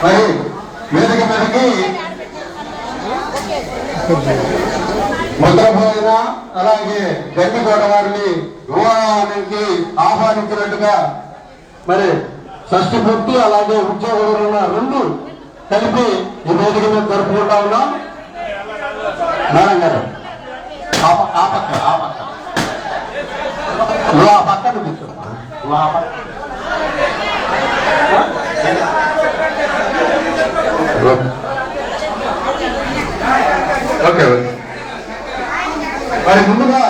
మరి వేదిక మీదకి ముద్రపోయిన అలాగే గండికోట వారిని వివాహానికి ఆహ్వానించినట్టుగా మరి షష్ఠి పూర్తి అలాగే ఉద్యోగ రెండు కలిపి ఈ వేదిక మీద జరుపుకుంటా ఉన్నాం. మేడం గారు ఆ పక్కన కూర్చో. ఓకే మరి ముందుగా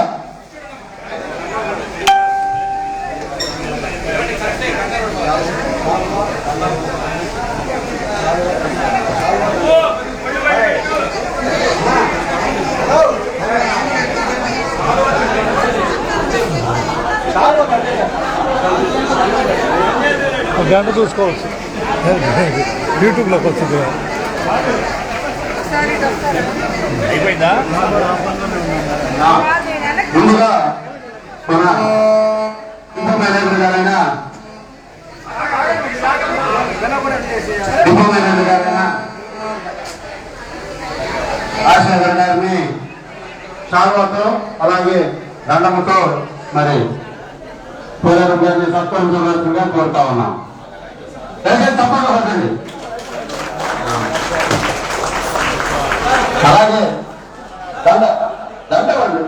గంట చూసుకోవచ్చు, యూట్యూబ్లోకి వచ్చింది. అయిపోయిందా? ముందుగా మన ఉప మేనేజర్ గారైన ఆశా గారిని శాల్వాతో అలాగే దండముతో మరి పోలేరమ్మ గారిని సత్కరించవలసిందిగా కోరుతా ఉన్నాం. తప్పకుండా పడండి. అలాగే దండవండి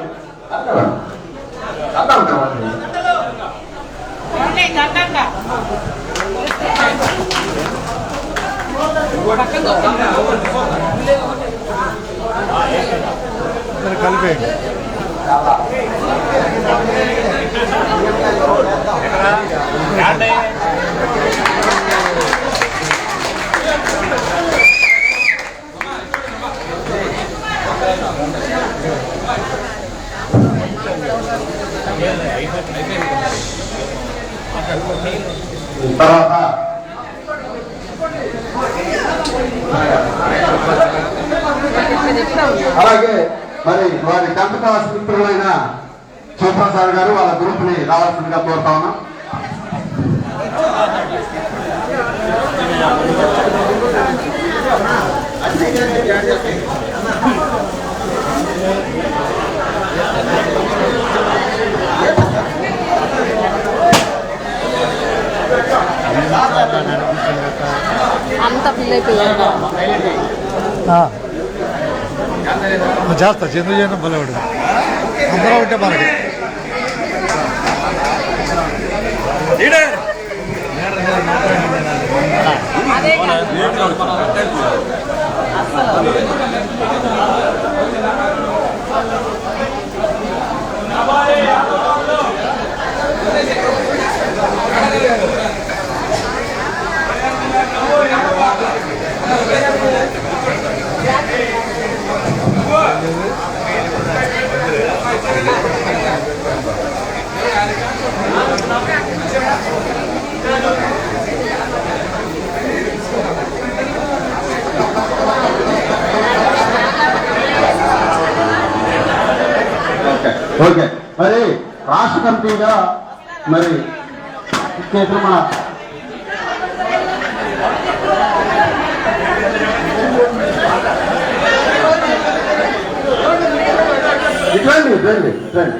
కలిపేయండి. తర్వాత అలాగే మరి వారి కంపెనీ మిత్రులైన శివప్రసాద్ గారు వాళ్ళ గ్రూప్ ని రావాల్సిందిగా కోరుతా ఉన్నాం. అంత ఫిల్ అయిపోయింది. చేస్తా చంద్ర చేయడం బలవాడు అందరూ ఉంటే మనకి ఓకే. మరి రాష్ట్ర కమిటీగా మరి మన ఇట్లండి రండి రండి.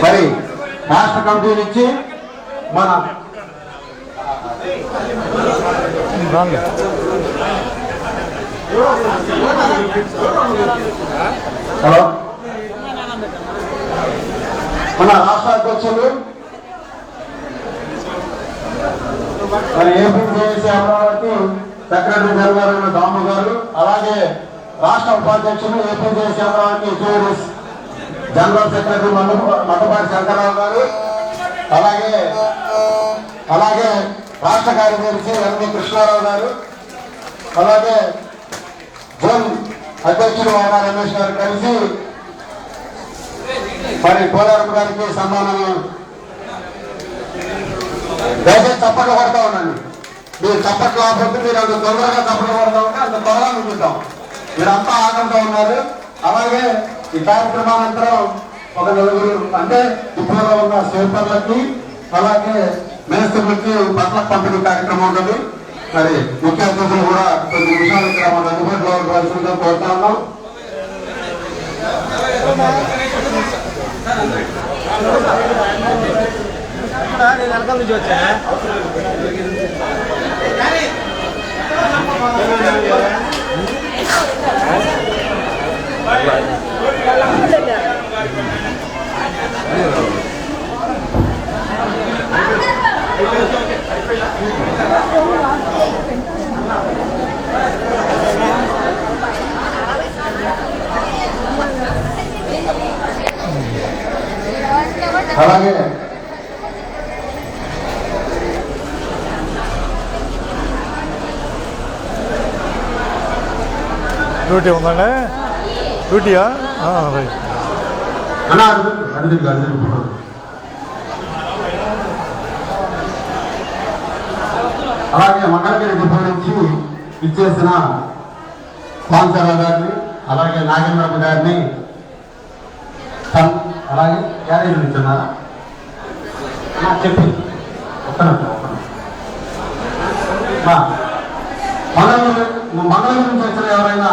మరి రాష్ట్ర కమిటీ నుంచి మన హలో మన రాష్ట్ర అధ్యక్షులు మరి APJAC Amaravati secretary general Damu గారు, అలాగే రాష్ట్ర ఉపాధ్యక్షులు APJAC Amaravati tourist general secretary Mattapati Shankararao గారు, అలాగే రాష్ట్ర కార్యదర్శి ఎన్వి కృష్ణారావు గారు, అలాగే జోన్ అధ్యక్షుడు వాడా రమేష్ గారు కలిసి మరి పోలారం గారికి సన్మానం. దయచేసి చప్పట్లు కొడతా ఉండండి. మీరు చప్పట్లు ఆపొద్దు, మీరు అంత తొందరగా చప్పట్లు కొడతా ఉంటే అంత త్వరగా ముగిద్దాం. మీరంతా ఆనందంగా ఉన్నారు. అలాగే ఈ కార్యక్రమానంతరం ఒక నలుగురు అంటే డిప్లోలో ఉన్న స్వీపర్లకి అలాగే మేస్త్రులకి బట్టల పంపిణీ కార్యక్రమం ఉంటుంది. మరి ముఖ్య అతిథులు కూడా కొద్ది నిమిషాలు ఇక్కడ మన అందుబాటులో ఉండాల్సిందిగా కోరుతా ఉన్నాం. వెనకాల నుంచి వచ్చా అలాగే డ్యూటీ ఉందండి. డ్యూటీయా? రైట్. అలాగే మంగళగిరి డిపో నుంచి ఇచ్చేసిన పాంచాల గారిని, అలాగే నాగేంద్రమ్మ గారిని, అలాగే క్యారేజ్ ఇచ్చున్నారా చెప్పి మండలం నుంచి వచ్చిన ఎవరైనా